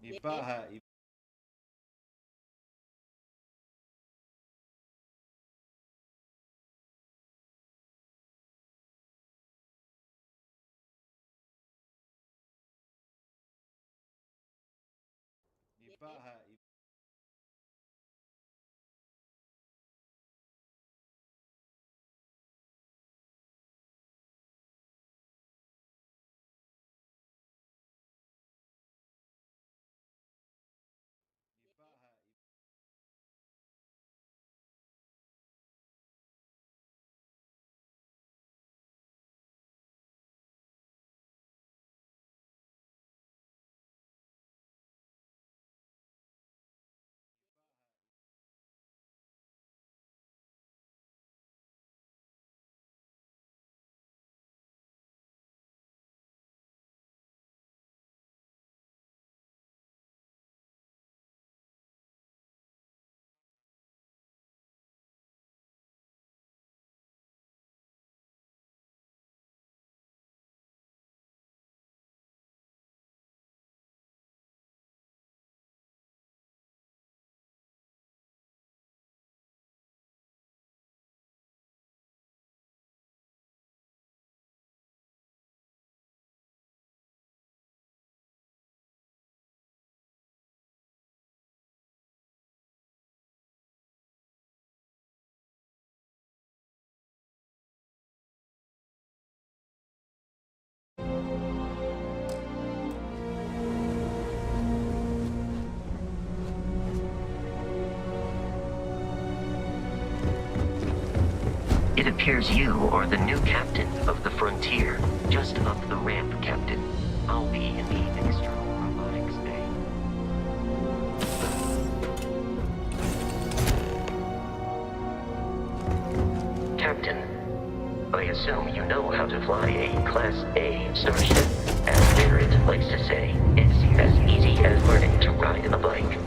Ni paja, ni paja, ni paja, It appears you are the new captain of the Frontier. Just up the ramp, Captain. I'll be in the external robotics bay. Captain, I assume you know how to fly a Class A starship. As Barrett likes to say, it's as easy as learning to ride a bike.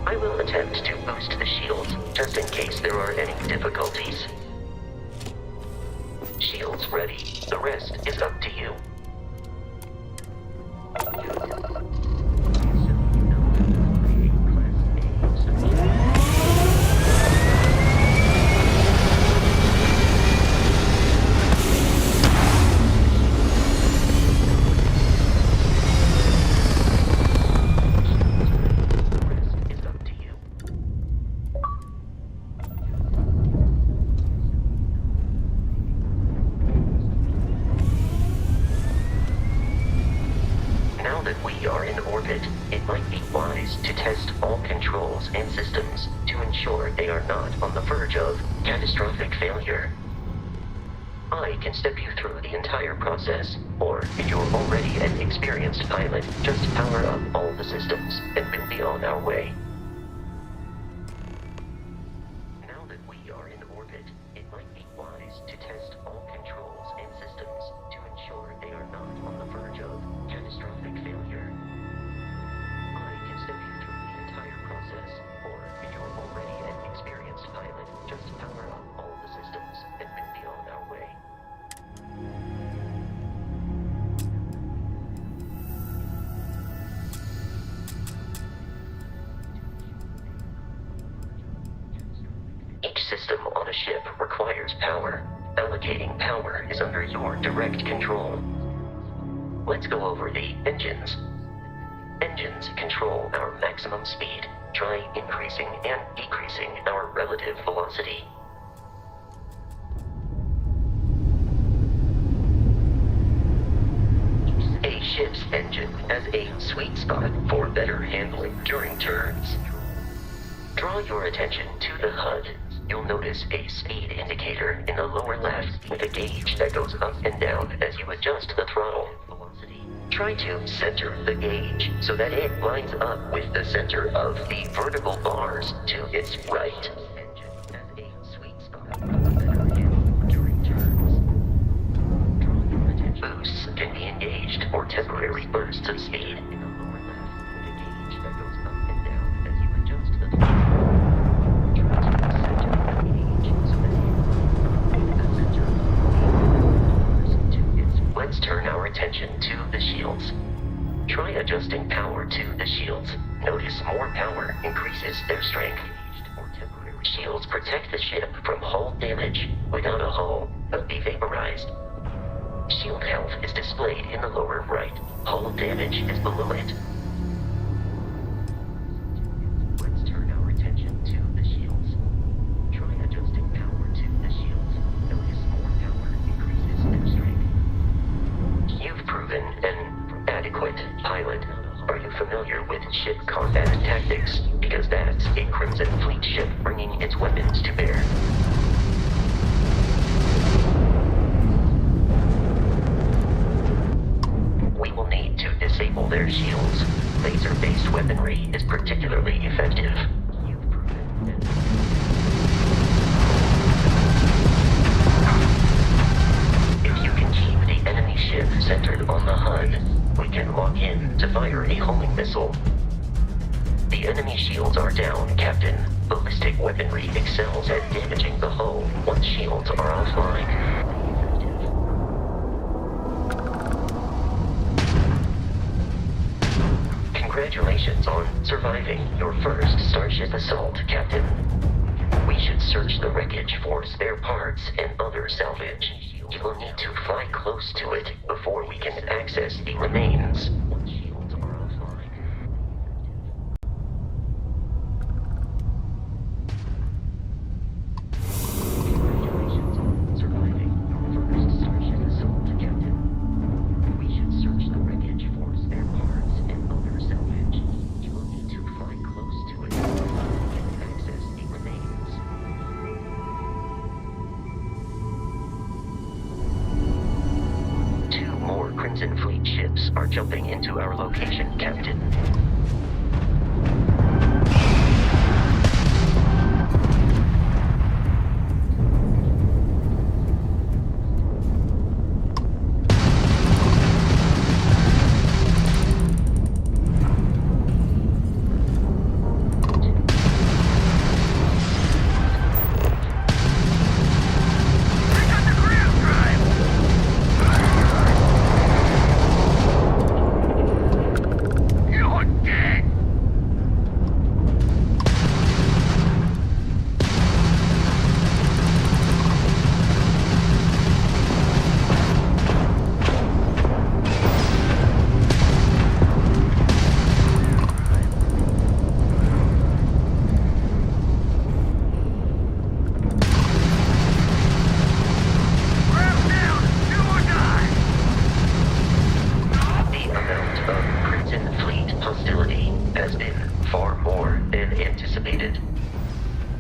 I will attempt to boost the shields, just in case there are any difficulties. Shields ready. The rest is up to you. Now that we are in orbit, it might be wise to test all controls and systems to ensure they are not on the verge of catastrophic failure. I can step you through the entire process, or if you're already an experienced pilot, just power up all the systems and we'll be on our way. Now that we are in orbit, it might be wise to test all controls and systems to ensure they are not on the verge of catastrophic failure. I can step you through the entire process, or if you're already an experienced pilot, just power up all the systems and we'll be on our way. Each system on a ship requires power. Allocating power is under your direct control. Let's go over the engines. Engines control our maximum speed. Try increasing and decreasing our relative velocity. A ship's engine has a sweet spot for better handling during turns. Draw your attention to the HUD. You'll notice a speed indicator in the lower left with a gauge that goes up and down as you adjust the throttle. Try to center the gauge so that it lines up with the center of the vertical bars to its right. Boosts can be engaged for temporary bursts of speed. In the lower left with a gauge that goes up and down as you adjust the throttle. Let's turn our attention to the shields. Try adjusting power to the shield. power increases their strength. Shields protect the ship from hull damage. Without a hull, they'll be vaporized. Shield health is displayed in the lower right. Hull damage is below it. Let's turn our attention to the shields. Try adjusting power to the shields. Notice more power increases their strength. You've proven an adequate pilot. Are you familiar with ship combat tactics? Because that's a Crimson Fleet ship bringing its weapons to bear. We will need to disable their shields. Laser-based weaponry is particularly effective. You've proven that. If you can keep the enemy ship centered on the HUD, we can lock in to fire a homing missile. The enemy shields are down, Captain. Ballistic weaponry excels at damaging the hull once shields are offline. Congratulations on surviving your first Starship assault, Captain. We should search the wreckage for spare parts and other salvage. You will need to fly close to it before we can access the remains. Once shields are offline. Congratulations on surviving your first Starship assault, Captain. We should search the wreckage for spare parts and other salvage. You will need to fly close to it before we can access the remains. Two more Crimson Fleet ships are jumping into our location, Captain.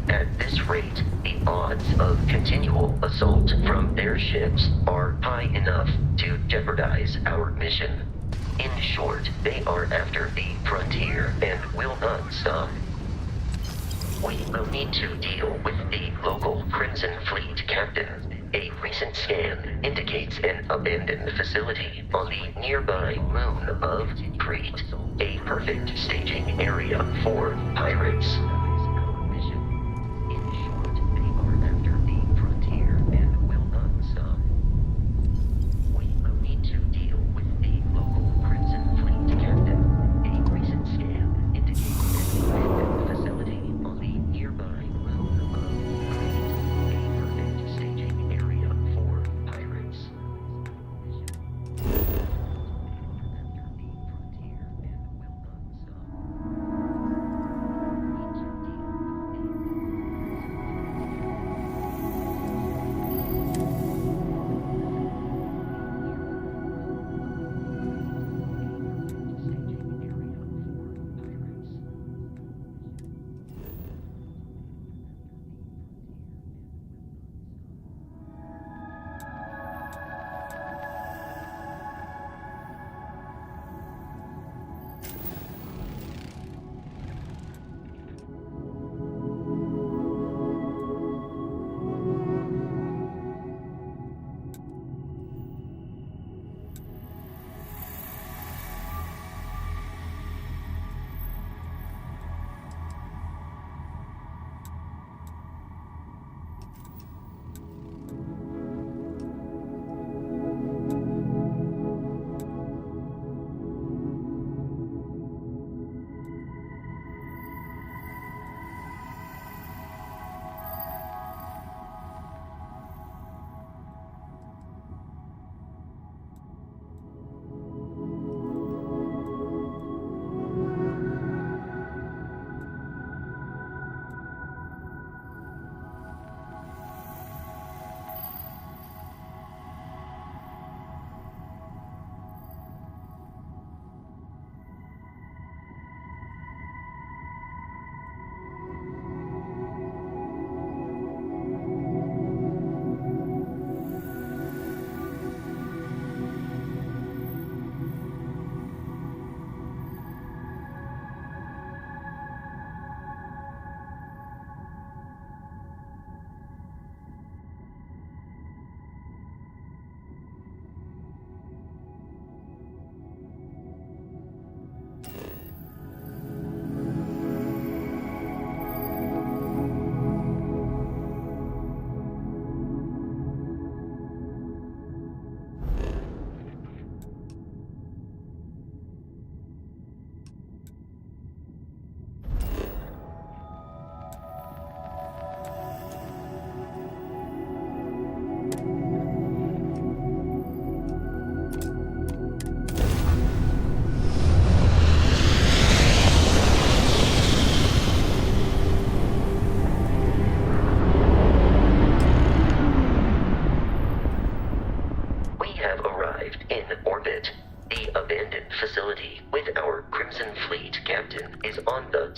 At this rate, the odds of continual assault from their ships are high enough to jeopardize our mission. In short, they are after the frontier and will not stop. We will need to deal with the local Crimson Fleet captain. A recent scan indicates an abandoned facility on the nearby moon of Crete, a perfect staging area for pirates.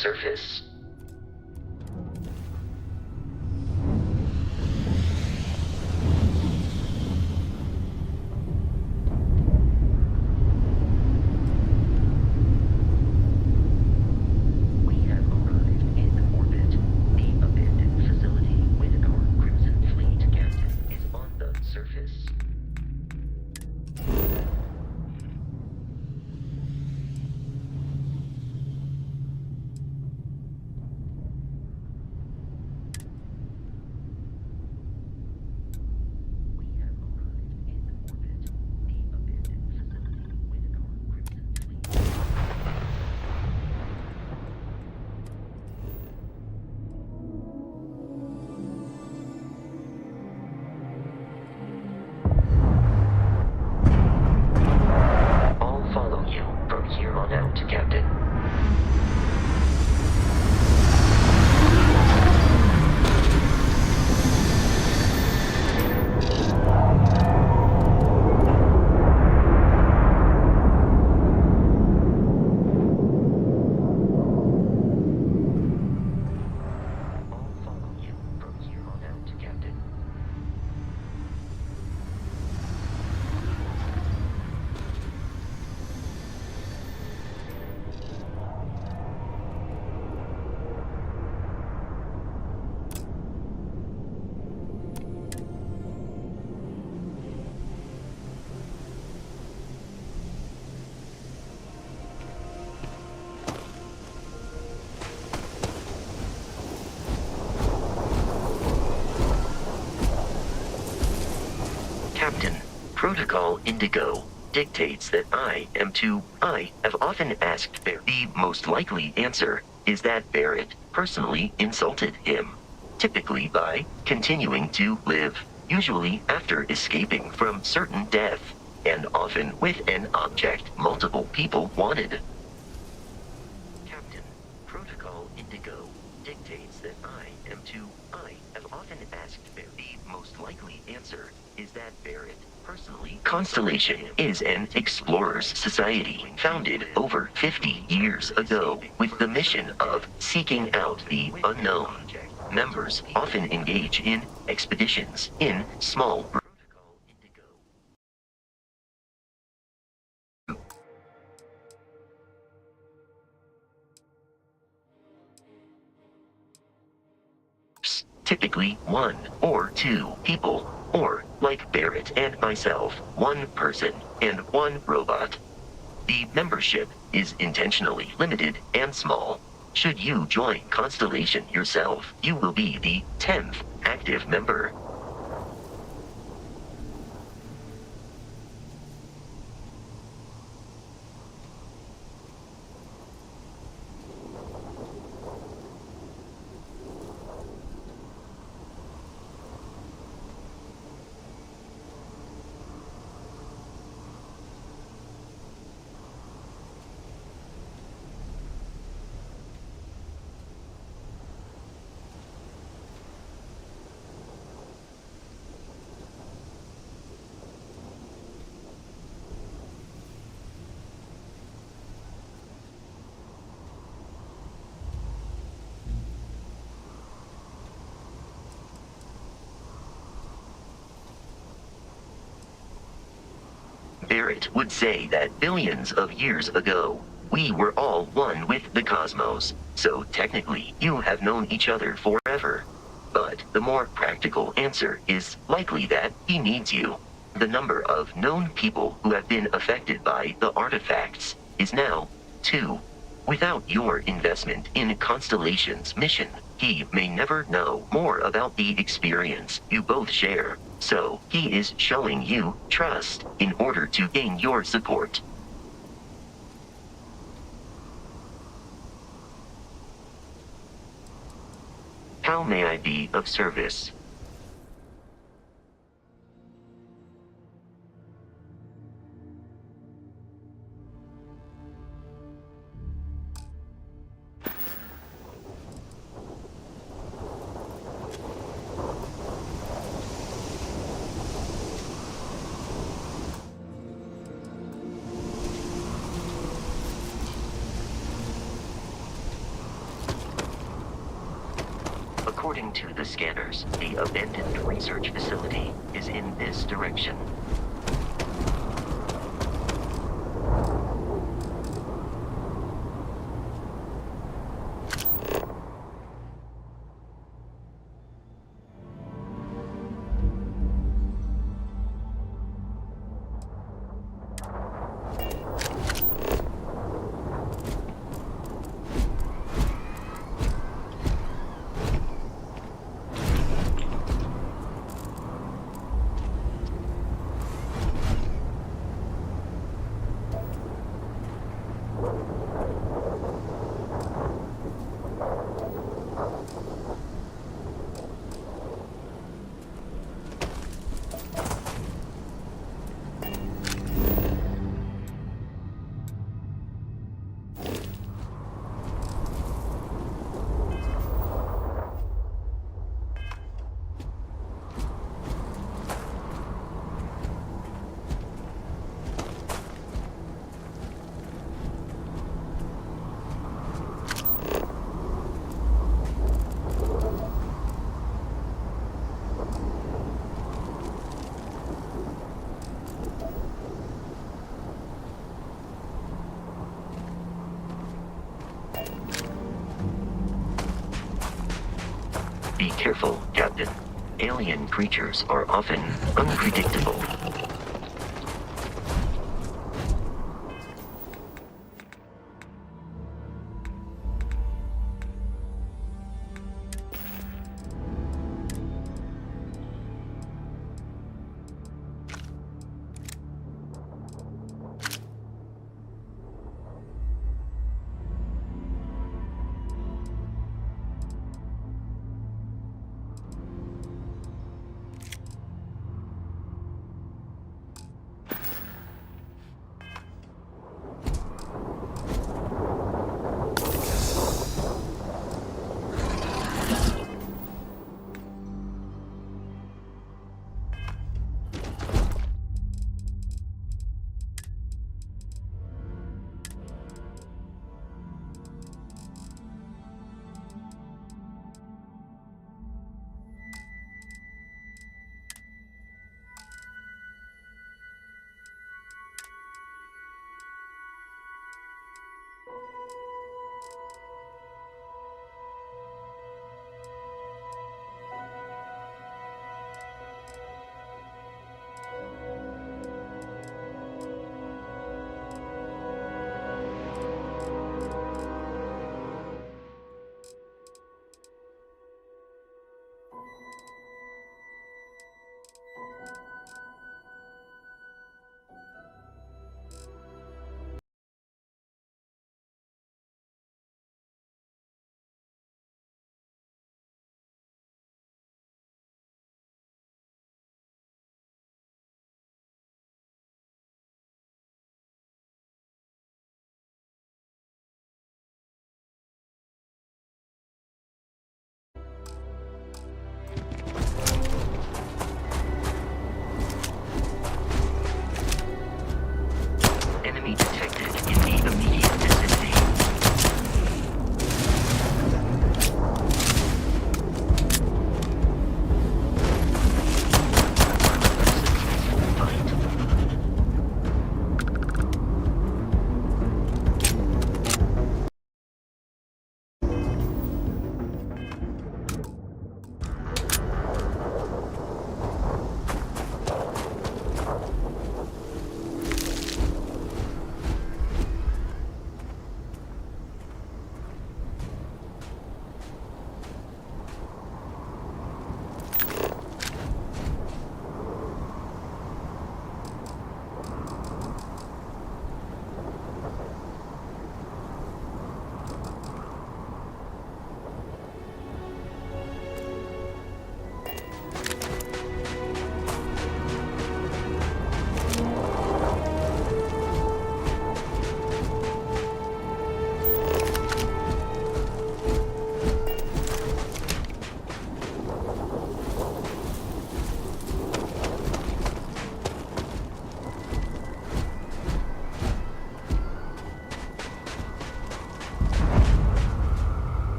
surface. We have arrived in orbit. The abandoned facility with our Crimson Fleet captain is on the surface. We have arrived in orbit. The abandoned facility with our Crimson Fleet. I'll follow you from here on out, Captain. I'll follow you from here on out, Captain. Captain, Protocol Indigo dictates that I have often asked Barrett. The most likely answer is that Barrett personally insulted him, typically by continuing to live, usually after escaping from certain death, and often with an object multiple people wanted. Captain, Protocol Indigo dictates that I have often asked Barrett. The most likely answer is that Barrett personally. Constellation is an explorers society founded over 50 years ago with the mission of seeking out the unknown. Members often engage in expeditions in small Protocol Indigo. Typically 1 or 2 people, or, like Barrett and myself, 1 person and 1 robot. The membership is intentionally limited and small. Should you join Constellation yourself, you will be the 10th active member. Barrett would say that billions of years ago, we were all one with the cosmos, so technically you have known each other forever. But the more practical answer is likely that he needs you. The number of known people who have been affected by the artifacts is now 2. Without your investment in Constellation's mission, he may never know more about the experience you both share. So, he is showing you trust in order to gain your support. How may I be of service? According to the scanners, the abandoned research facility is in this direction. Be careful, Captain. Alien creatures are often unpredictable.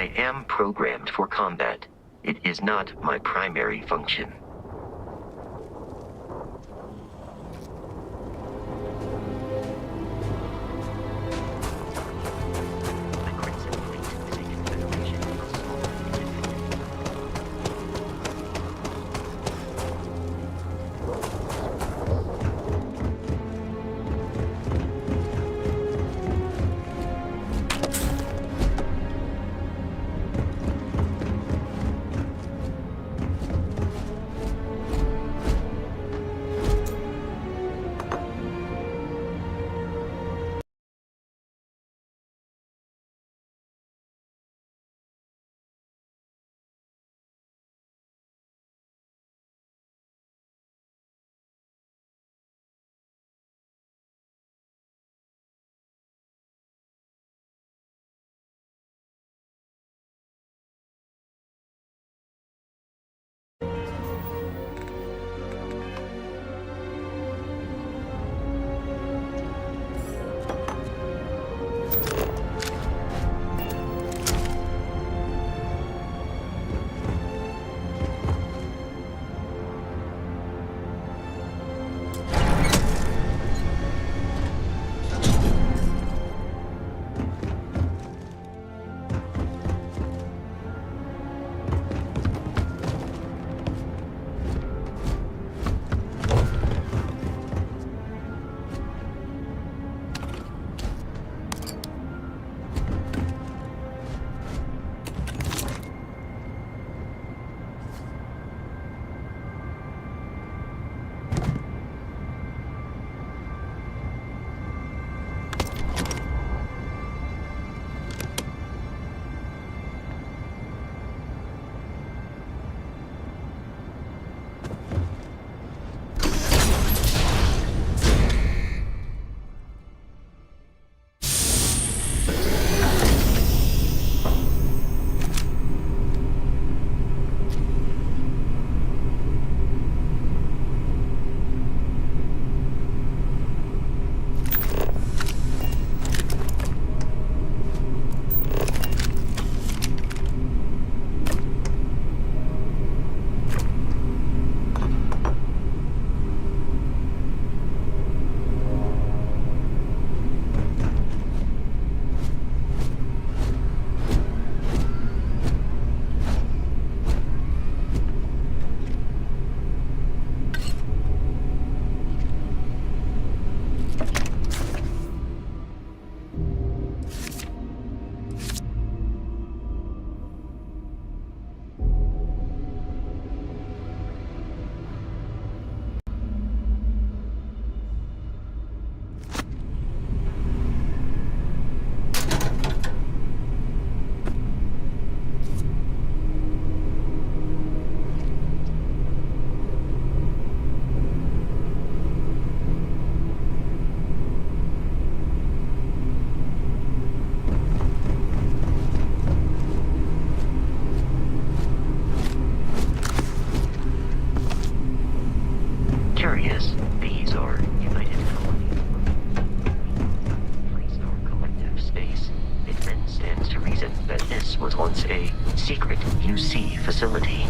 I am programmed for combat. It is not my primary function. secret UC facility.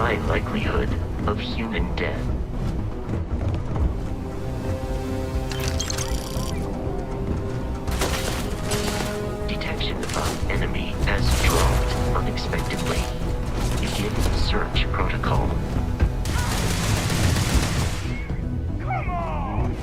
high likelihood of human death. Detection of enemy has dropped unexpectedly. Begin search protocol. Come on!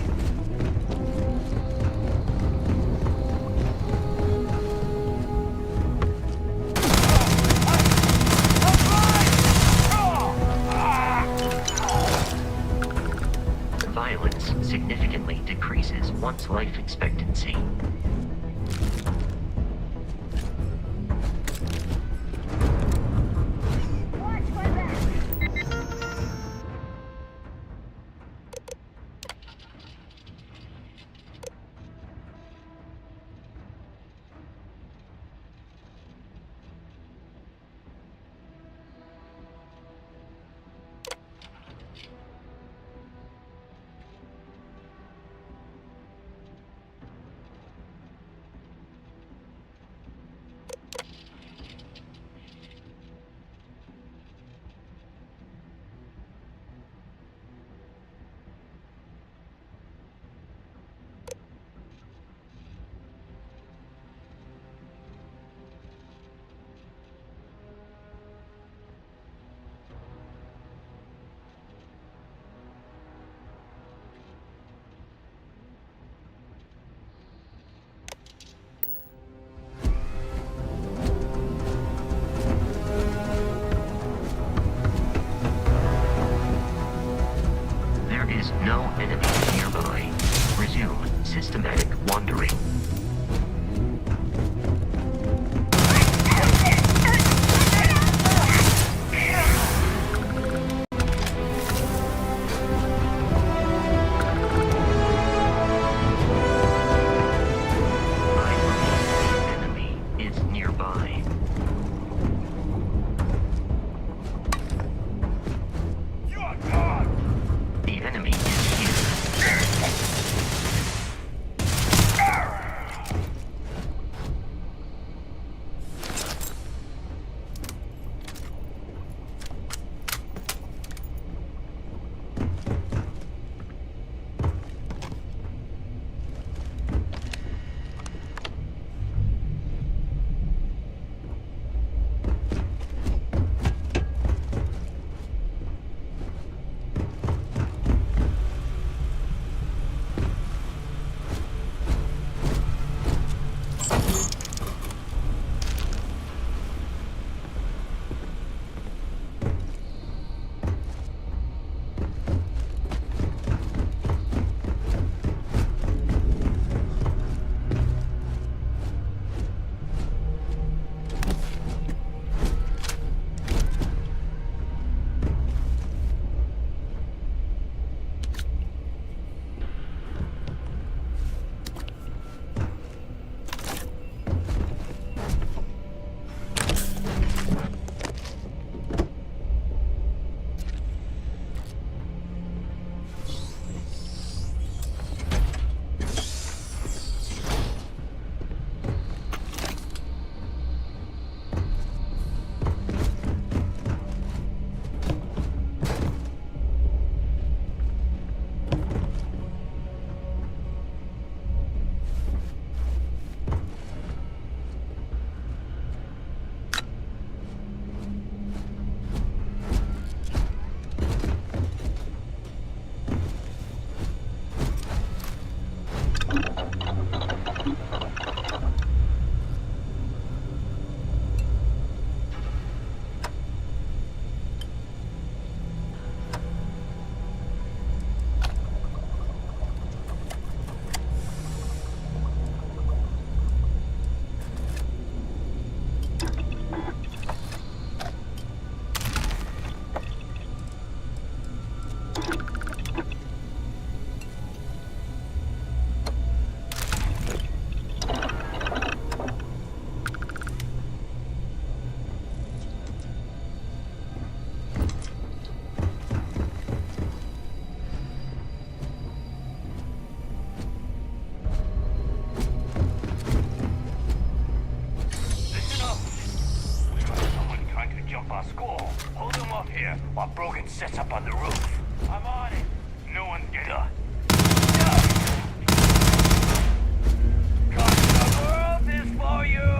Violence significantly decreases one's life expectancy. There is no enemy nearby. Resume systematic wandering. The enemy is nearby. You are gone! The enemy is here. while Brogan sets up on the roof. I'm on it. No one get up. Cause the world is for you.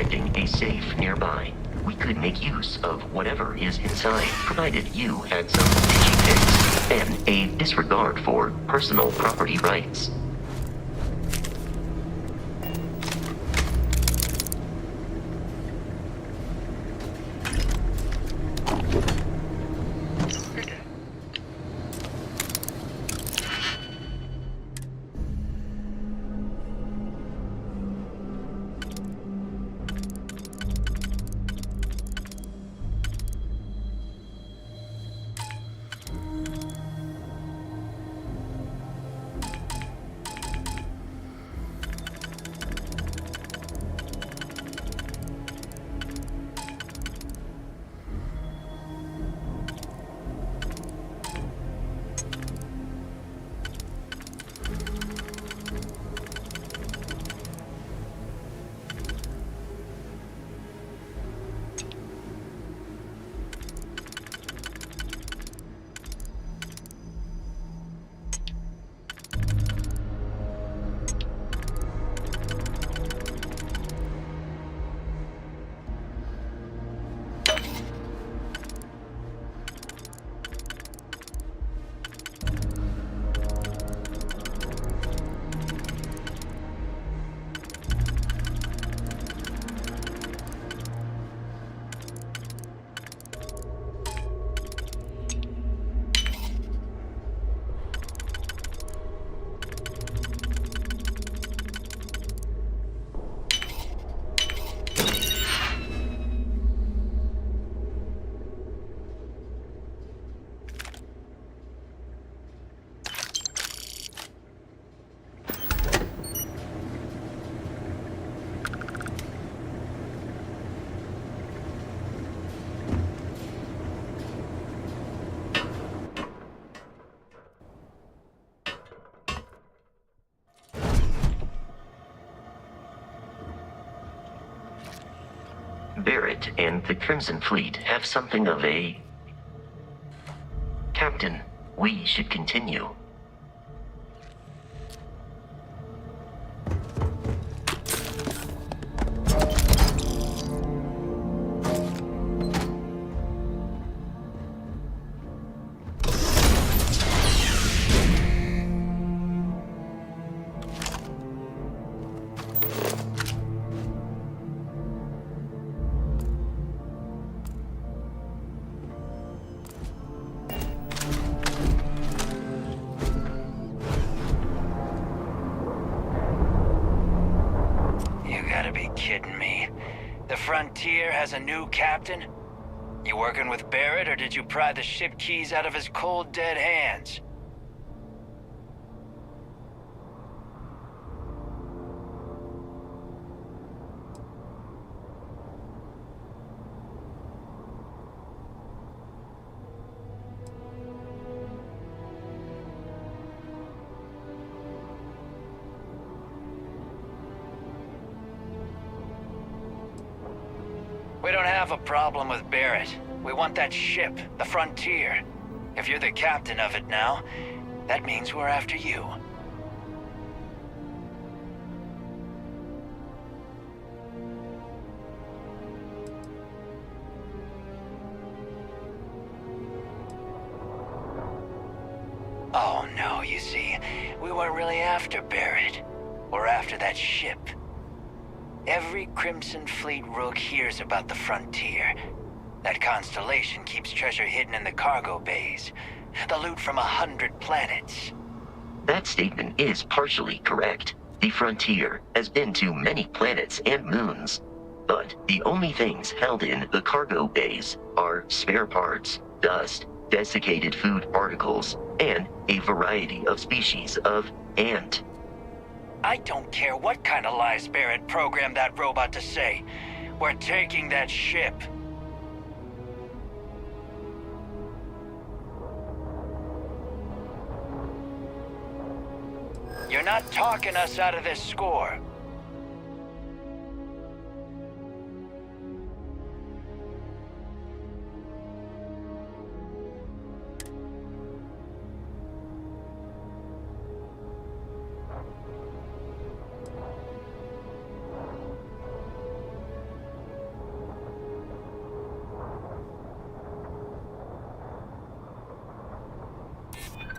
detecting a safe nearby. We could make use of whatever is inside, provided you had some digipicks and a disregard for personal property rights. Barrett and the Crimson Fleet have something of a... Captain, we should continue. Frontier has a new captain? You working with Barrett, or did you pry the ship keys out of his cold, dead hands? We don't have a problem with Barrett. We want that ship, the Frontier. If you're the captain of it now, that means we're after you. Oh no, you see, we weren't really after Barrett. We're after that ship. Every Crimson Fleet rook hears about the Frontier. That constellation keeps treasure hidden in the cargo bays. The loot from 100 planets. That statement is partially correct. The Frontier has been to many planets and moons. But the only things held in the cargo bays are spare parts, dust, desiccated food particles, and a variety of species of ant. I don't care what kind of lies Barrett programmed that robot to say. We're taking that ship. You're not talking us out of this score.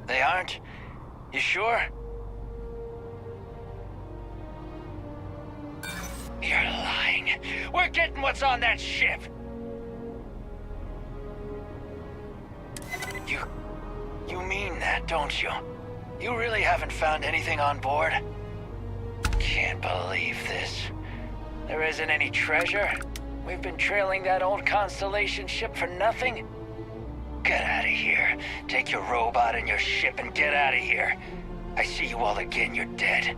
They aren't? You sure? You're lying. We're getting what's on that ship. You mean that, don't you? You really haven't found anything on board? Can't believe this. There isn't any treasure? We've been trailing that old Constellation ship for nothing? Get out of here. Take your robot and your ship and get out of here. I see you all again, you're dead.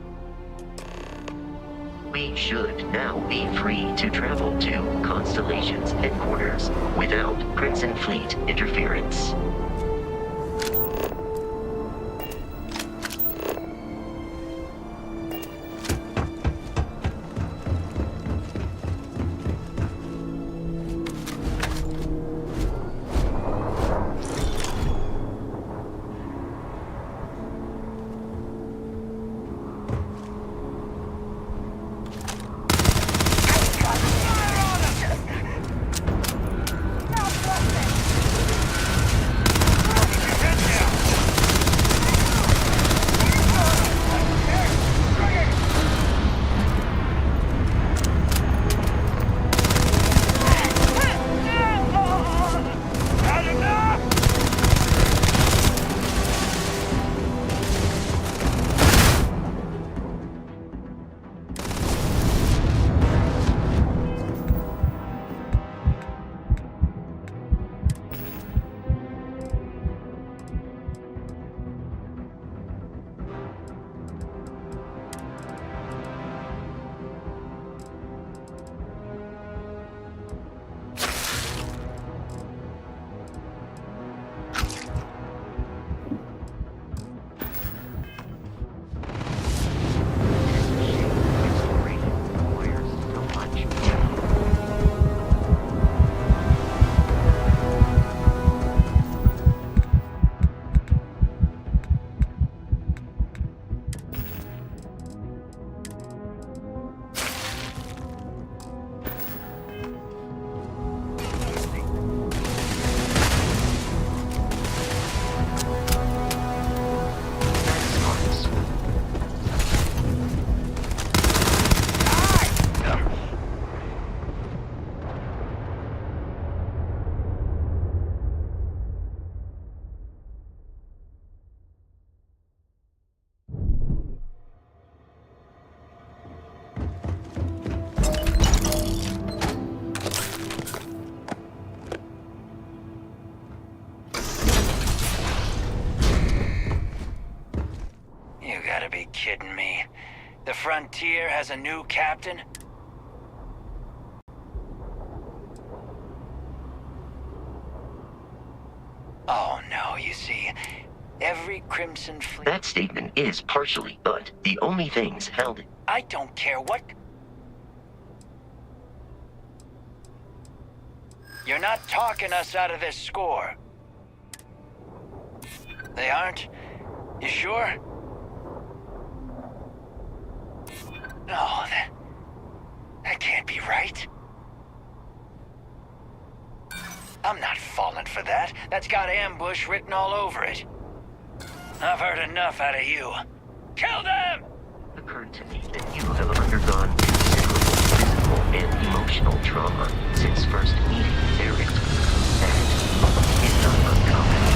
We should now be free to travel to Constellation's headquarters without Crimson Fleet interference. Kidding me? The Frontier has a new captain? Oh no, you see, every Crimson Fleet... That statement is partially, but the only things held... I don't care what... You're not talking us out of this score. They aren't? You sure? No, that can't be right. I'm not falling for that. That's got ambush written all over it. I've heard enough out of you. Kill them! It occurred to me that you have undergone considerable physical and emotional trauma since first meeting Eric. That is not uncommon.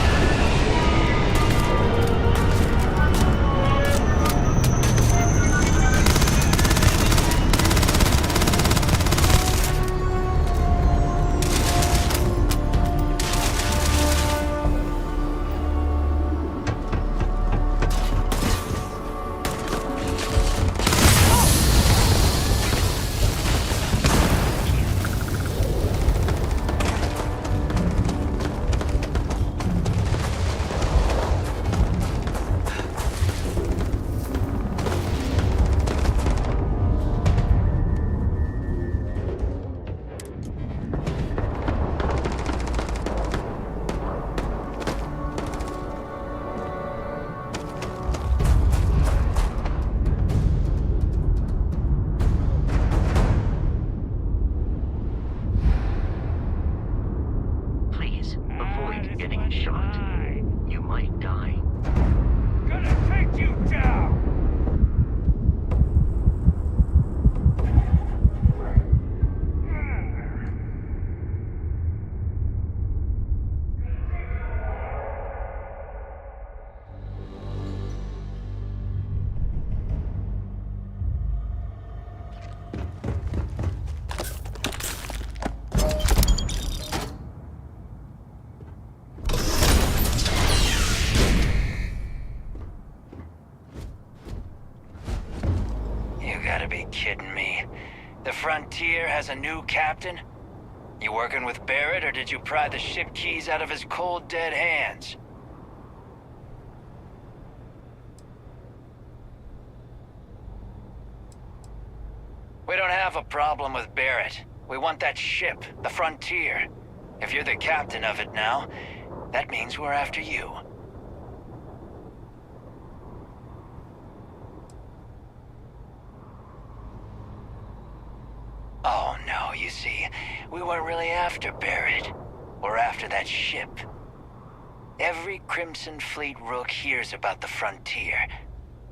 kidding me? The Frontier has a new captain? You working with Barrett, or did you pry the ship keys out of his cold, dead hands? We don't have a problem with Barrett. We want that ship, the Frontier. If you're the captain of it now, that means we're after you. Oh no, you see, we weren't really after Barrett. We're after that ship. Every Crimson Fleet rook hears about the Frontier.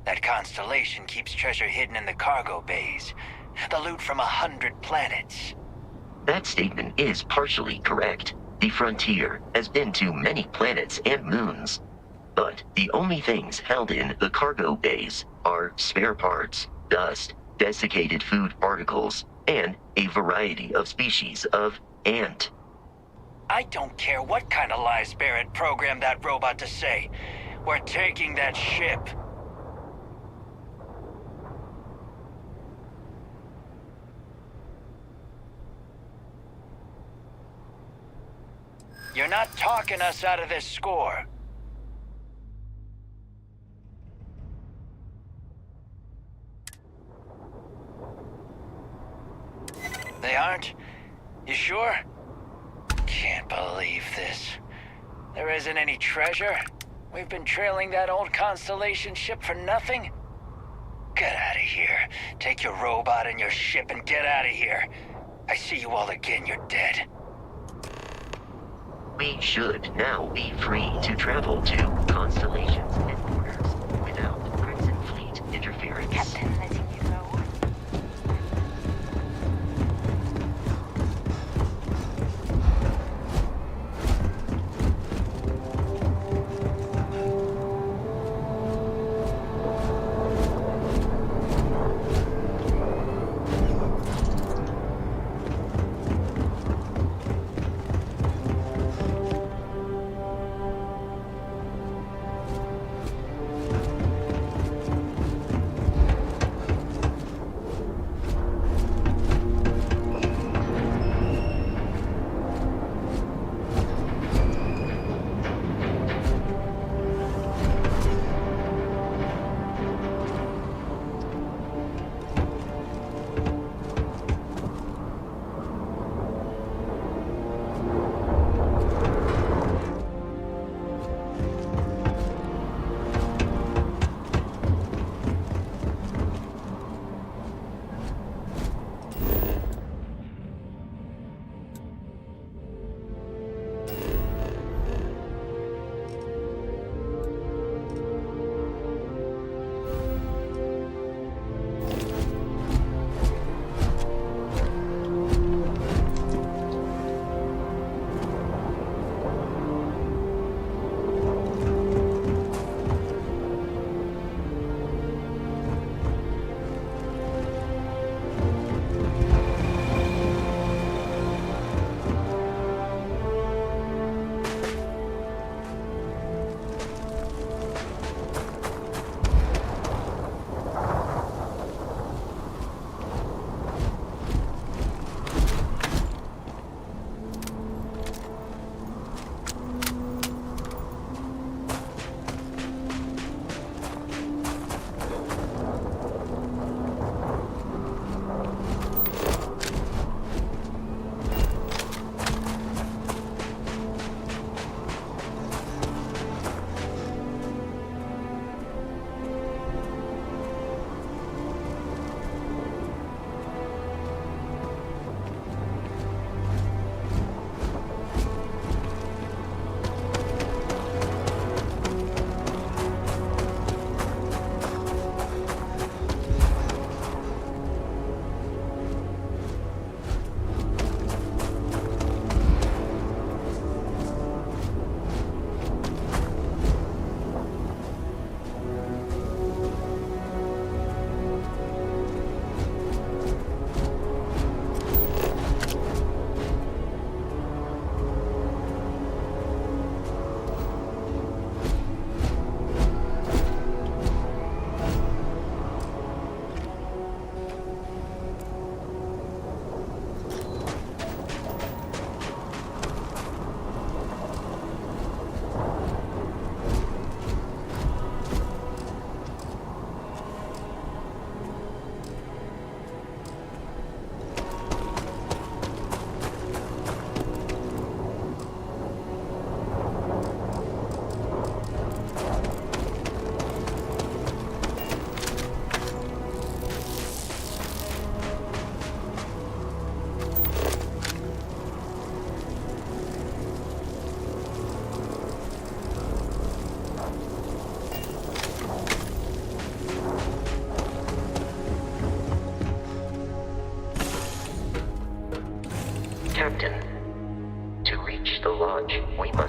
That constellation keeps treasure hidden in the cargo bays. The loot from 100 planets. That statement is partially correct. The Frontier has been to many planets and moons. But the only things held in the cargo bays are spare parts, dust, desiccated food particles, and a variety of species of ant. I don't care what kind of lies Barrett programmed that robot to say. We're taking that ship. You're not talking us out of this score. They aren't? You sure? Can't believe this. There isn't any treasure? We've been trailing that old Constellation ship for nothing? Get out of here. Take your robot and your ship and get out of here. I see you all again, you're dead. We should now be free to travel to Constellation's headquarters without Crimson Fleet interference. Captain letting you go.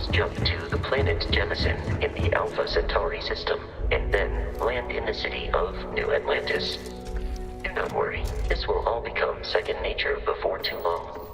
must jump to the planet Jemison in the Alpha Centauri system, and then land in the city of New Atlantis. Do not worry, this will all become second nature before too long.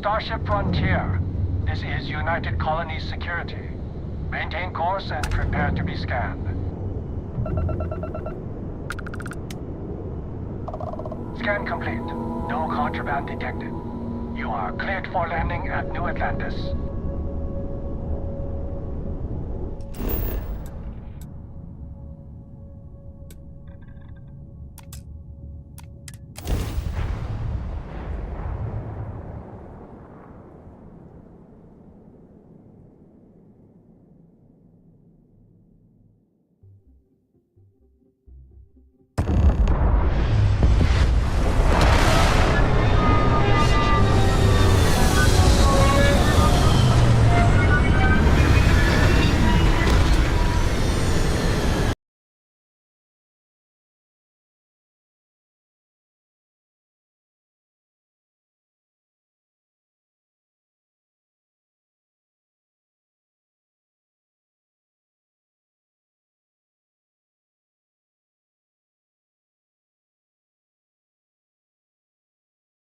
Starship Frontier. This is United Colonies Security. Maintain course and prepare to be scanned. Scan complete. No contraband detected. You are cleared for landing at New Atlantis.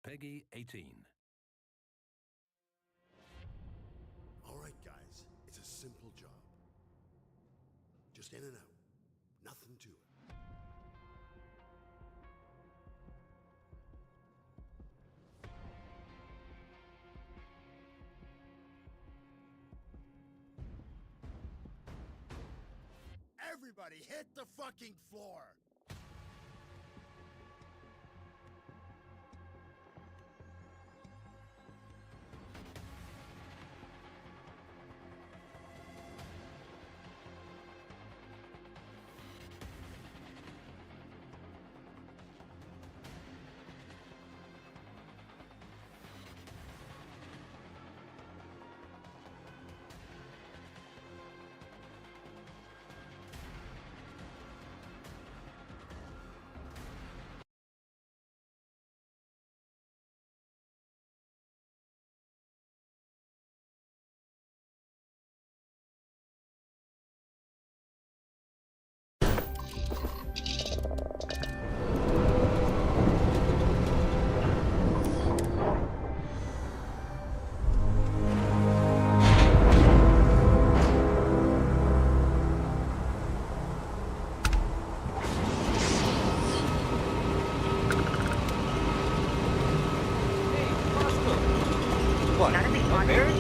Peggy 18. All right, guys, it's a simple job. Just in and out. Nothing to it. Everybody hit the fucking floor! What? No bears?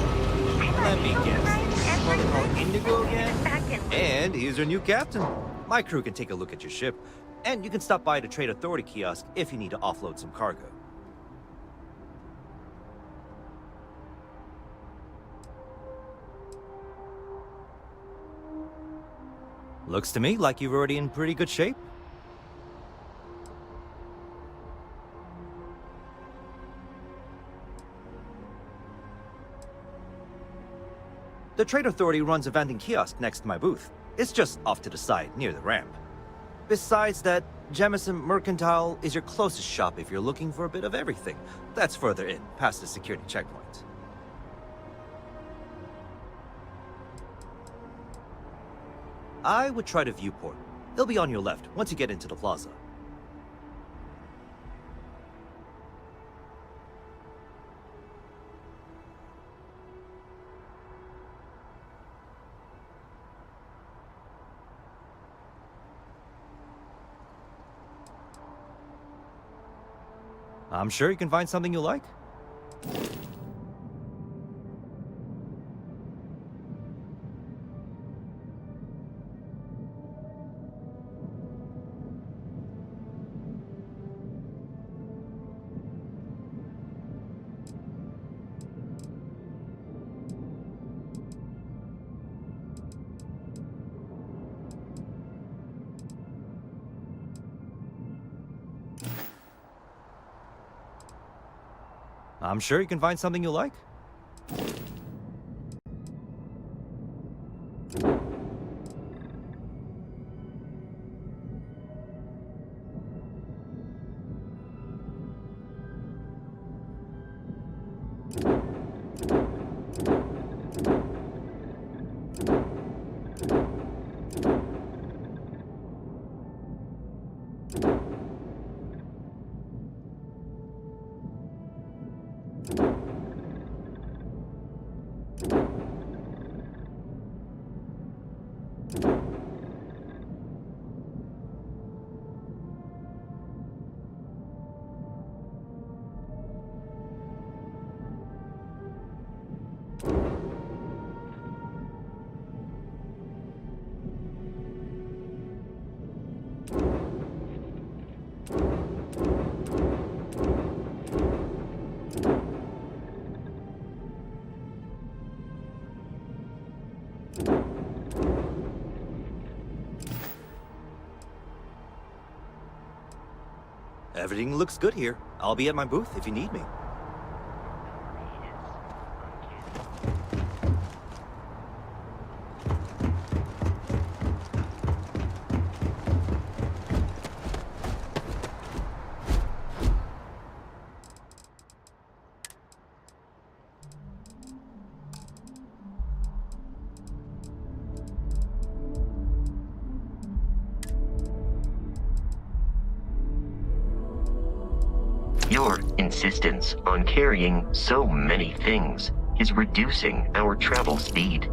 Let me guess. Protocol Indigo again? And here's our new captain. My crew can take a look at your ship, and you can stop by the Trade Authority kiosk if you need to offload some cargo. Looks to me like you're already in pretty good shape. The Trade Authority runs a vending kiosk next to my booth. It's just off to the side, near the ramp. Besides that, Jemison Mercantile is your closest shop if you're looking for a bit of everything. That's further in, past the security checkpoint. I would try the viewport. It'll be on your left once you get into the plaza. I'm sure you can find something you like. I'm sure you can find something you like. Everything looks good here. I'll be at my booth if you need me. Your insistence on carrying so many things is reducing our travel speed.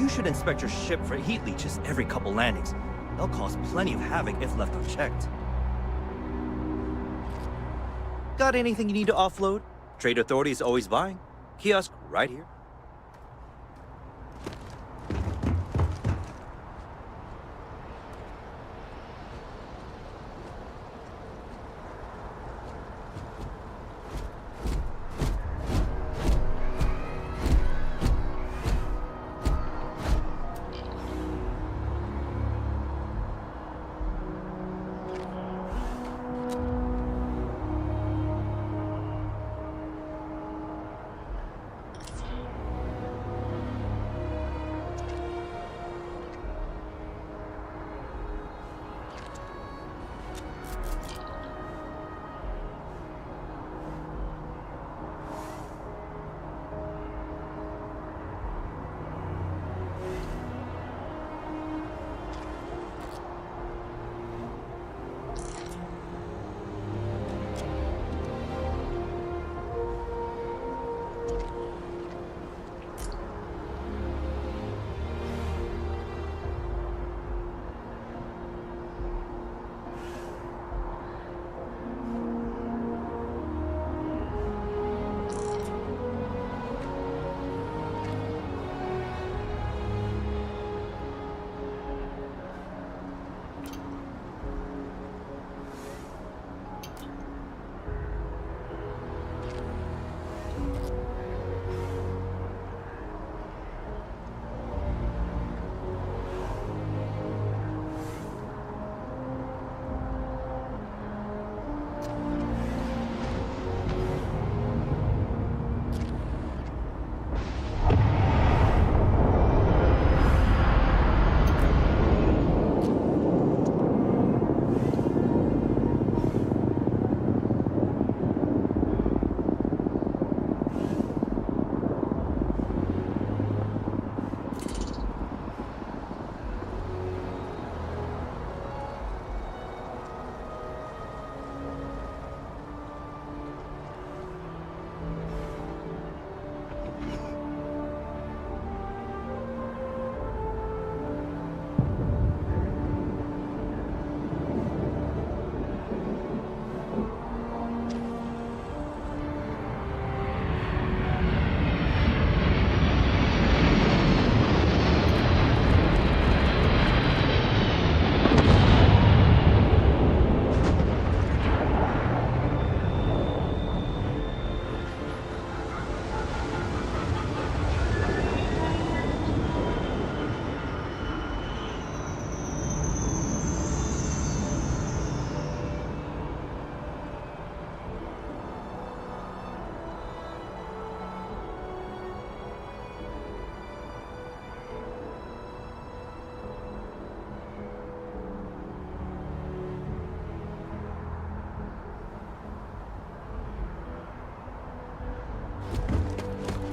You should inspect your ship for heat leeches every couple landings. They'll cause plenty of havoc if left unchecked. Got anything you need to offload? Trade Authority is always buying. Kiosk right here.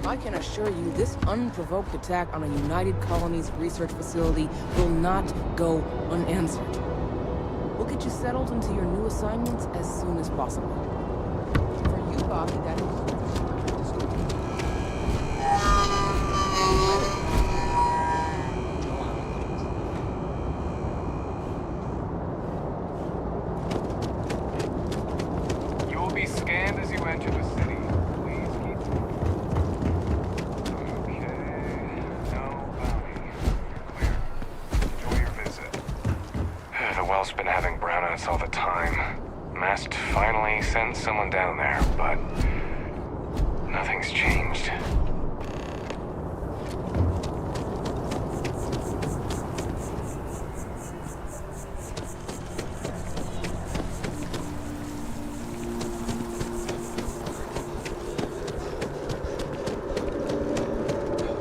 I can assure you this unprovoked attack on a United Colonies research facility will not go unanswered. We'll get you settled into your new assignments as soon as possible. For you, Bobby, that includes... You will be scanned as you enter the city. Please keep... Okay... No bounty. Clear. Enjoy your visit. The well's been having brownouts all the time. Mast finally sent someone down there, but... nothing's changed.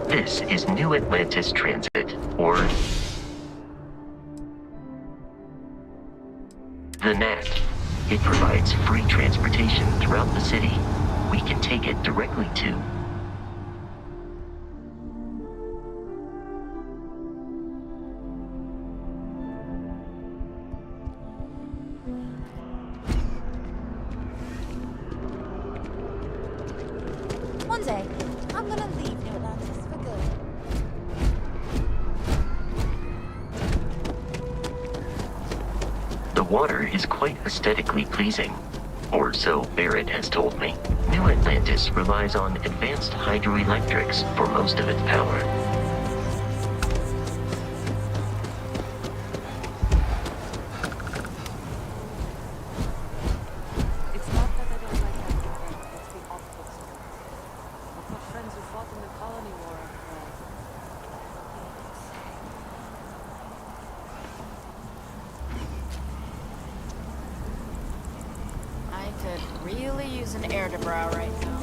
This is New Atlantis Transit, or the NAT. It provides free transportation throughout the city. We can take it directly to... One day, I'm gonna leave New Atlantis for good. The water is quite aesthetically pleasing, or so Barrett has told me. New Atlantis relies on advanced hydroelectrics for most of its power. It's not that I don't like that. It's the optics. I've got friends who fought in the colony war. I could really use an air to brow right now.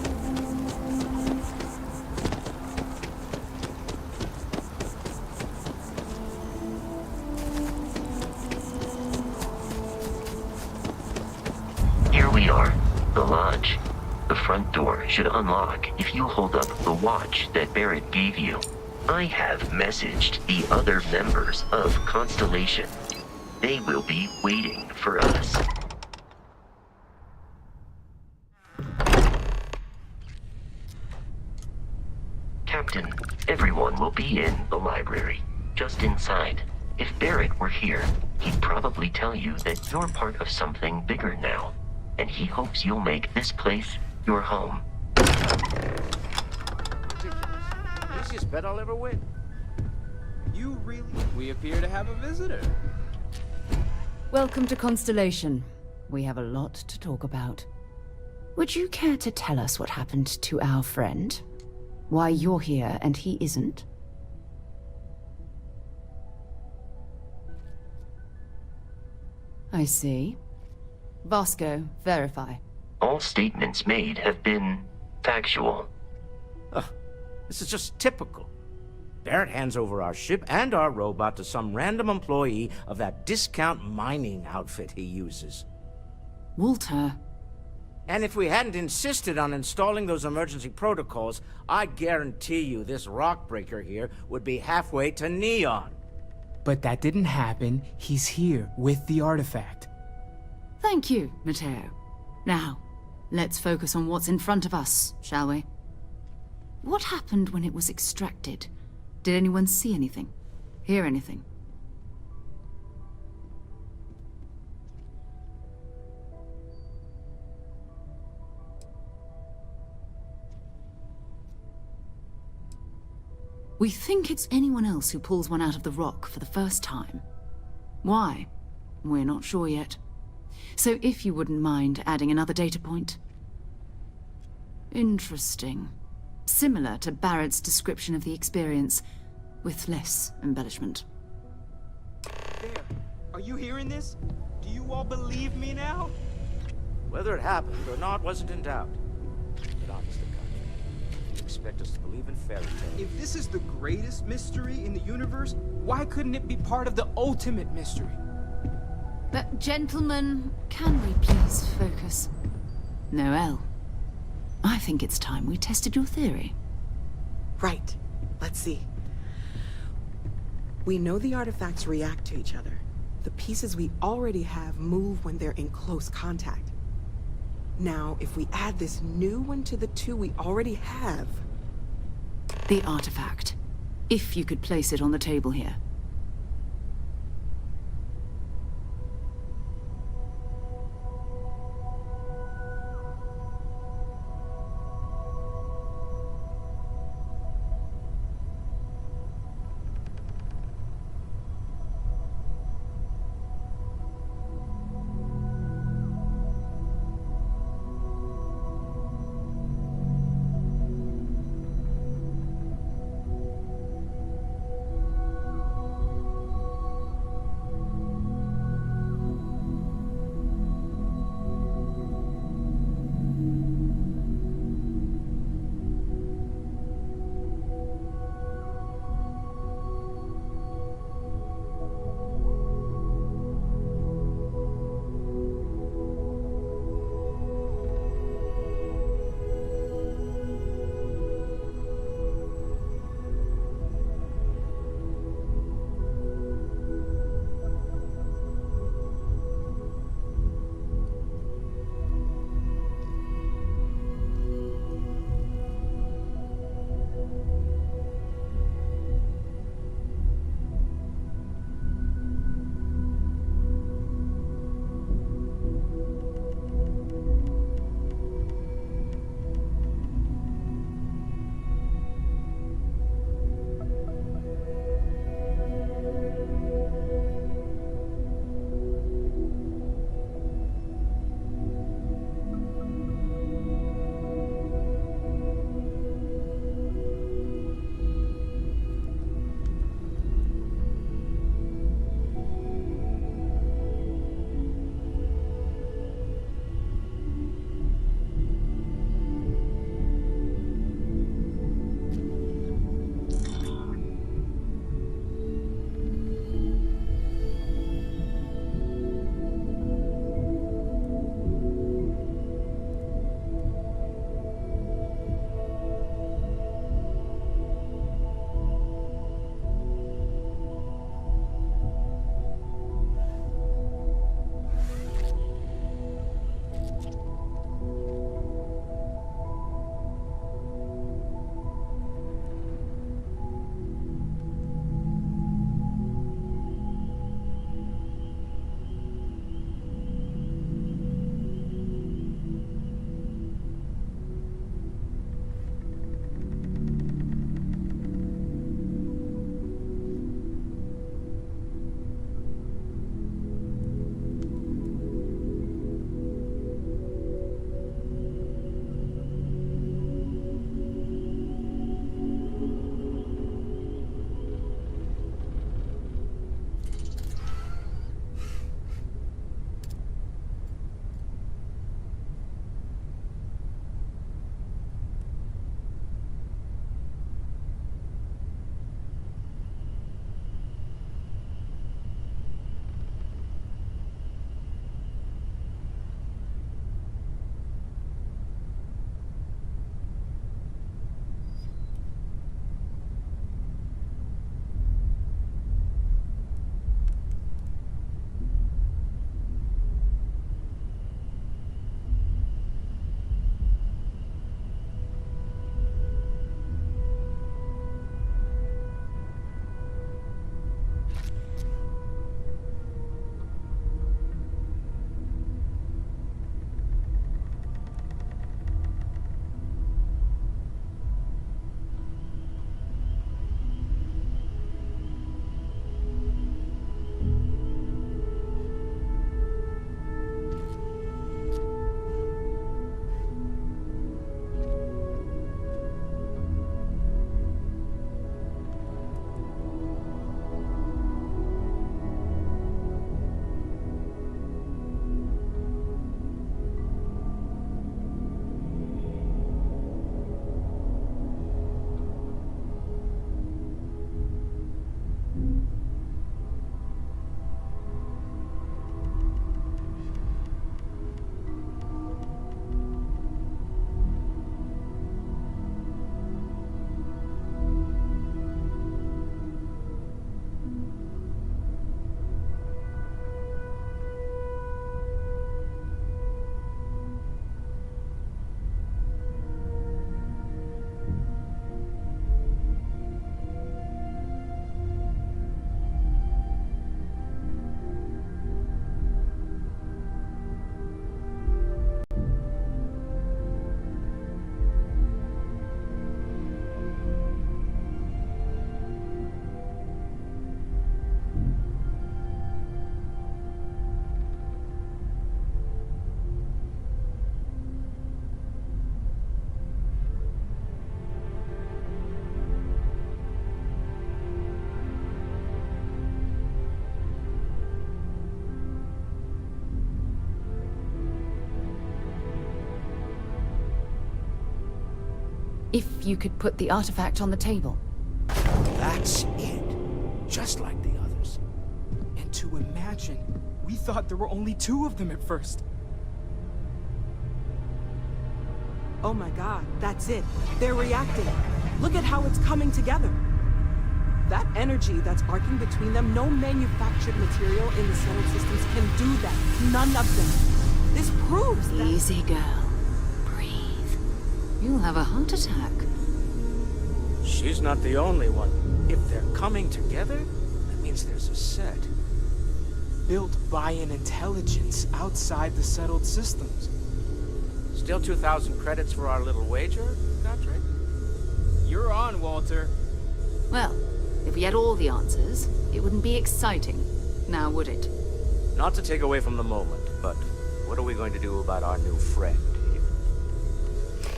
Here we are, the lodge. The front door should unlock if you hold up the watch that Barrett gave you. I have messaged the other members of Constellation. They will be waiting for us. Captain, everyone will be in the library, just inside. If Barrett were here, he'd probably tell you that you're part of something bigger now, and he hopes you'll make this place your home. Easiest bet I'll ever win. You really... We appear to have a visitor. Welcome to Constellation. We have a lot to talk about. Would you care to tell us what happened to our friend? Why you're here and he isn't? I see. Vasco, verify. All statements made have been factual. Ugh, this is just typical. Barrett hands over our ship and our robot to some random employee of that discount mining outfit he uses. Walter. And if we hadn't insisted on installing those emergency protocols, I guarantee you this rock breaker here would be halfway to Neon. But that didn't happen. He's here with the artifact. Thank you, Matteo. Now, let's focus on what's in front of us, shall we? What happened when it was extracted? Did anyone see anything? Hear anything? We think it's anyone else who pulls one out of the rock for the first time. Why? We're not sure yet. So if you wouldn't mind adding another data point. Interesting. Similar to Barrett's description of the experience, with less embellishment. There. Are you hearing this? Do you all believe me now? Whether it happened or not wasn't in doubt. But honestly, you expect us to believe in fairy tales? If this is the greatest mystery in the universe, why couldn't it be part of the ultimate mystery? But gentlemen, can we please focus? Noel, I think it's time we tested your theory. Right. Let's see. We know the artifacts react to each other. The pieces we already have move when they're in close contact. Now, if we add this new one to the two we already have... The artifact. If you could place it on the table here. If you could put the artifact on the table. That's it. Just like the others. And to imagine, we thought there were only 2 of them at first. Oh my god, that's it. They're reacting. Look at how it's coming together. That energy that's arcing between them, no manufactured material in the settled systems can do that. None of them. This proves that... Easy, girl. Breathe. You'll have a heart attack. She's not the only one. If they're coming together, that means there's a set. Built by an intelligence outside the settled systems. Still 2,000 credits for our little wager, Patrick? You're on, Walter. Well, if we had all the answers, it wouldn't be exciting. Now, would it? Not to take away from the moment, but what are we going to do about our new friend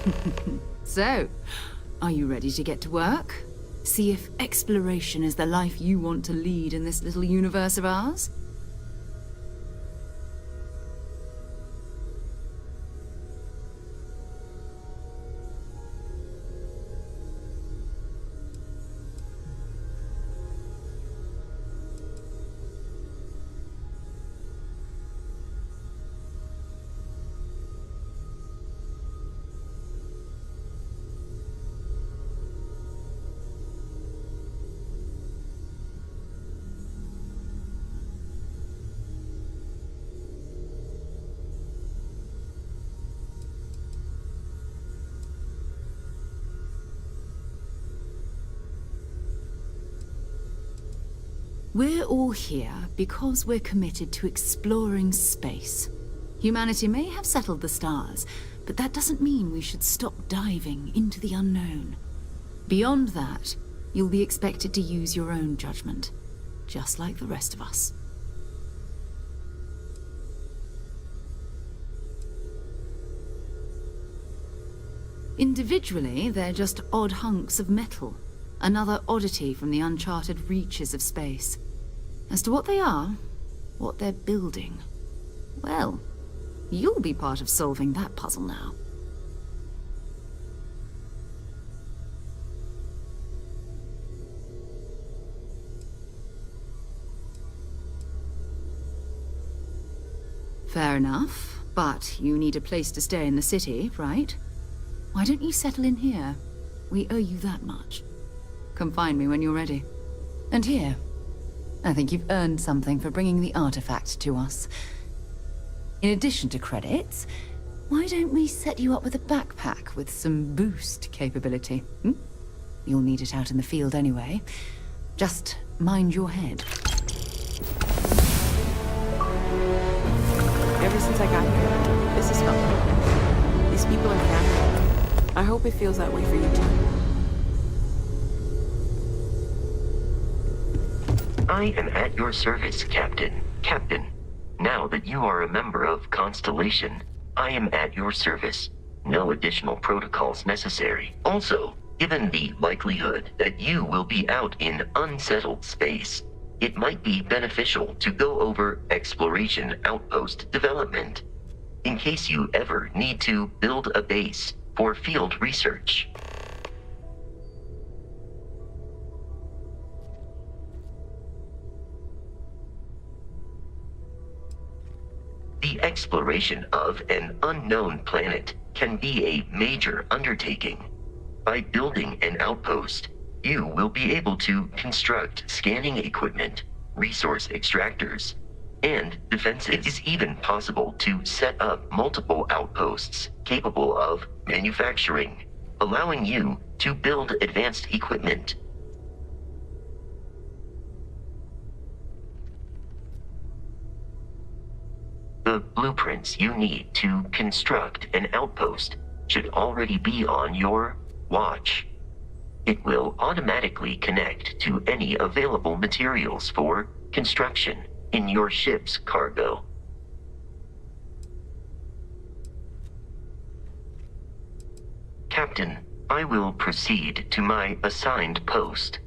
here? So, are you ready to get to work? See if exploration is the life you want to lead in this little universe of ours? We're all here because we're committed to exploring space. Humanity may have settled the stars, but that doesn't mean we should stop diving into the unknown. Beyond that, you'll be expected to use your own judgment, just like the rest of us. Individually, they're just odd hunks of metal, another oddity from the uncharted reaches of space. As to what they are, what they're building, well, you'll be part of solving that puzzle now. Fair enough, but you need a place to stay in the city, right? Why don't you settle in here? We owe you that much. Come find me when you're ready. And here, I think you've earned something for bringing the artifact to us. In addition to credits, why don't we set you up with a backpack with some boost capability? You'll need it out in the field anyway. Just mind your head. Ever since I got here, this has felt home. These people are family. I hope it feels that way for you too. I am at your service, Captain. Captain, now that you are a member of Constellation, I am at your service. No additional protocols necessary. Also, given the likelihood that you will be out in unsettled space, it might be beneficial to go over exploration outpost development, in case you ever need to build a base for field research. The exploration of an unknown planet can be a major undertaking. By building an outpost, you will be able to construct scanning equipment, resource extractors, and defenses. It is even possible to set up multiple outposts capable of manufacturing, allowing you to build advanced equipment. The blueprints you need to construct an outpost should already be on your watch. It will automatically connect to any available materials for construction in your ship's cargo. Captain, I will proceed to my assigned post.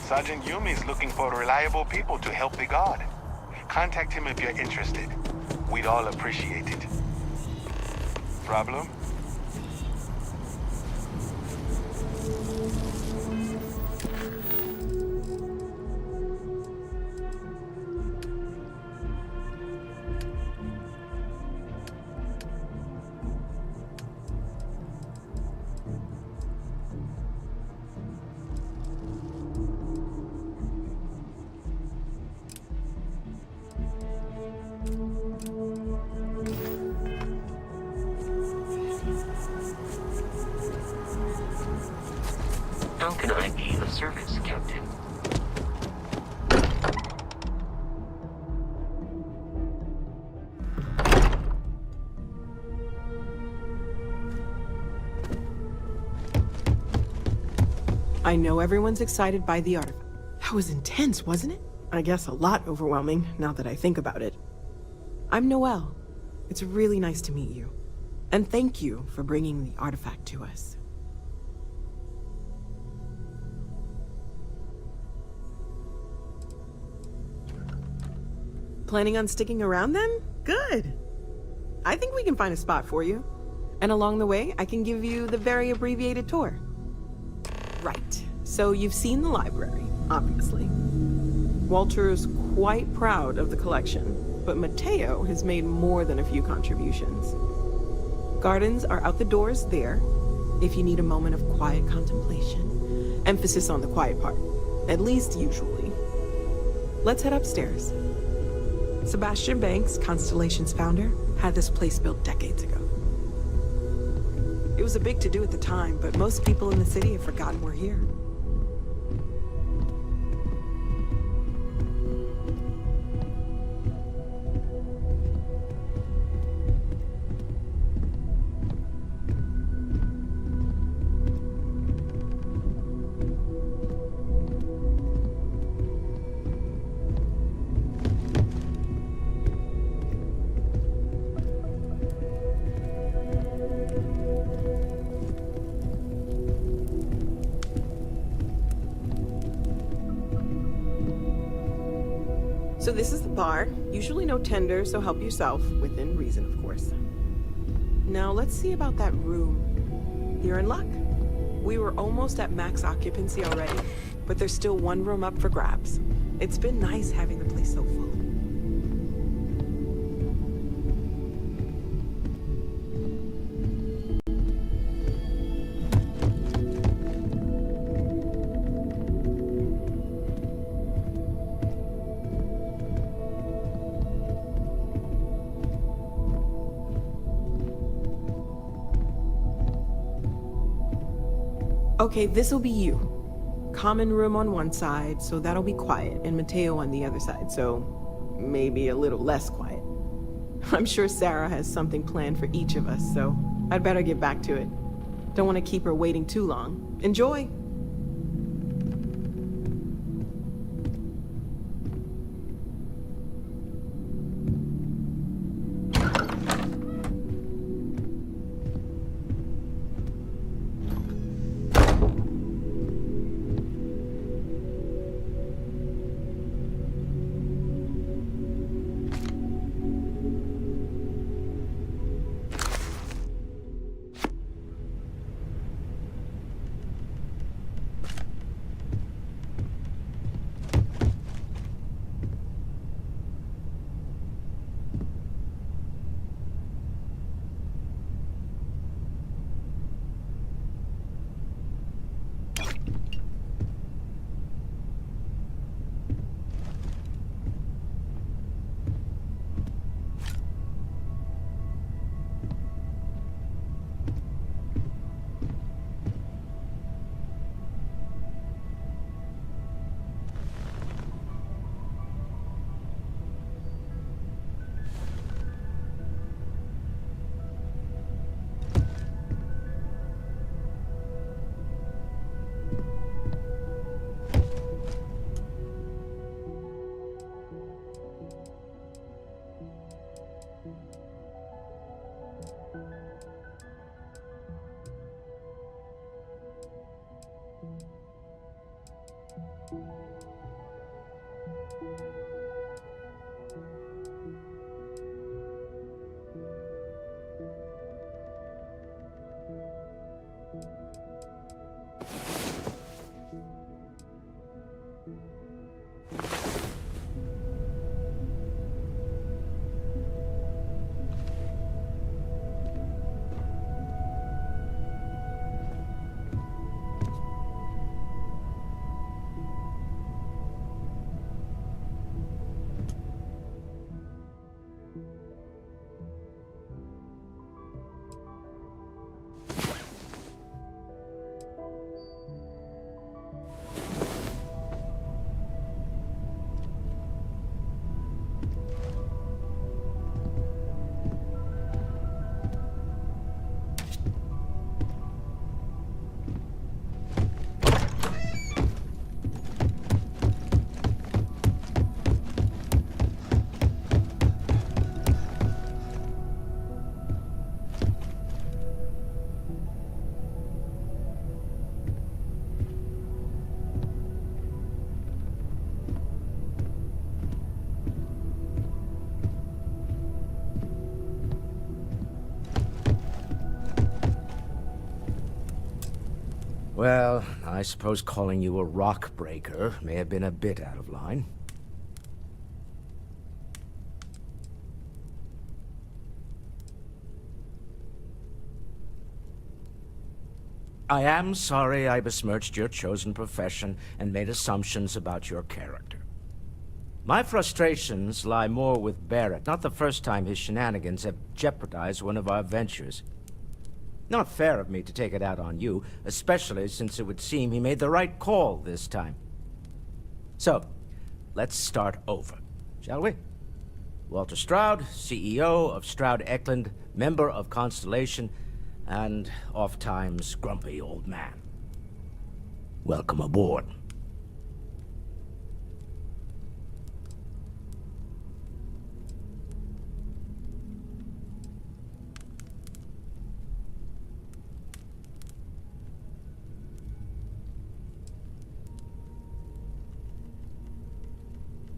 Sergeant Yumi's looking for reliable people to help the guard. Contact him if you're interested. We'd all appreciate it. Problem? How can I be of service, Captain? I know everyone's excited by the artifact. That was intense, wasn't it? I guess a lot overwhelming, now that I think about it. I'm Noelle. It's really nice to meet you. And thank you for bringing the artifact to us. Planning on sticking around then? Good. I think we can find a spot for you. And along the way, I can give you the very abbreviated tour. Right. So you've seen the library, obviously. Walter's quite proud of the collection, but Mateo has made more than a few contributions. Gardens are out the doors there, if you need a moment of quiet contemplation. Emphasis on the quiet part, at least usually. Let's head upstairs. Sebastian Banks, Constellation's founder, had this place built decades ago. It was a big to-do at the time, but most people in the city have forgotten we're here. So this is the bar. Usually no tender, so help yourself, within reason, of course. Now let's see about that room. You're in luck. We were almost at max occupancy already, but there's still one room up for grabs. It's been nice having the place so full. Okay, this'll be you. Common room on one side, so that'll be quiet, and Mateo on the other side, so maybe a little less quiet. I'm sure Sarah has something planned for each of us, so I'd better get back to it. Don't want to keep her waiting too long. Enjoy! Well, I suppose calling you a rock breaker may have been a bit out of line. I am sorry I besmirched your chosen profession and made assumptions about your character. My frustrations lie more with Barrett, not the first time his shenanigans have jeopardized one of our ventures. Not fair of me to take it out on you, especially since it would seem he made the right call this time. So, let's start over, shall we? Walter Stroud, CEO of Stroud-Eklund, member of Constellation, and oft-times grumpy old man. Welcome aboard.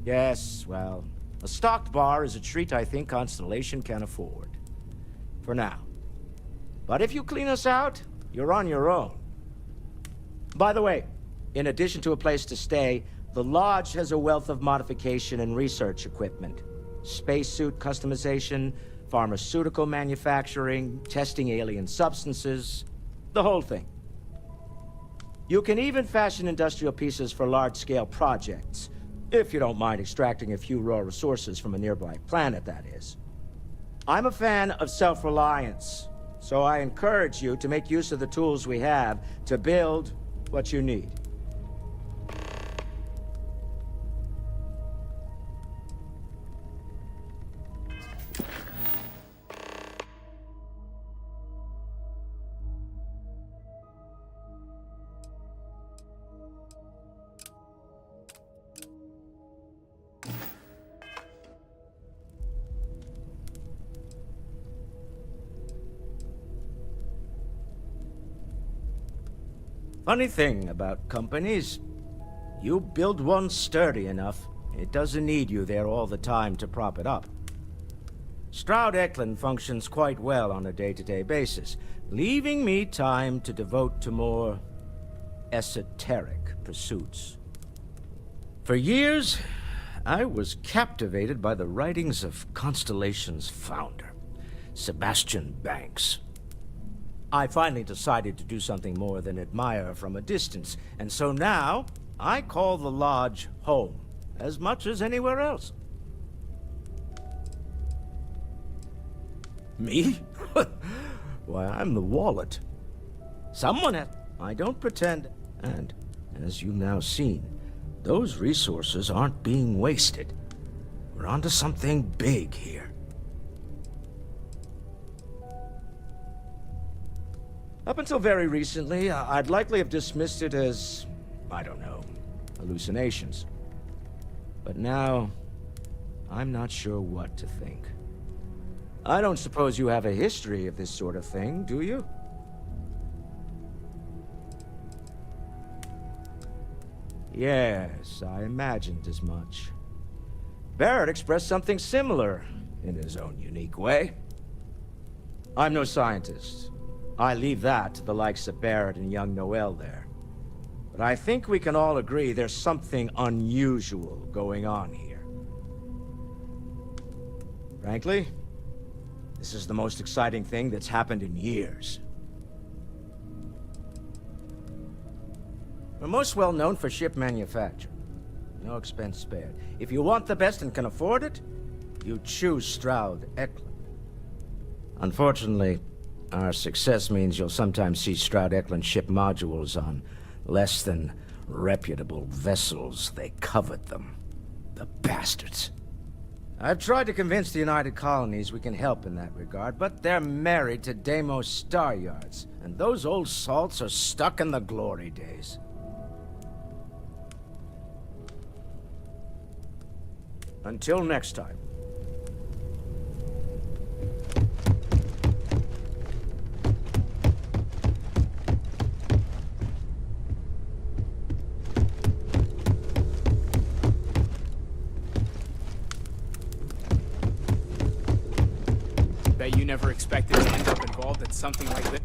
Yes, well, a stocked bar is a treat I think Constellation can afford. For now. But if you clean us out, you're on your own. By the way, in addition to a place to stay, the Lodge has a wealth of modification and research equipment. Spacesuit customization, pharmaceutical manufacturing, testing alien substances, the whole thing. You can even fashion industrial pieces for large-scale projects, if you don't mind extracting a few raw resources from a nearby planet, that is. I'm a fan of self-reliance, so I encourage you to make use of the tools we have to build what you need. Funny thing about companies, you build one sturdy enough, it doesn't need you there all the time to prop it up. Stroud-Eklund functions quite well on a day-to-day basis, leaving me time to devote to more esoteric pursuits. For years, I was captivated by the writings of Constellation's founder, Sebastian Banks. I finally decided to do something more than admire from a distance, and so now, I call the Lodge home, as much as anywhere else. Me? Why, I'm the wallet. Someone has... I don't pretend, and, as you've now seen, those resources aren't being wasted. We're onto something big here. Up until very recently, I'd likely have dismissed it as, I don't know, hallucinations. But now, I'm not sure what to think. I don't suppose you have a history of this sort of thing, do you? Yes, I imagined as much. Barrett expressed something similar, in his own unique way. I'm no scientist. I leave that to the likes of Barrett and young Noel there. But I think we can all agree there's something unusual going on here. Frankly, this is the most exciting thing that's happened in years. We're most well known for ship manufacture. No expense spared. If you want the best and can afford it, you choose Stroud-Eklund. Unfortunately, our success means you'll sometimes see Stroud-Eklund ship modules on less than reputable vessels. They covet them. The bastards. I've tried to convince the United Colonies we can help in that regard, but they're married to Deimos Star Yards, and those old salts are stuck in the glory days. Until next time. Bet you never expected to end up involved in something like this.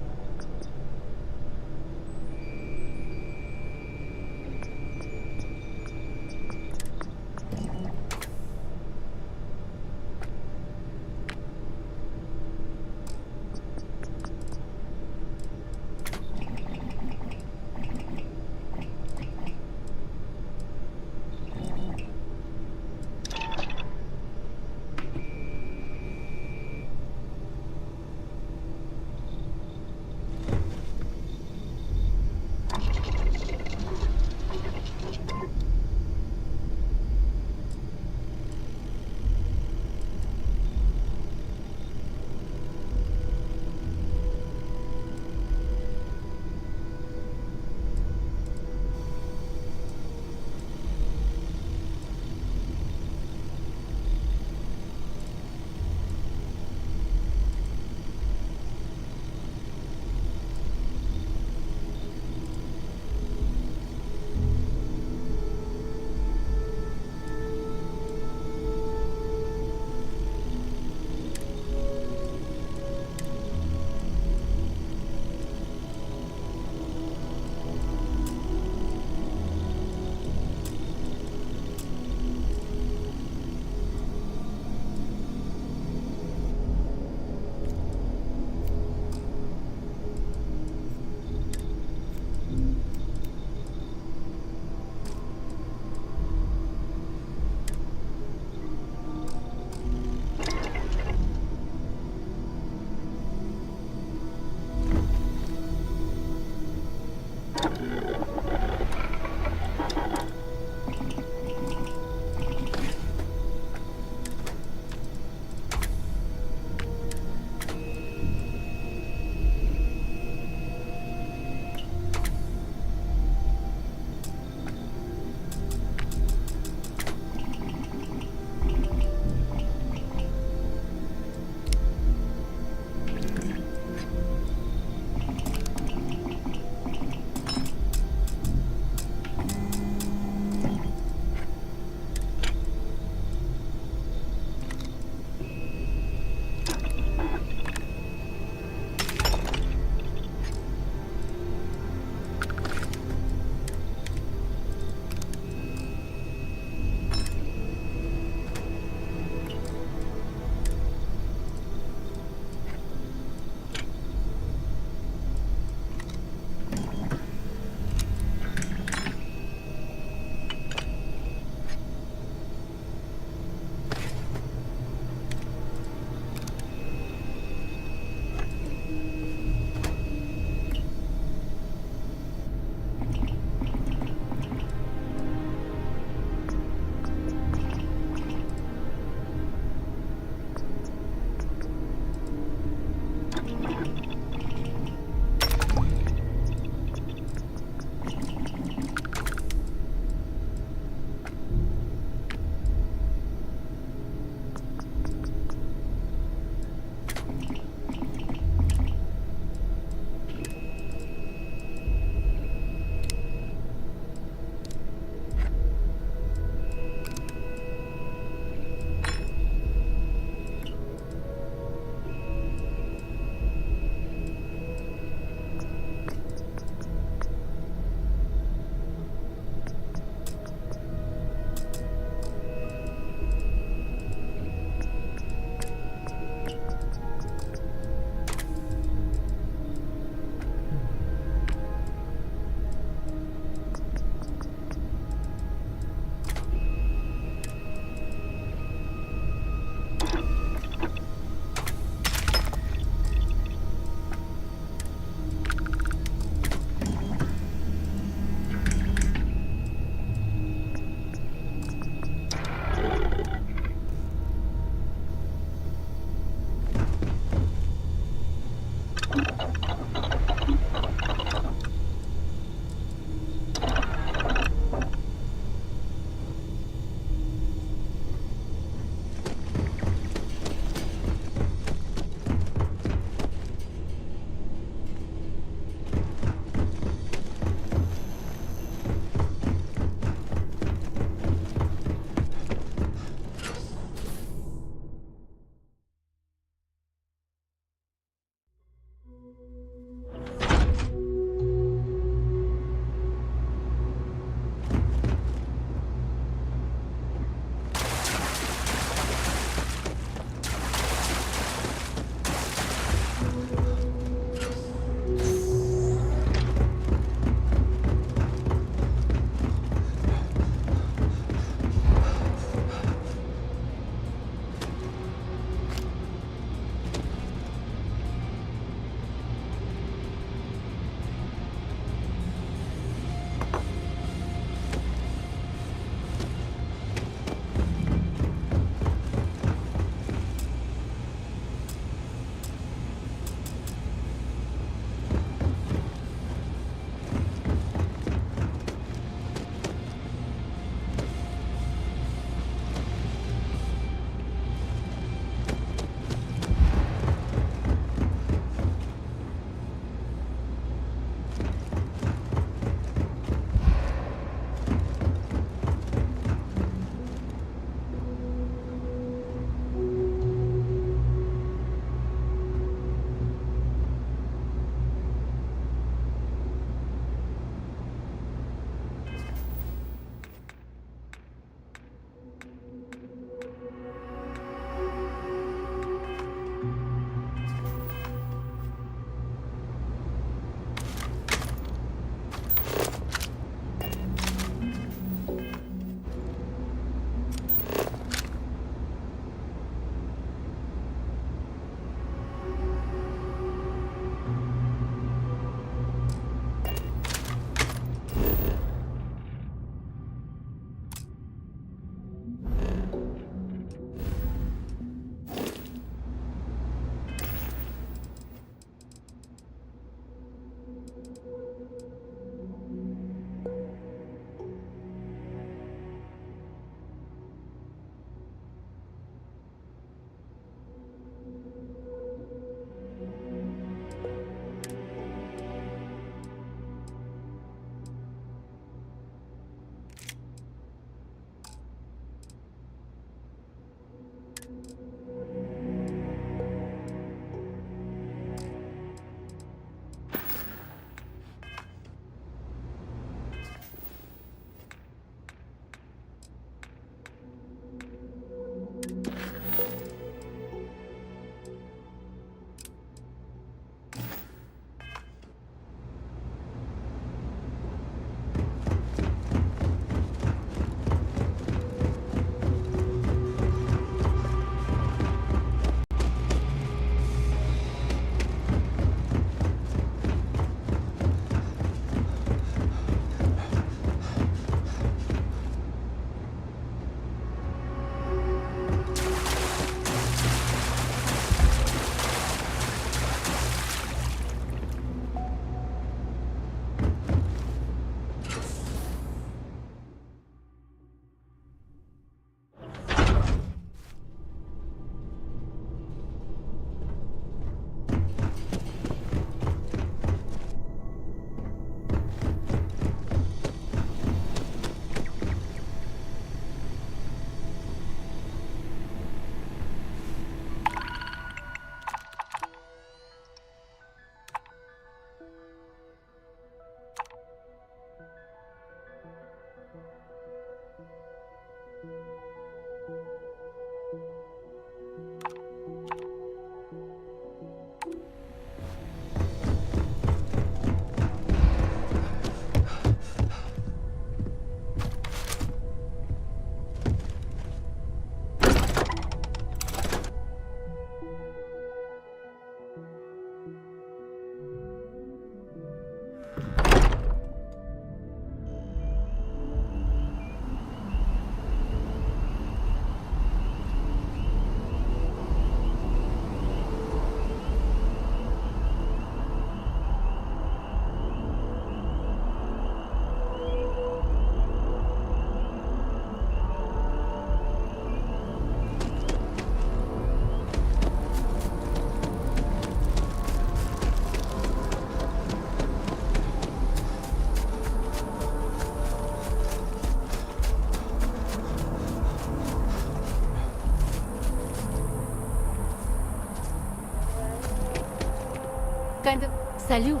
Kind of. Salut.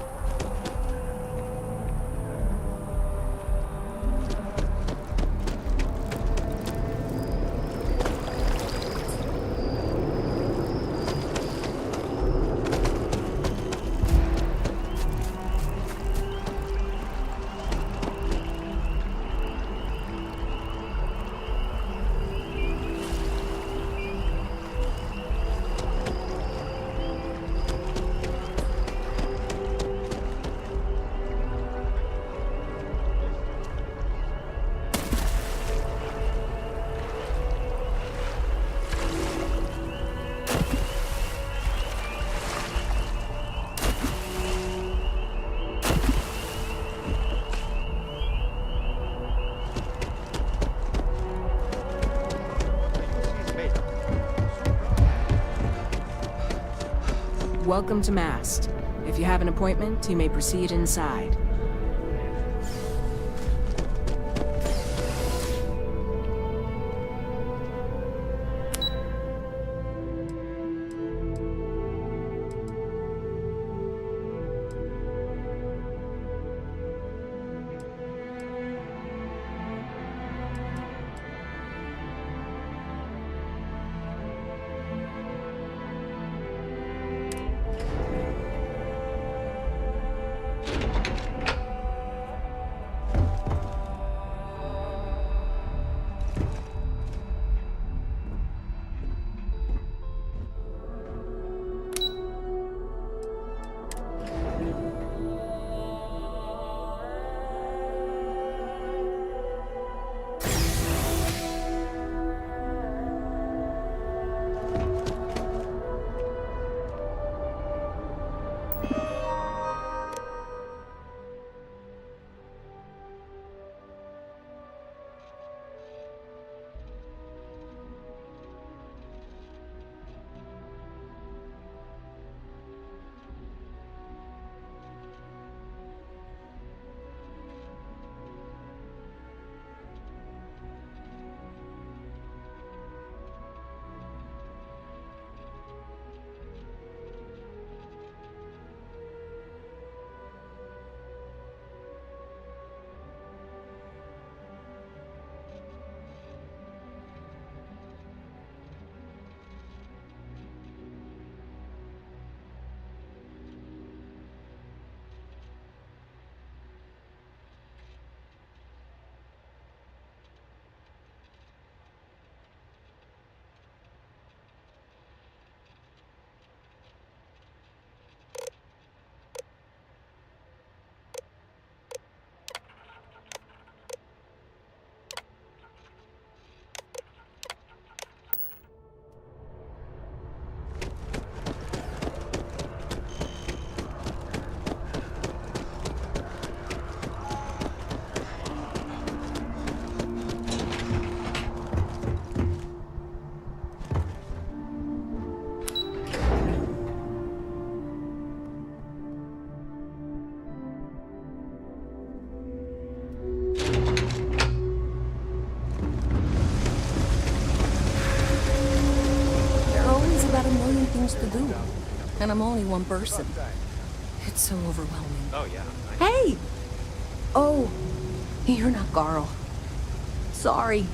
Welcome to Mast. If you have an appointment, you may proceed inside. To do, and I'm only one person. It's so overwhelming. Oh, yeah. Hey! Oh, you're not Carl. Sorry.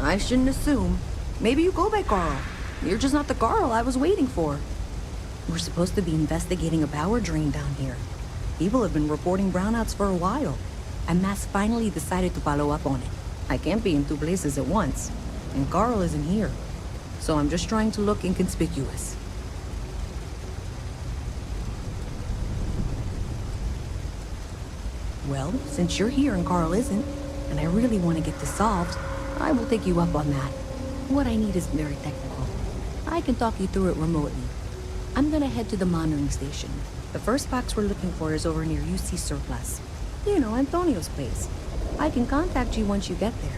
I shouldn't assume. Maybe you go by Carl. You're just not the Carl I was waiting for. We're supposed to be investigating a power drain down here. People have been reporting brownouts for a while, and Mass finally decided to follow up on it. I can't be in two places at once, and Carl isn't here. So I'm just trying to look inconspicuous. Well, since you're here and Carl isn't, and I really want to get this solved, I will take you up on that. What I need is very technical. I can talk you through it remotely. I'm gonna head to the monitoring station. The first box we're looking for is over near UC Surplus. You know, Antonio's place. I can contact you once you get there.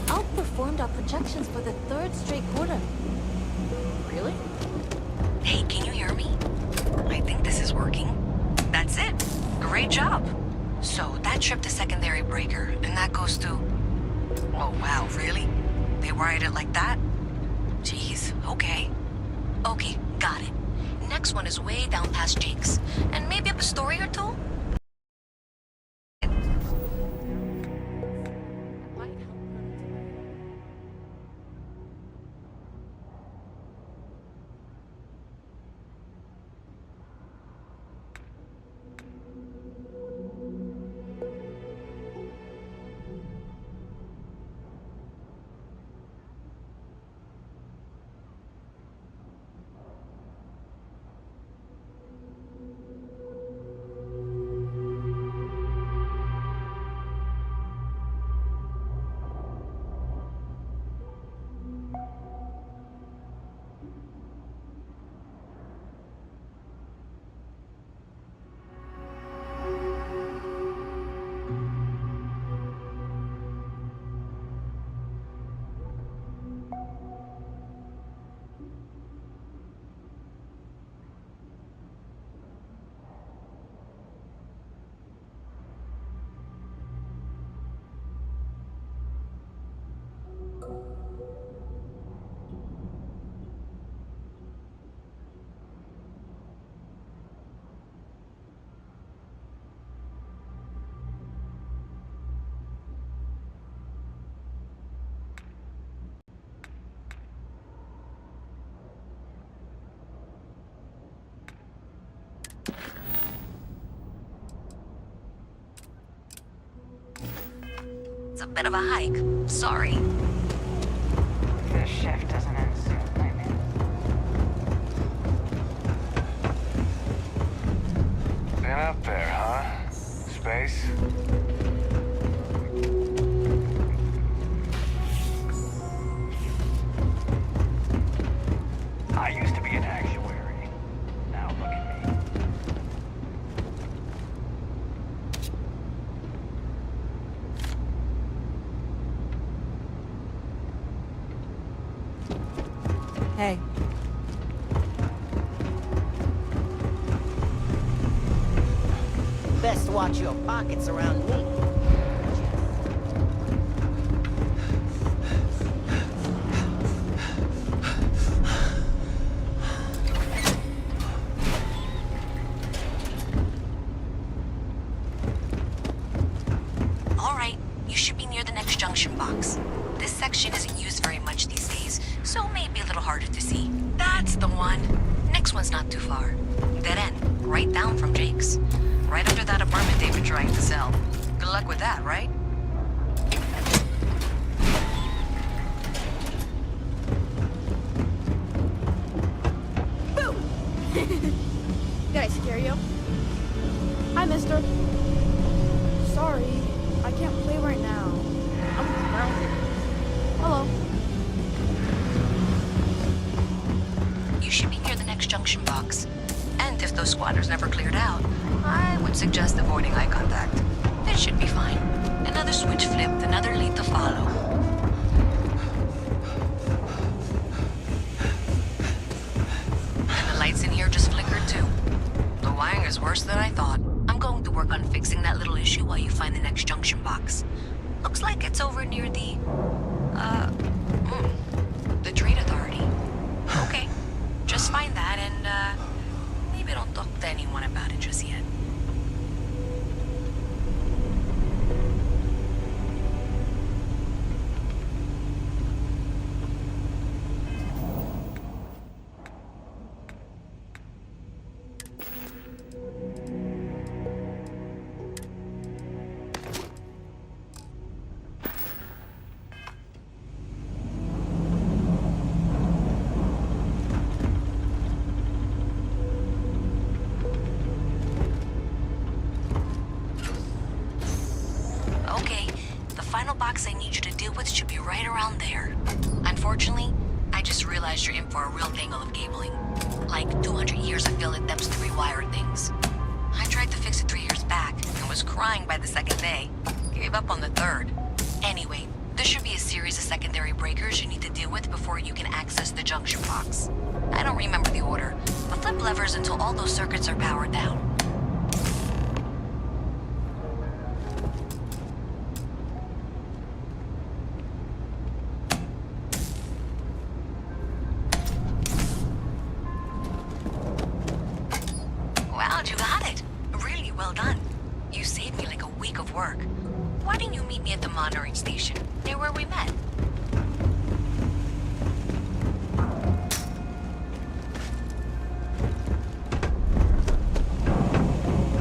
Outperformed our projections for the third straight quarter. Really? Hey, can you hear me? I think this is working. That's it. Great job. So that tripped the secondary breaker, and that goes to... Oh, wow, really? They wired it like that? Jeez, okay. Okay, got it. Next one is way down past Jake's, and maybe up a story or two? It's a bit of a hike. Sorry. The shift doesn't end soon, my man. Been up there, huh? Space? I used to be an actuary. Now look at me. Hey. Best watch your pockets around me. All right, you should be near the next junction box. This section isn't used very much these days, so it may be a little harder to see. That's the one. Next one's not too far. Dead end, right down from Jake's. Right under that apartment they've been trying to sell. Good luck with that, right? Did I scare you? Hi, mister. Sorry, I can't play right now. I'm grounded. Hello. You should be near the next junction box. And if those squatters never cleared out, I would suggest avoiding eye contact. It should be fine. Another switch flipped, another lead to follow. And the lights in here just flickered too. The wiring is worse than I thought. I'm going to work on fixing that little issue while you find the next junction box. Looks like it's over near the Trade Authority. Okay, just find that and, maybe don't talk to anyone about it just yet. box I need you to deal with should be right around there. Unfortunately, I just realized you're in for a real tangle of cabling. Like 200 years of field attempts to rewire things. I tried to fix it 3 years back and was crying by the second day. Gave up on the third. Anyway, there should be a series of secondary breakers you need to deal with before you can access the junction box. I don't remember the order, but flip levers until all those circuits are powered down. Wow, you got it. Really well done. You saved me like a week of work. Why didn't you meet me at the monitoring station, near where we met?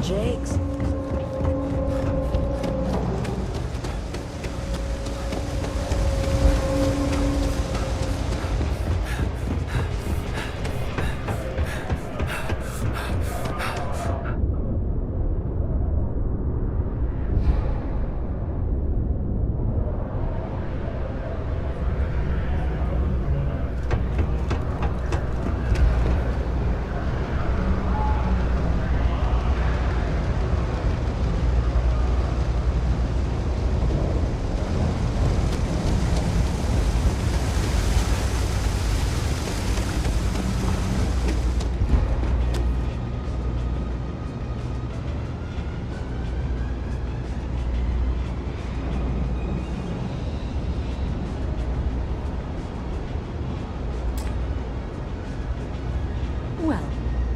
Jake's. Well,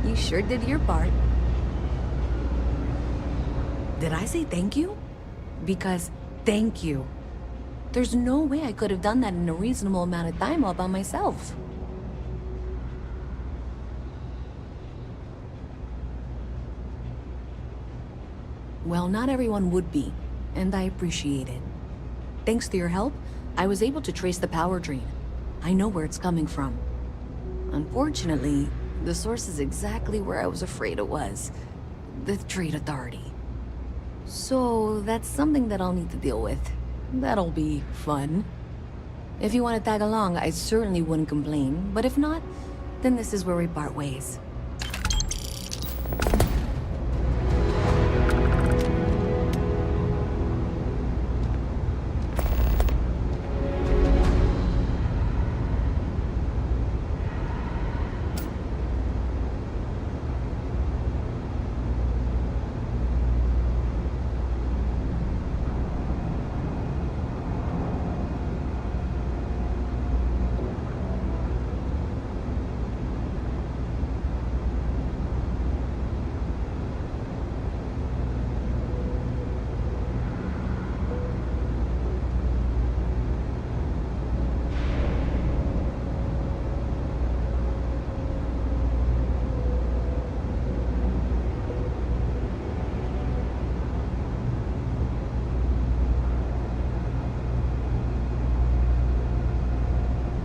you sure did your part. Did I say thank you? Because thank you. There's no way I could have done that in a reasonable amount of time all by myself. Well, not everyone would be, and I appreciate it. Thanks to your help, I was able to trace the power drain. I know where it's coming from. Unfortunately, the source is exactly where I was afraid it was. The Trade Authority. So, that's something that I'll need to deal with. That'll be fun. If you want to tag along, I certainly wouldn't complain, but if not, then this is where we part ways.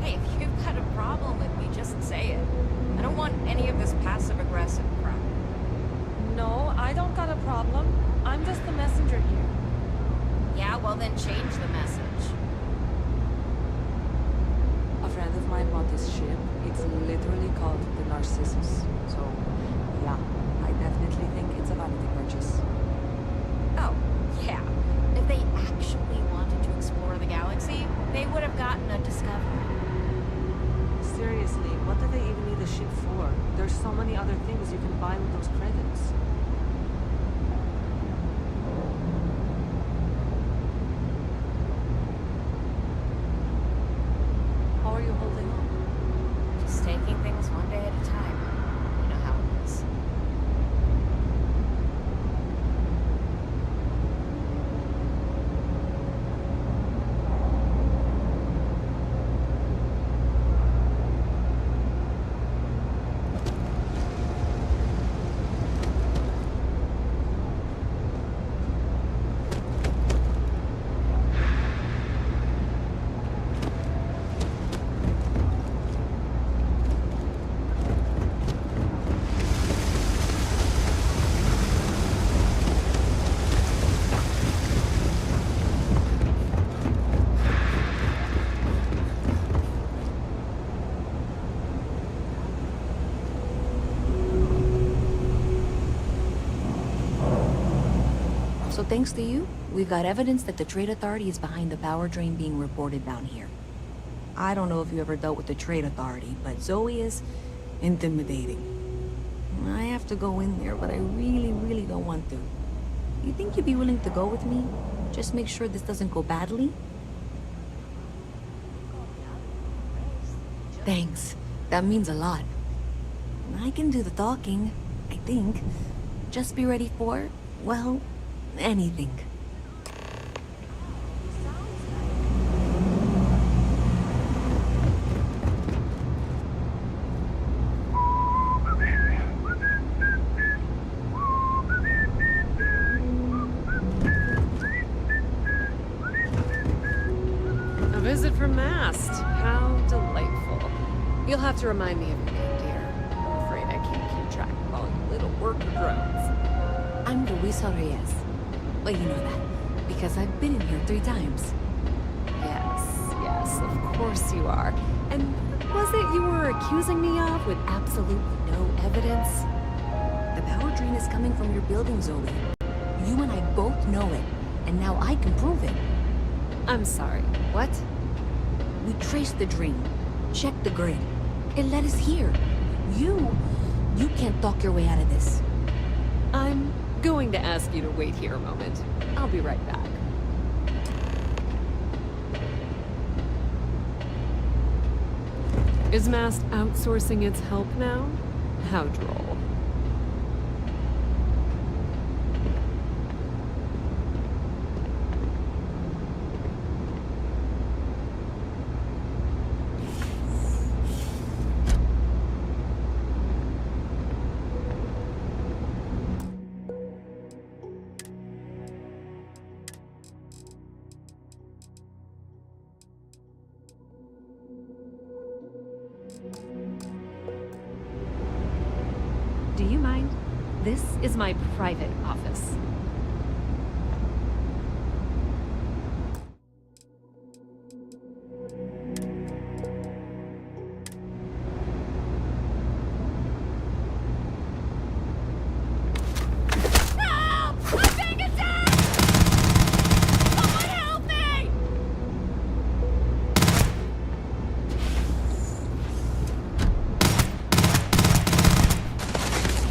Hey, if you've got a problem with me, just say it. I don't want any of this passive-aggressive crap. No, I don't got a problem. I'm just the messenger here. Yeah, well then change the message. A friend of mine bought this ship. It's literally called the Narcissus. So, yeah, I definitely think it's a vanity purchase. Oh, yeah. If they actually wanted to explore the galaxy, they would have gotten a Discovery. Seriously, what do they even need a ship for? There's so many other things you can buy with those credits. How are you holding on? Just taking things one day at a time. You know how it is. So thanks to you, we've got evidence that the Trade Authority is behind the power drain being reported down here. I don't know if you ever dealt with the Trade Authority, but Zoe is intimidating. I have to go in there, but I really don't want to. You think you'd be willing to go with me? Just make sure this doesn't go badly? Thanks. That means a lot. I can do the talking, I think. Just be ready for, well, anything. A visit from Mast. How delightful. You'll have to remind me of your name, dear. I'm afraid I can't keep track of all you little worker drones. I'm Luisa Reyes. Well, you know that, because I've been in here 3 times. Yes, of course you are. And what was it you were accusing me of with absolutely no evidence? The power drain is coming from your building, Zoe. You and I both know it, and now I can prove it. I'm sorry, what? We traced the drain, checked the grid. It led us here. You can't talk your way out of this. I'm going to ask you to wait here a moment. I'll be right back. Is Mast outsourcing its help now? How droll. This is my private office.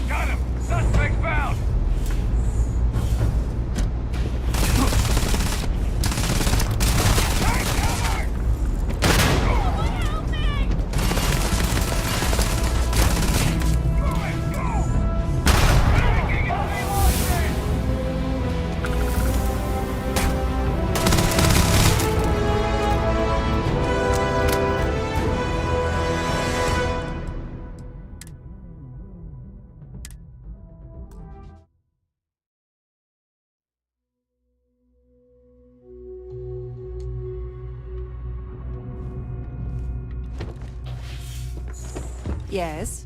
Got him! Suspect found! Yes?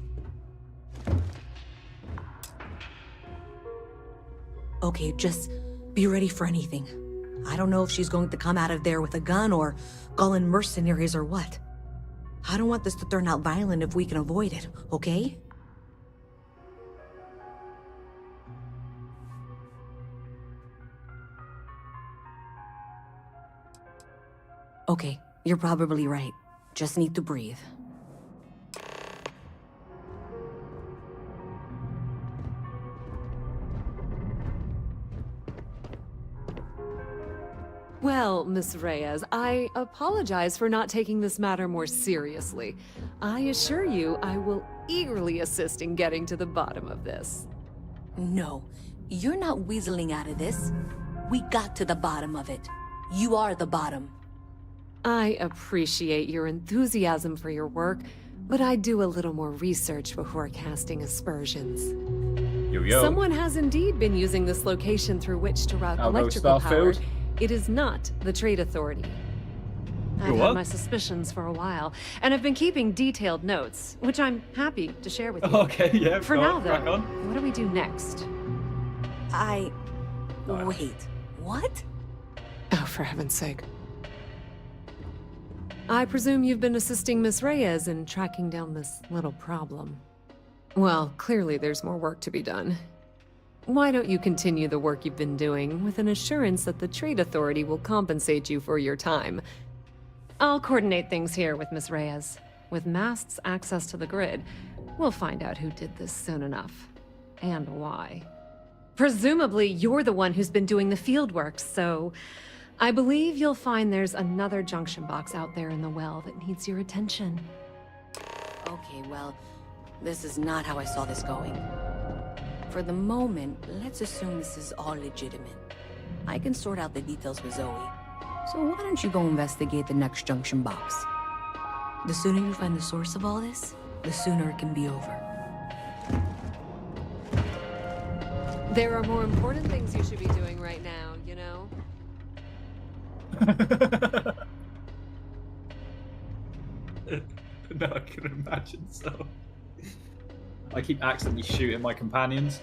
Okay, just be ready for anything. I don't know if she's going to come out of there with a gun or call in mercenaries or what. I don't want this to turn out violent if we can avoid it, okay? Okay, you're probably right. Just need to breathe. Well, Miss Reyes, I apologize for not taking this matter more seriously. I assure you I will eagerly assist in getting to the bottom of this. No, you're not weaseling out of this. We got to the bottom of it. You are the bottom. I appreciate your enthusiasm for your work, but I do a little more research before casting aspersions. Yo. Someone has indeed been using this location through which to route I'll go electrical power. Starfield. It is not the Trade Authority. I've had my suspicions for a while, and have been keeping detailed notes, which I'm happy to share with you. Okay, yeah. For now, crack though, on. what do we do next? Wait, what? Oh, for heaven's sake. I presume you've been assisting Miss Reyes in tracking down this little problem. Well, clearly there's more work to be done. Why don't you continue the work you've been doing with an assurance that the Trade Authority will compensate you for your time? I'll coordinate things here with Miss Reyes. With Mast's access to the grid, we'll find out who did this soon enough. And why. Presumably, you're the one who's been doing the field work, so I believe you'll find there's another junction box out there in the well that needs your attention. Okay, well, this is not how I saw this going. For the moment, let's assume this is all legitimate. I can sort out the details with Zoe. So why don't you go investigate the next junction box? The sooner you find the source of all this, the sooner it can be over. There are more important things you should be doing right now, you know? No, I can imagine so. I keep accidentally shooting my companions.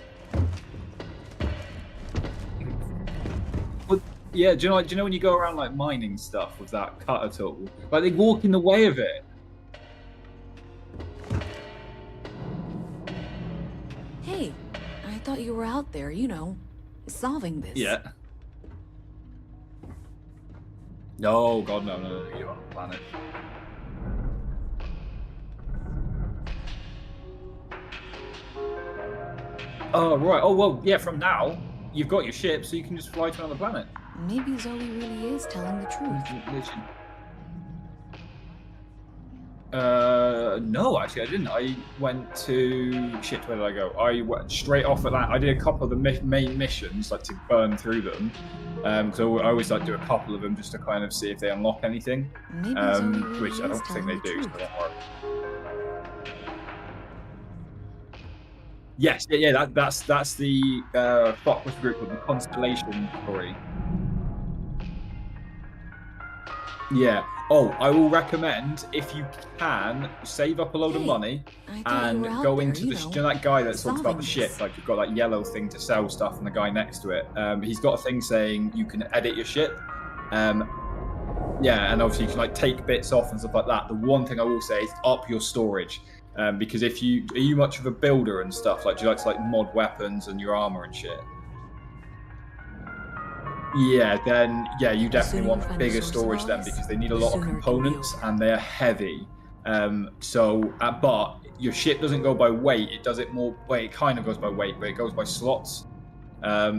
But yeah, do you know when you go around like mining stuff with that cutter tool? Like they walk in the way of it. Hey, I thought you were out there, you know, solving this. Yeah. No, God, no, you're on the planet. Oh, right. Oh, well, yeah, from now, you've got your ship, so you can just fly to another planet. Maybe Zoe really is telling the truth. No, actually, I didn't. I went to... Shit, where did I go? I went straight off at that. I did a couple of the main missions, like, to burn through them. Because I always, like, do a couple of them just to kind of see if they unlock anything. Maybe Zoe really which I is don't think they telling the do, so truth. don't worry. Yes, yeah, that's the what's the group called? The Constellation story. Yeah, Oh, I will recommend, if you can, save up a load of money and go into the... You know that guy that talks about the ship? Like, you've got that yellow thing to sell stuff and the guy next to it. He's got a thing saying you can edit your ship. Yeah, and obviously you can, like, take bits off and stuff like that. The one thing I will say is up your storage. Because if you... Are you much of a builder and stuff? Like, do you like to, like, mod weapons and your armor and shit? Yeah, then you definitely want bigger storage then, because they need a lot of components and they're heavy. But your ship doesn't go by weight; it does it more. Well, it kind of goes by weight, but it goes by slots. Well,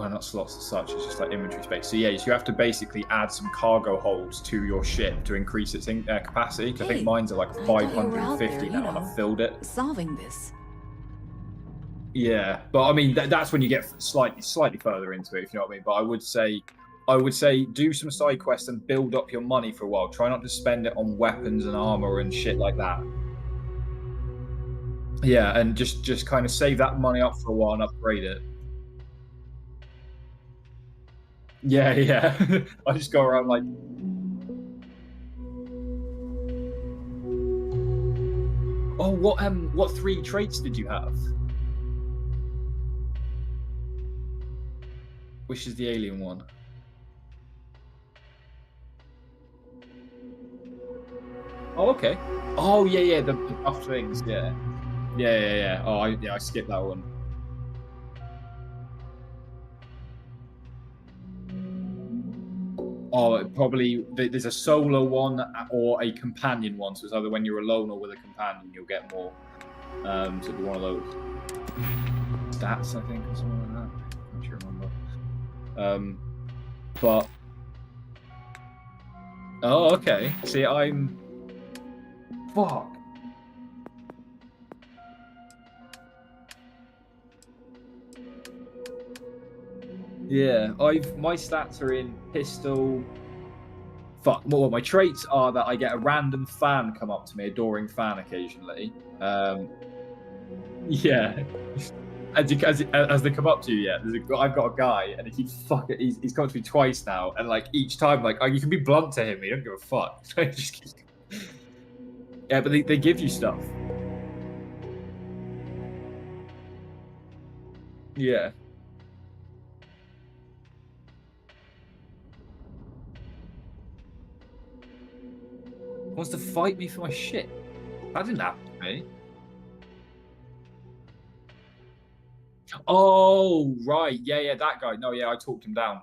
not slots as such; it's just like inventory space. So you have to basically add some cargo holds to your ship to increase its capacity. Because I think mine's are like 550 now, and I've filled it. Solving this. Yeah, but I mean that's when you get slightly further into it, if you know what I mean. But I would say do some side quests and build up your money for a while. Try not to spend it on weapons and armor and shit like that. Yeah, and just kind of save that money up for a while and upgrade it. Yeah. I just go around like... Oh, what 3 traits did you have? Which is the alien one? Oh, okay. Oh, yeah, the buff things, yeah. Oh, I skipped that one. Oh, probably there's a solo one or a companion one. So it's either when you're alone or with a companion, you'll get more. So it'll be one of those stats, I think, or something like that. I can't remember. But oh, okay. See, I'm fuck. Yeah, my stats are in pistol. Fuck. Well, my traits are that I get a random fan come up to me, adoring fan occasionally. Yeah. As they come up to you, I've got a guy, and he keeps fucking. He's come up to me twice now, and like each time, like you can be blunt to him, he don't give a fuck. Yeah, but they give you stuff. Yeah. Wants to fight me for my shit. That didn't happen to me. Oh, right. Yeah, that guy. No, yeah, I talked him down.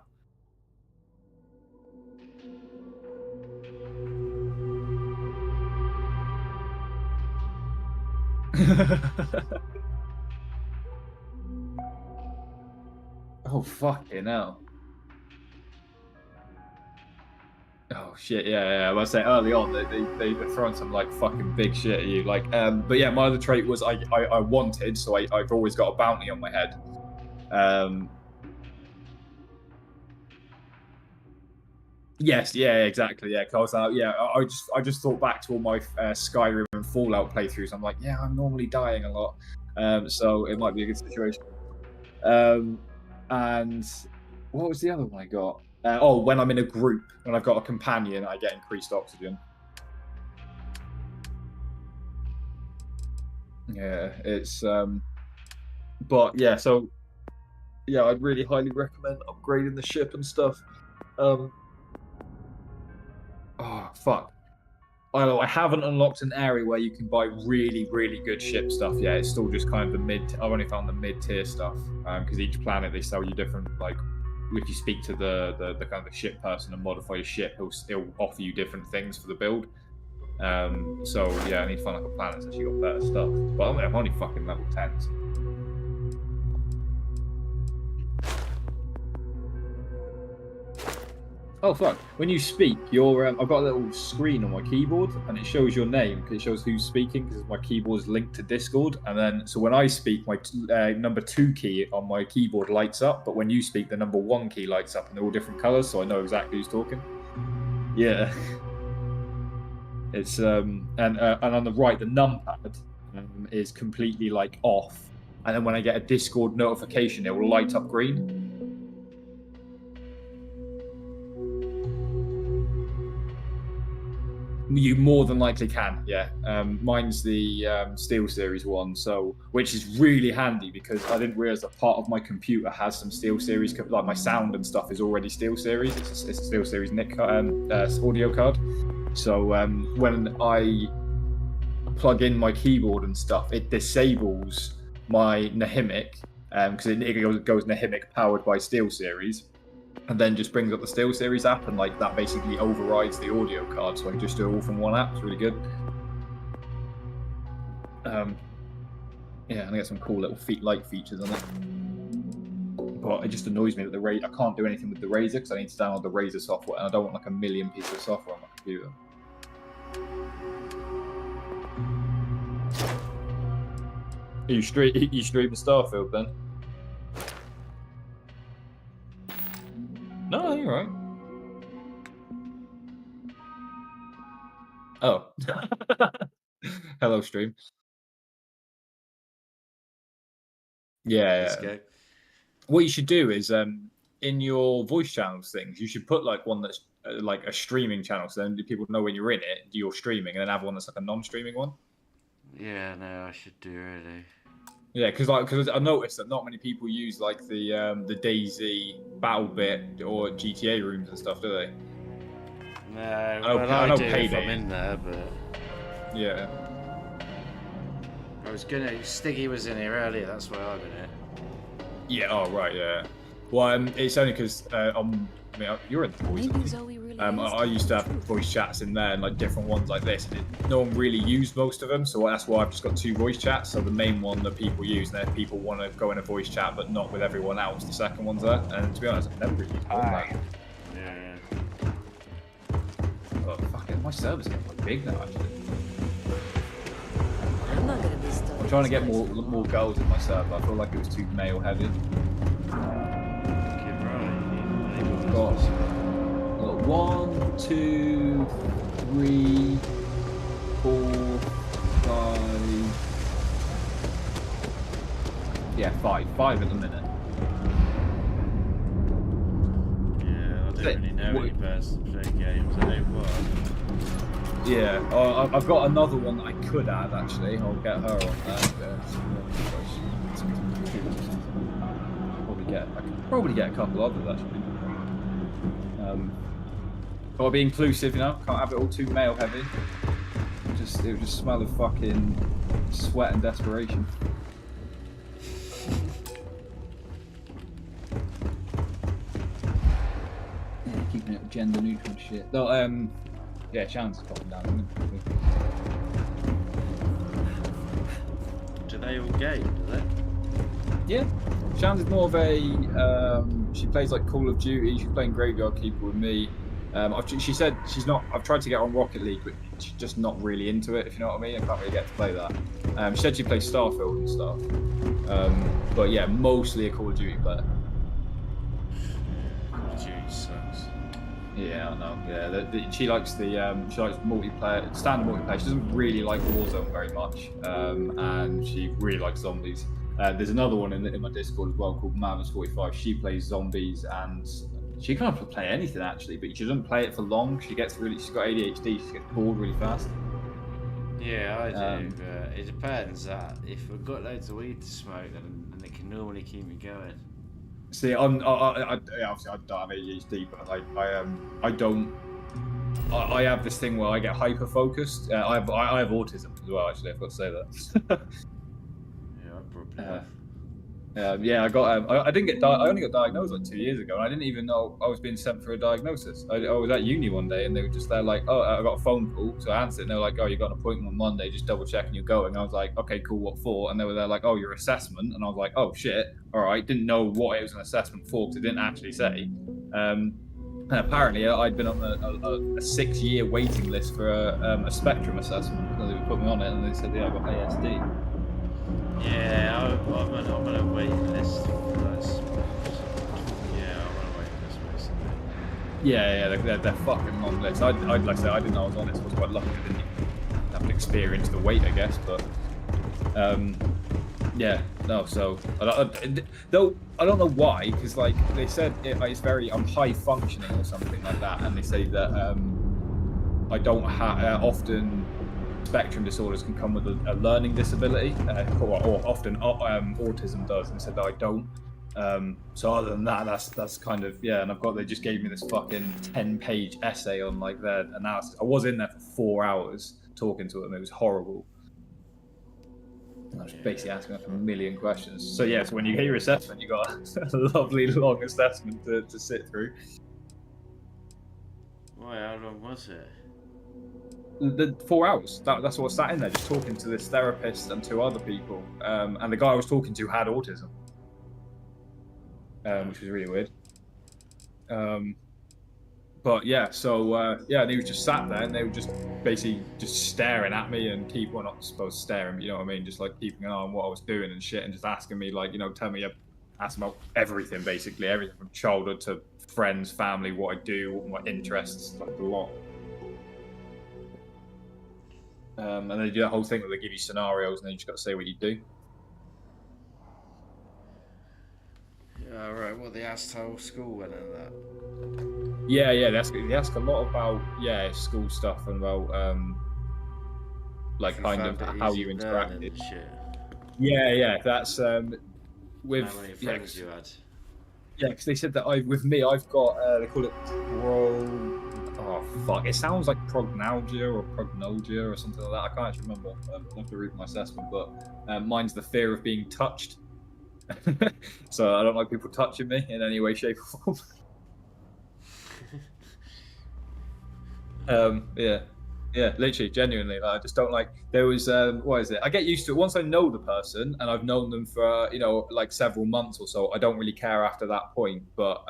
Oh, fucking hell. Oh shit, yeah. I was say early on they're throwing some like fucking big shit at you. Like, but yeah, my other trait was I wanted, so I've always got a bounty on my head. Yes, yeah, exactly, yeah. Cause I just thought back to all my Skyrim and Fallout playthroughs. I'm like, yeah, I'm normally dying a lot, so it might be a good situation. And what was the other one I got? When I'm in a group, when I've got a companion, I get increased oxygen. Yeah, it's but yeah, so yeah, I'd really highly recommend upgrading the ship and stuff. Oh fuck. I haven't unlocked an area where you can buy really, really good ship stuff yet. It's still just kind of the mid. I've only found the mid-tier stuff because each planet they sell you different. Like, if you speak to the kind of the ship person and modify your ship, he'll offer you different things for the build. So yeah, I need to find like a planet that's actually got better stuff. But I'm only fucking level 10. So. Oh fuck! When you speak, I've got a little screen on my keyboard, and it shows your name because it shows who's speaking because my keyboard is linked to Discord. And then, so when I speak, my number 2 key on my keyboard lights up, but when you speak, the number 1 key lights up, and they're all different colors, so I know exactly who's talking. Yeah. It's and on the right, the numpad is completely like off, and then when I get a Discord notification, it will light up green. You more than likely can, yeah. Mine's the SteelSeries one, so which is really handy because I didn't realize that part of my computer has some SteelSeries, like my sound and stuff is already SteelSeries. It's a SteelSeries NIC audio card. So when I plug in my keyboard and stuff, it disables my Nahimic because it goes Nahimic powered by SteelSeries. And then just brings up the SteelSeries app, and like that basically overrides the audio card, so I can just do it all from one app. It's really good. Yeah, and I get some cool little light features on it. But it just annoys me that I can't do anything with the Razer because I need to download the Razer software, and I don't want like a million pieces of software on my computer. You streaming Starfield then? No, you're right. Oh. Hello, stream. Yeah. What you should do is, in your voice channels things, you should put like one that's like a streaming channel, so then people know when you're in it, you're streaming, and then have one that's like a non-streaming one. Yeah, no, I should do really. Yeah, because I noticed that not many people use like the DayZ BattleBit or GTA rooms and stuff, do they? No, I know do if Payday. I'm in there, but yeah. I was gonna. Stiggy was in here earlier. That's why I'm in it. Yeah. Oh right. Yeah. Well, it's only because you're in the voice. I used to have voice chats in there and like different ones like this. No one really used most of them, so that's why I've just got 2 voice chats. So the main one that people use, and then if people want to go in a voice chat but not with everyone else, the second one's there. And to be honest, I've never really used that. Yeah. Oh fuck it, my server's getting quite big now actually. I'm not gonna be stuck. I'm trying to get more girls in my server. I feel like it was too male heavy. Got 1, 2, 3, 4, 5. Yeah, 5 at the minute. Yeah, I don't really know any person to play games. I know one. Yeah, I've got another one that I could add actually. I'll get her on there. I could probably get a couple others actually. Gotta be inclusive, you know. Can't have it all too male heavy. It would just smell of fucking sweat and desperation. Yeah, keeping it gender neutral and shit. Though, yeah, Shannon's falling down. Do they all game? Do they? Yeah, Shannon's more of a. She plays like Call of Duty. She's playing Graveyard Keeper with me. She said she's not. I've tried to get on Rocket League, but she's just not really into it. If you know what I mean, I can't really get to play that. She said she plays Starfield and stuff. But yeah, mostly a Call of Duty player. Call of Duty sucks. Yeah, I know. Yeah, she likes multiplayer, standard multiplayer. She doesn't really like Warzone very much, and she really likes zombies. There's another one in my Discord as well called Mavis45. She plays zombies and she can't play anything actually, but she doesn't play it for long. She's got ADHD. She gets bored really fast. Yeah, I do. But it depends. If I've got loads of weed to smoke, then it can normally keep me going. See, obviously I don't have ADHD, but I don't. I have this thing where I get hyper focused. I have autism as well. Actually, I've got to say that. Yeah, I got. I didn't get. I only got diagnosed like 2 years ago, and I didn't even know I was being sent for a diagnosis. I was at uni one day, and they were just there like, "Oh, I got a phone call," so I answered, and they were like, "Oh, you got an appointment on Monday. Just double checking you're going." I was like, "Okay, cool. What for?" And they were there like, "Oh, your assessment," and I was like, "Oh shit, all right." Didn't know what it was an assessment for because it didn't actually say. And apparently, I'd been on a 6-year waiting list for a spectrum assessment. So they put me on it, and they said, "Yeah, I got ASD." Yeah, I'm on a waiting list for this. Yeah, I'm on a waiting list basically. Yeah, they're fucking long lists. Like I said, I didn't know I was on this. I was quite lucky I didn't have to experience the wait, I guess. But yeah, no. So though I don't know why, because like they said it's very high functioning or something like that, and they say that I don't have often. Spectrum disorders can come with a learning disability, or often autism does, and said that I don't. So other than that, that's kind of and they just gave me this fucking 10-page essay on like their analysis. I was in there for 4 hours talking to them. It was horrible. I was basically asking them a million questions. So so when you get your assessment, you got a lovely long assessment to sit through. Why? How long was it? The 4 hours. That's what I sat in there, just talking to this therapist and 2 other people. And the guy I was talking to had autism, which was really weird. But and he was just sat there, and they were just basically just staring at me and not supposed to staring, you know what I mean, just like keeping an eye on what I was doing and shit, and just asking me like, asking about everything, basically everything from childhood to friends, family, what I do, my interests, like a lot. And they do that whole thing where they give you scenarios and then you just got to say what you do. Yeah, right. Well, they asked how school went and that. Yeah, they ask a lot about school stuff and about like kind of how you interacted. Yeah, that's with how many friends you had. Yeah, because they said that I've got they call it it sounds like prognalgia or prognosia or something like that. I can't actually remember. I'll have to read my assessment, but mine's the fear of being touched. So I don't like people touching me in any way, shape, or form. Literally, genuinely, like, I just don't like. There was what is it? I get used to it once I know the person and I've known them for like several months or so. I don't really care after that point, but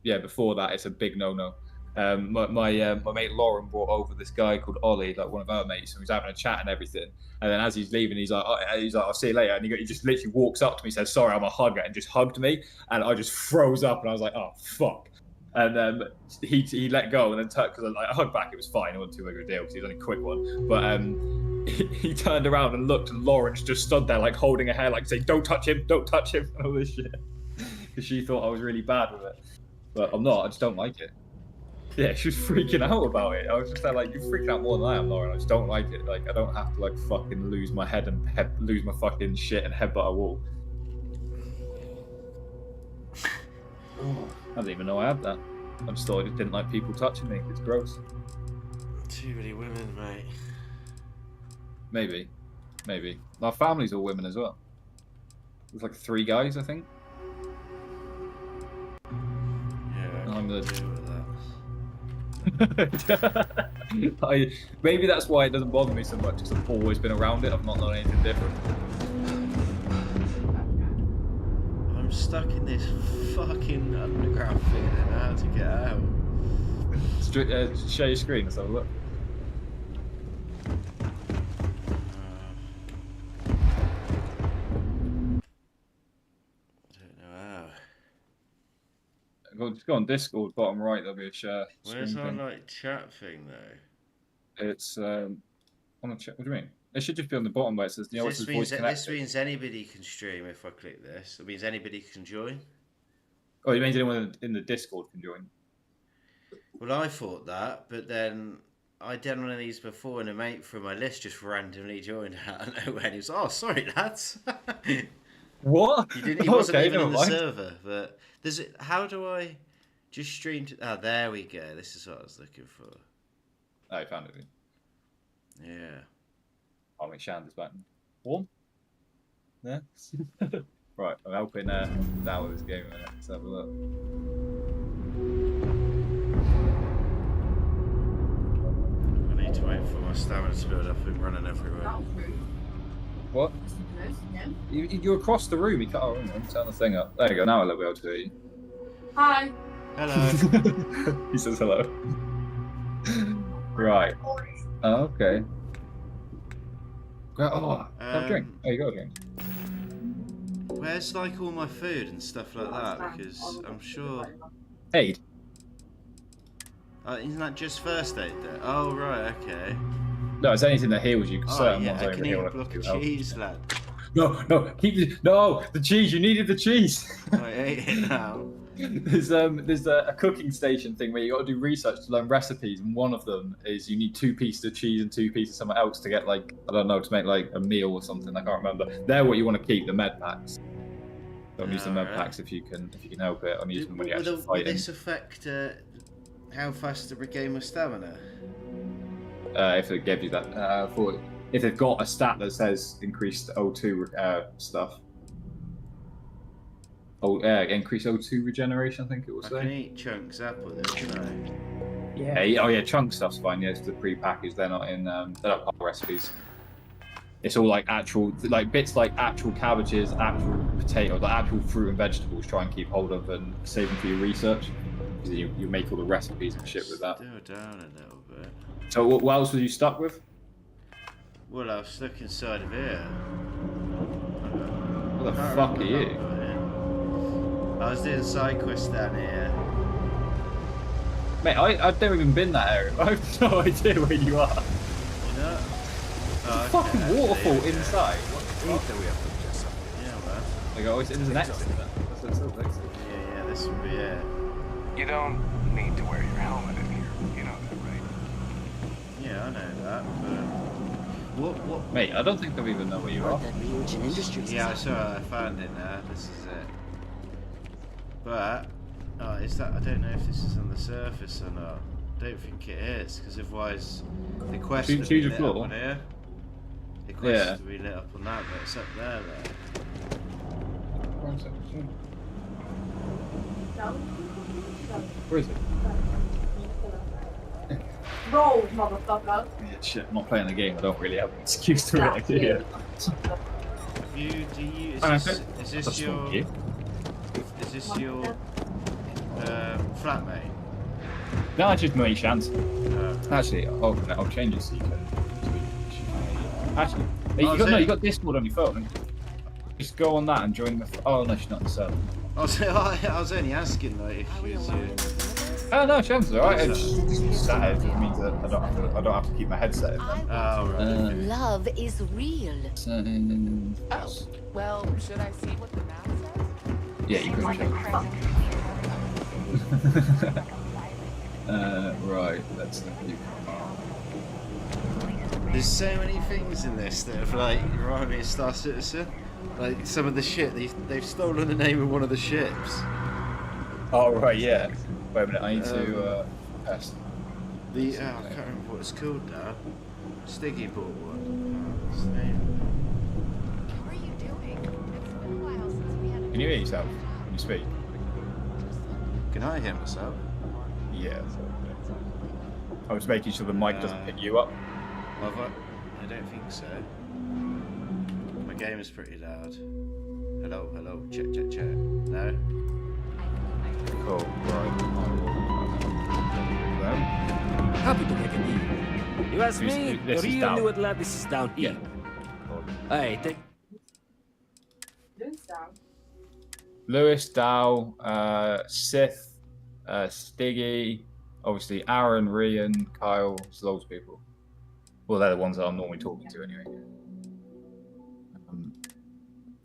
before that, it's a big no-no. My mate Lauren brought over this guy called Ollie, like one of our mates, and he was having a chat and everything. And then as he's leaving, he's like, "I'll see you later." And he just literally walks up to me, says, "Sorry, I'm a hugger," and just hugged me. And I just froze up, and I was like, "Oh fuck!" And he let go, and then because I hugged back, it was fine. It wasn't too big of a deal because he was only a quick one. But he turned around and looked, and Lauren's just stood there, like holding her hair, like saying, "Don't touch him, don't touch him," and all this shit, because she thought I was really bad with it. But I'm not. I just don't like it. Yeah, she was freaking out about it. I was just there like, you're freaking out more than I am, Lauren. I just don't like it. Like, I don't have to like fucking lose my head and lose my fucking shit and headbutt a wall. I didn't even know I had that. I just thought I just didn't like people touching me. It's gross. Too many women, mate. Maybe. Our family's all women as well. There's like 3 guys, I think. Yeah, I'm the deal with that. Maybe that's why it doesn't bother me so much, because I've always been around it. I've not done anything different. I'm stuck in this fucking underground thing and I don't know how to get out. Share your screen, let's have a look. Just go on Discord, bottom right, there'll be a share. Where's our like chat thing though? It's on the chat. What do you mean? It should just be on the bottom where it says, this means anybody can stream if I click this. It means anybody can join. Oh, it means anyone in the Discord can join. Well, I thought that, but then I done one of these before, and a mate from my list just randomly joined out of nowhere, and he was, "Oh, sorry, lads." What? He wasn't even in the server, but how do I just stream to... Oh, there we go. This is what I was looking for. Oh, I found it. Yeah. I'll make Shanda's back. Warm? Yeah? Right, I'm helping now with this game. Let's have a look. I need to wait for my stamina to build up. I've been running everywhere. What? You're across the room. You can't. Oh, turn the thing up. There you go. Now I'll be able to hear you. Hi. Hello. He says hello. Right. Oh, okay. Have a drink. Oh, you got a drink. Where's like all my food and stuff like that? Because I'm sure. Aid. Isn't that just first aid there? Oh right, okay. No, it's anything that heals you. Certain ones I can eat a block of cheese, lad. No, keep the cheese. You needed the cheese. I ate it now. There's a cooking station thing where you got to do research to learn recipes, and one of them is you need 2 pieces of cheese and 2 pieces of something else to get like I don't know to make like a meal or something. I can't remember. They're what you want to keep, the med packs. Don't use the med packs if you can help it. I'm using them when you're actually fighting. Will this affect how fast to regain my stamina? If it gives you that, if they've got a stat that says increased O2 stuff. Increase O2 regeneration, I think it will say. I can eat chunks up with it, can I? Yeah, oh yeah, chunk stuff's fine. Yeah, it's the pre-packaged. They're not in. They're not part of recipes. It's all like actual, like bits like actual cabbages, actual potatoes, like actual fruit and vegetables. Try and keep hold of and save them for your research. Because you make all the recipes and shit with that. Still down a little bit. So what else were you stuck with? Well, I was stuck inside of here. What the fuck are you? I was doing side quests down here. Mate, I've never even been that area. I have no idea where you are. You know? Oh, Fucking waterfall yeah. inside. What do we have to adjust up? Yeah, man. Like, oh, there's an exit there. That's an exit. Yeah, this would be it. You don't need to wear your helmet in here. You know that, right? Yeah, I know that, but... What? Mate, I don't think they'll even know where you are. Yeah, I saw it. I found it now. This is it. But, is that? I don't know if this is on the surface or not. I don't think it is, because otherwise the quest would be lit up on here. The quest would be lit up on that, but it's up there though. Where is it? Roll, motherfucker. Yeah, shit, I'm not playing the game. I don't really have an excuse to react here. Is this your flatmate? No, it's just my chance. Actually, I'll change it so you can. Actually, you got Discord on your phone. Just go on that and join the. Oh no, she's not in the server. I was only asking like if she was you. Oh no, Shams, alright. It's just sat. It means that I don't have to keep my headset in. Oh right. Love is real. Oh, well, should I see what the map says? Yeah, you can check. Right, let's look at There's so many things in this that have like remind me of Star Citizen. Like some of the shit they've stolen the name of one of the ships. Oh right, yeah. Wait a minute, I need to pass. I can't remember what it's called now. Stiggy bought one. What's the name? What are you doing? It's been a while since we had a... Can you hear yourself when you speak? Can I hear myself? Yeah. I was making sure the mic doesn't pick you up. Have I? I don't think so. My game is pretty loud. Hello, check. No? Cool, right. Happy to make a deal. You ask me, the real new Atlantis is down here. Hey, take... Lewis, Dow, Sith, Stiggy, obviously Aaron, Rian, Kyle, there's loads of people. Well, they're the ones that I'm normally talking to anyway.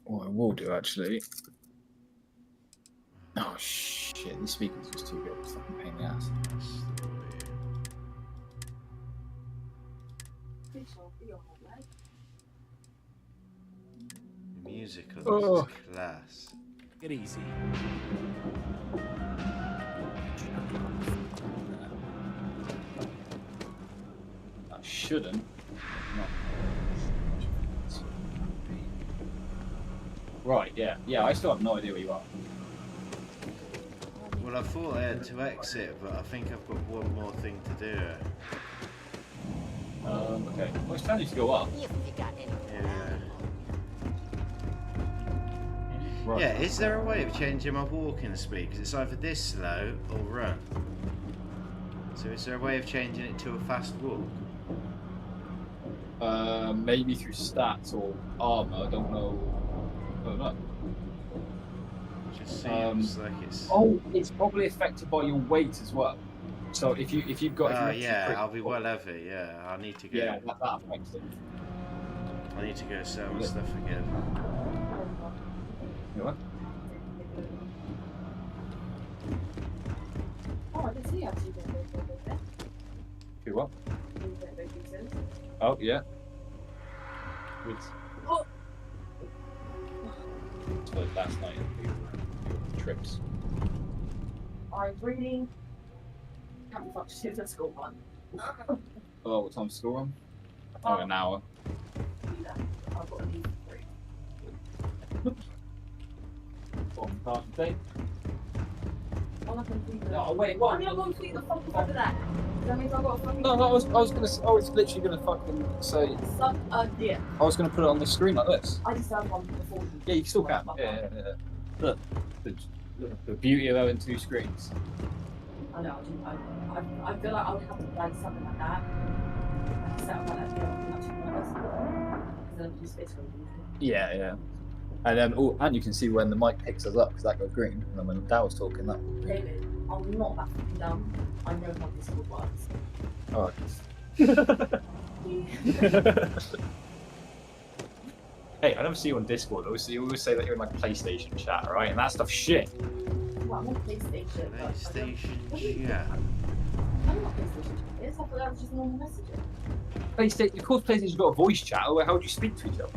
What I will do actually. Oh shit, these speakers are just too good. It's fucking pain in the ass. The music on this is class. Get easy. I shouldn't. Right, yeah, I still have no idea where you are. Well, I thought I had to exit, but I think I've got one more thing to do. Okay. Well, it's time to go up. Yeah. Right. Yeah, is there a way of changing my walking speed? Because it's either this slow or run. So is there a way of changing it to a fast walk? Maybe through stats or armor, I don't know. Just seems like it's... Oh, it's probably affected by your weight as well. So if you've got... yeah, I'll be well heavy, yeah. I need to go... Yeah, that affects it. I need to go sell my stuff again. You what? Who what? Oh, yeah. With... So last night, we were trips. I'm reading. Can't be fucked to the school one. Oh, what time's school run? Oh, an hour. I've got to leave at 3. What, party day? No, wait, what? I'm not going to feed the fucking over that. Does that mean I've got a fucking... No, I was literally gonna fucking say... Suck a dick. I was gonna put it on the screen like this. I just have one before you. Yeah, you still can. Yeah. Look, the beauty of having 2 screens. I know, I feel like I would have to like something like that. Like set up like that, because then you space going to Yeah. And then, and you can see when the mic picks us up because that goes green, and then when Dow's talking, that. David, I'm not that fucking dumb. I know how this all works. Oh. Hey, I never see you on Discord. You always say that you're in like PlayStation chat, right? And that stuff's shit. Well, I'm on PlayStation. PlayStation chat. I'm not PlayStation chat. It's like that was just normal messaging. PlayStation, of course, PlayStation's got a voice chat. How would you speak to each other?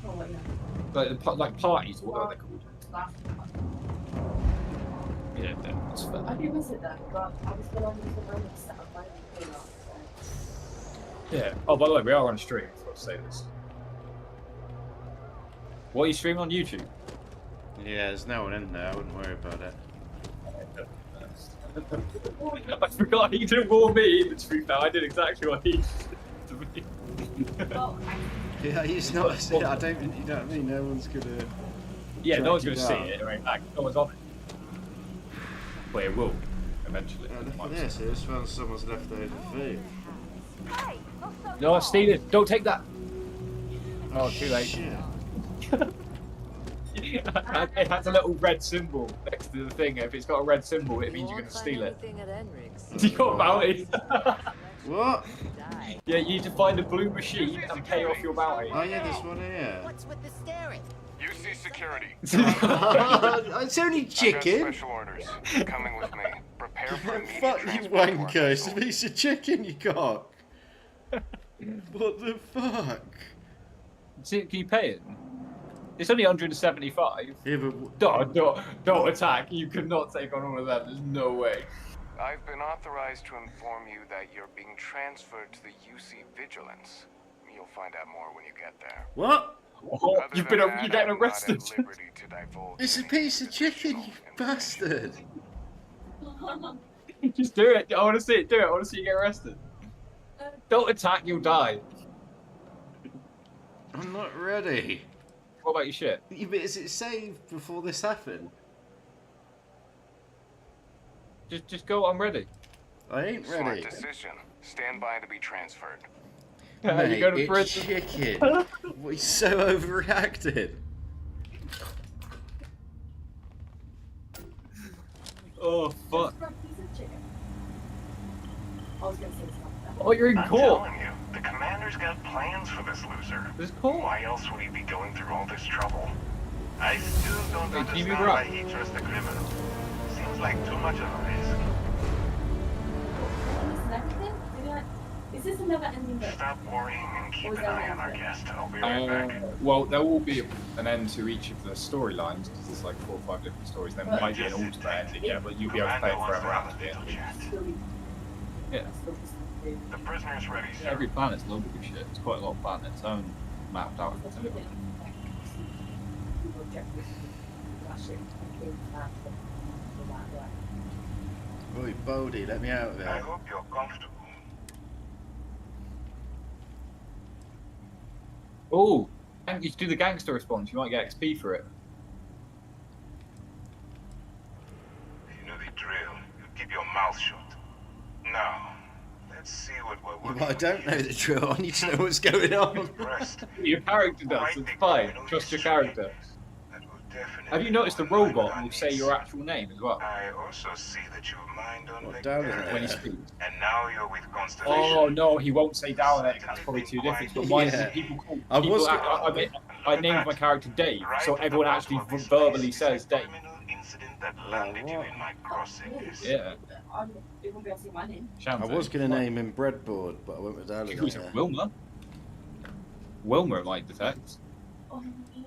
Oh, wait, no. Like parties, or what are they called? Yeah, that's fair. I do miss it though, but I was going to run set up my own. Yeah. Oh, by the way, we are on stream. I forgot to say this. What are you streaming on YouTube? Yeah, there's no one in there. I wouldn't worry about it. I forgot he didn't warn me. The truth now, I did exactly what he did to me. Yeah, he's not. I don't. You know what I mean? No one's gonna. Yeah, no one's gonna see it. Right? Like, no one's on it. But it will eventually. Yeah, look at this. I just found someone's leftover food. No, steal it. Don't take that. Oh, too late. Shit. It has a little red symbol next to the thing. If it's got a red symbol, it means you're going to steal it. You got a bounty. What? Yeah, you need to find a blue machine and pay off your bounty. Oh yeah, this one here. What's with the staring? UC security. It's only chicken. I've got special orders. Coming with me. Prepare for immediate Fuck you, transport to our wanker! It's a facility. piece of chicken you got. What the fuck? Can you pay it? It's only 175. Yeah, but don't attack. You could not take on all of that. There's no way. I've been authorized to inform you that you're being transferred to the UC Vigilance. You'll find out more when you get there. What? Oh, you're getting arrested. It's a piece of chicken, you bastard. Just do it. I want to see it. Do it. I want to see you get arrested. Don't attack. You'll die. I'm not ready. What about your shit? Yeah, but is it saved before this happened? Just go. I'm ready. I ain't ready. Smart decision. Stand by to be transferred. Mate, you go to it's prison. chicken. Well, he's so overreacted. Oh fuck. I was going to say something. Oh, you're in I'm court. telling you, the commander's got plans for this loser. This court? Why else would he be going through all this trouble? I still don't Hey, can you be understand right? why he trusts the criminal. Seems like too much of a risk. Is this a never-ending game? Stop worrying and keep an eye on our guest. I'll be right back. Well, there will be an end to each of the storylines because there's like 4 or 5 different stories. There might be an ultimate ending, yeah, but you'll be able to play it forever after the end. Yeah. The prisoner's ready, sir. Yeah, every planet's loaded with shit. It's quite a lot of planets own mapped out. Oi, Bodie, let me out of I there. hope you're comfortable. Oh, you should do the gangster response. You might get XP for it. You know the drill. You keep your mouth shut. Now, let's see what we're working Well, I don't know the drill. I need to know what's going on. Your character does. It's fine. Trust your character. Have you noticed the robot will say your actual name as well? I also see that you mind on What, down when he speaks? And now you're with Constellation. Oh no, he won't say down there. That's probably too different. But mine is Yeah. people call. I was- I named my character Dave, so everyone actually verbally says Dave. that landed you in my crosshairs. Yeah. I wouldn't be able to see my name. I was going to name him Breadboard, but I went with Alligator. Who's it? Wilmer? Wilmer might detect. Oh, to be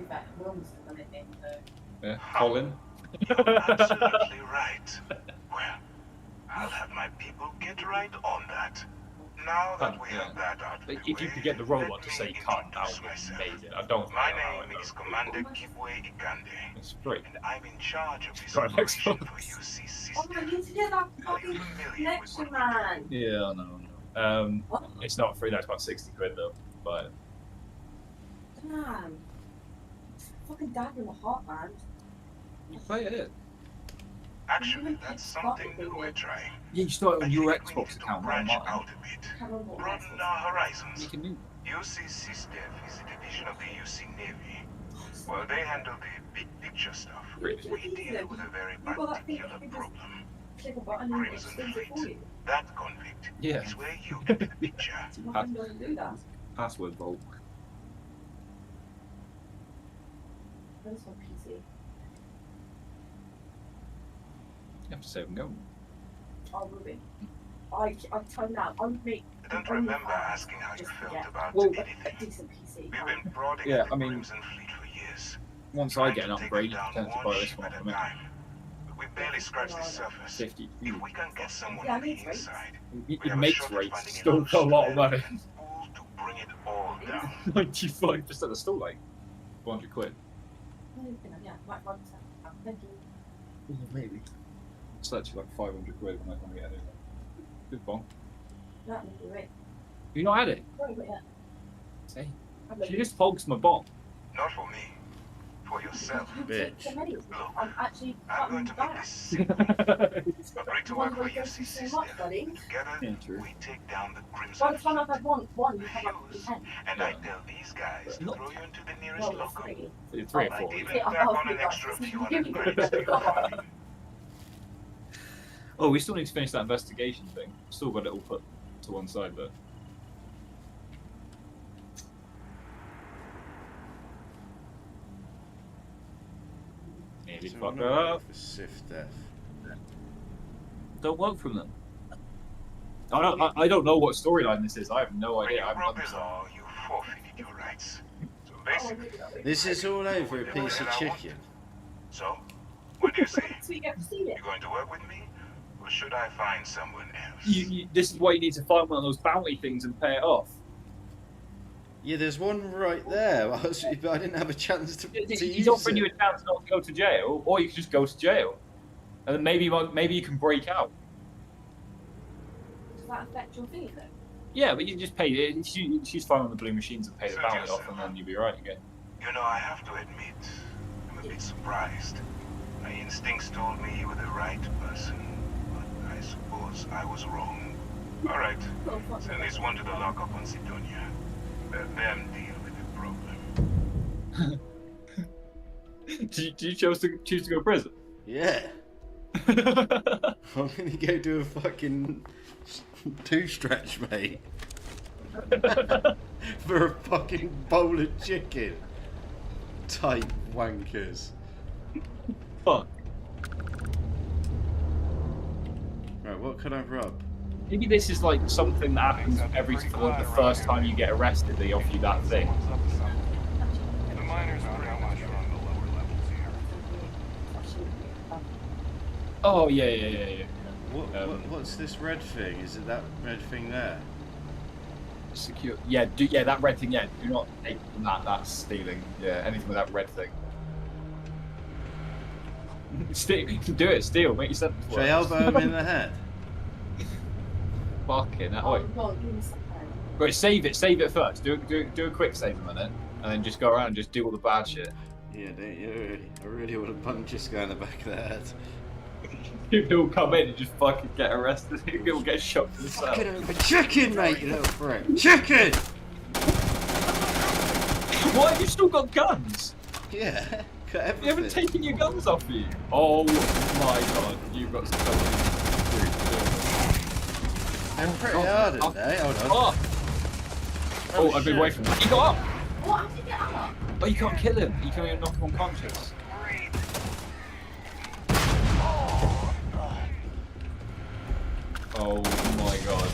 fair, Wilmer's the one name, so. Yeah, Colin. You're absolutely right. Well, I'll have my people get right on that. Now that we have that out of the way, If you could get the robot to say cunt, that would be amazing. I don't my name is Commander Kibwe Ikande, It's great. and I'm in charge of this Right, next operation one. for UC System. Oh, I need to get that fucking connection, man. Yeah, no. It's not free. That's about 60 quid though. But Damn. Fucking dagger in the heart, man. you play it. Actually, that's something new we're trying. Yeah, you start on your Xbox account. Branch Not out mine. a bit. Broaden our horizons. You can do. UC System is a division of the UC Navy. Well, they handle the big picture stuff. We deal with a very particular problem. Click a button and it Crimson extends it for Fleet. you. That convict Yeah. is where you get the picture. Nothing doesn't do that. Password vault. This on PC. You have to save and go. Oh, Ruby. I turned out. I would make. I don't remember asking how you felt about Well, anything. A decent PC. We've been prodding Yeah, at the I mean, Crimson Fleet for years. Once I get an upgrade, you can tend to buy this one. I mean, We barely scratched the surface. 50. If we can get someone Yeah, on the it's great. inside, It makes rates still got a lot of money. to bring it all down. 95% of still like 400 quid. Yeah, might find that. Thank you. Maybe. It's actually like 500 quid when I get it. Good bomb. That would be great. You not had it? Sorry, but yeah. Say. She just hogs my bomb. Not for me. For yourself. Bitch. I'm actually. I'm going to make this simple. Agree to work for UC so much, buddy. Together, we take down the By Crimson the time I've had one, you have up to 10. and I tell these guys to throw you into the nearest Well, locker. 3. 3 or Might 4. even Yeah, tack I'll on do an that. extra few Give hundred me credits to your party. Oh, we still need to finish that investigation thing. Still got it all put to one side though. Nearly fucked up. Sif death. Don't work from them. I don't know what storyline this is. I have no idea. When you broke the law, you forfeited your rights. So basically, This is all over a piece of chicken. so what do you say? Sweet, I've seen it. You going to work with me, or should I find someone else? This is why you need to find one of those bounty things and pay it off. Yeah, there's one right there. But I didn't have a chance to He's use offering it. you a chance not to go to jail, or you can just go to jail, and then maybe you can break out. Does that affect your fee, though? Yeah, but you just pay it. She's fine on the blue machines and pay the bounty off, and then you'll be right again. You know, I have to admit, I'm a bit surprised. My instincts told me you were the right person, but I suppose I was wrong. All right, send this one to the lockup on Sidonia. Let them deal with the problem. Did you choose to go to prison? Yeah. I'm gonna go do a fucking 2-stretch, mate. For a fucking bowl of chicken. Tight wankers. Fuck. Right, what can I rub? Maybe this is like something that happens for the first time you get arrested. They offer you that thing. The miners are pretty much on the lower levels here. Oh yeah. What's this red thing? Is it that red thing there? Secure. Yeah, that red thing. Yeah, do not take from that. That's stealing. Yeah, anything with that red thing. Steal. Do it. Steal. Make yourself. Should I elbow him in the head? Fucking hell. Oh, Wait. well, you must have. Right, save it first. Do a quick save a minute, and then just go around and just do all the bad shit. Yeah, don't you? I really want to punch this guy in the back of the head. He'll come in and just fucking get arrested. He'll get shot to the cell. Fucking over chicken, mate, you little prick. Chicken! Why have you still got guns? Yeah, got everything. You haven't taken your guns off you. Oh my god, you've got some guns. I'm pretty hard in there. Hold on. Oh, I've been away from that. He got up! What? How did you get up? Oh, you can't kill him. You can only knock him unconscious. Oh my god.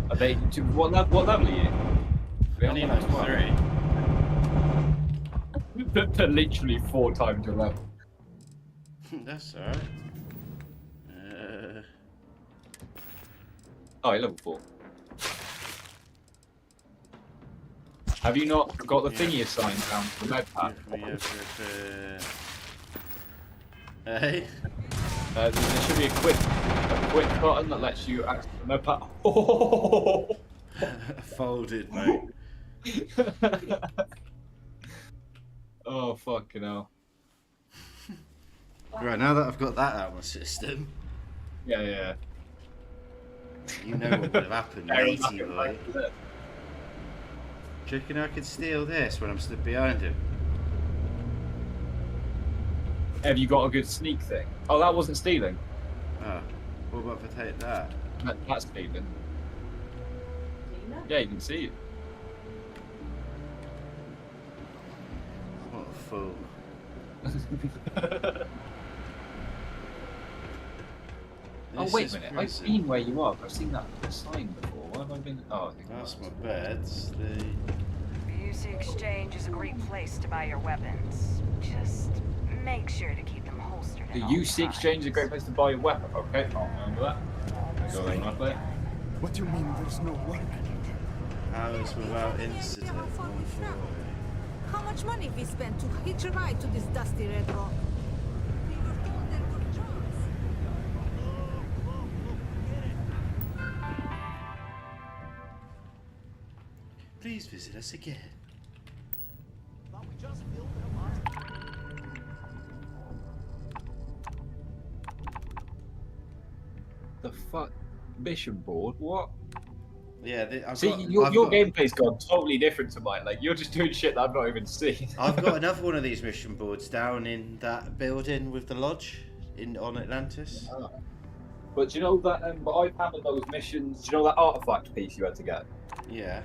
Are they? What level are you? Only like 3. They're literally 4 times your level. That's alright. Oh, you're level 4. Have you not got the thingy assigned down to the med pack? Hey? There should be a quick button that lets you access the med pack. Oh! Folded, mate. Oh, fucking hell. Right, now that I've got that out of my system. Yeah. You know what would have happened, matey boy. Do you reckon I could steal this when I'm stood behind him? Have you got a good sneak thing? Oh, that wasn't stealing. Oh, what about if I take that? That's stealing. Yeah, you can see it. What a fool. Oh, wait a minute. I've been where you are. I've seen that sign before. Where have I been? Oh, I think that's my beds. The UC Exchange is a great place to buy your weapons. Just make sure to keep them holstered. The UC Exchange is a great place to buy your weapon. Okay, I'll remember that. Go on that way. What do you mean there's no work? Hours without incident. How much money we spent to hitch a ride to this dusty red rock? We were told there were jobs. Please visit us again. The fuck? Mission board? What? Yeah, your gameplay's gone totally different to mine. Like, you're just doing shit that I've not even seen. I've got another one of these mission boards down in that building with the lodge on Atlantis. Oh. But do you know that? But I've handled those missions. Do you know that artifact piece you had to get? Yeah.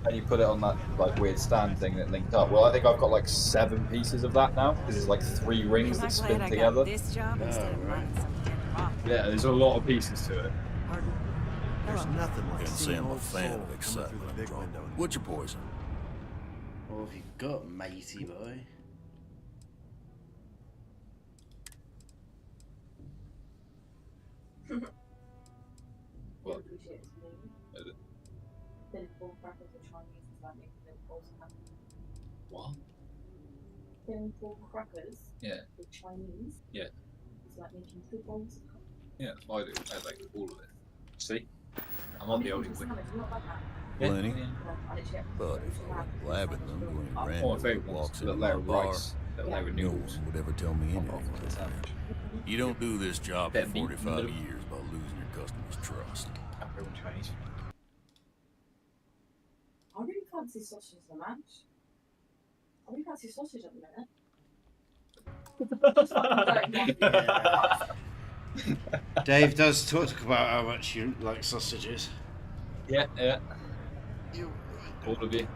And you put it on that like weird stand thing that linked up. Well, I think I've got like 7 pieces of that now. Because there's like 3 rings that spin together. This job instead of running some dead rock. Yeah, there's a lot of pieces to it. There's nothing like Can't say seeing I'm a old fan soul of coming excitement. through the big window. What's your poison? What have you got, matey boy? What? What? Thin-full crackers. Yeah. With Chinese. Yeah. It's like making 2 bowls of Yeah, that's what I do. I like all of it. See? I'm on the only way. Plenty. But if I went blabbing them, going random walks into my bar, no one would ever tell me anything. You don't do this job for 45 years by losing your customers' trust. Chinese. I really fancy sausage in a match. I really fancy sausage at the minute. Dave does talk about how much you like sausages. Yeah. All of you.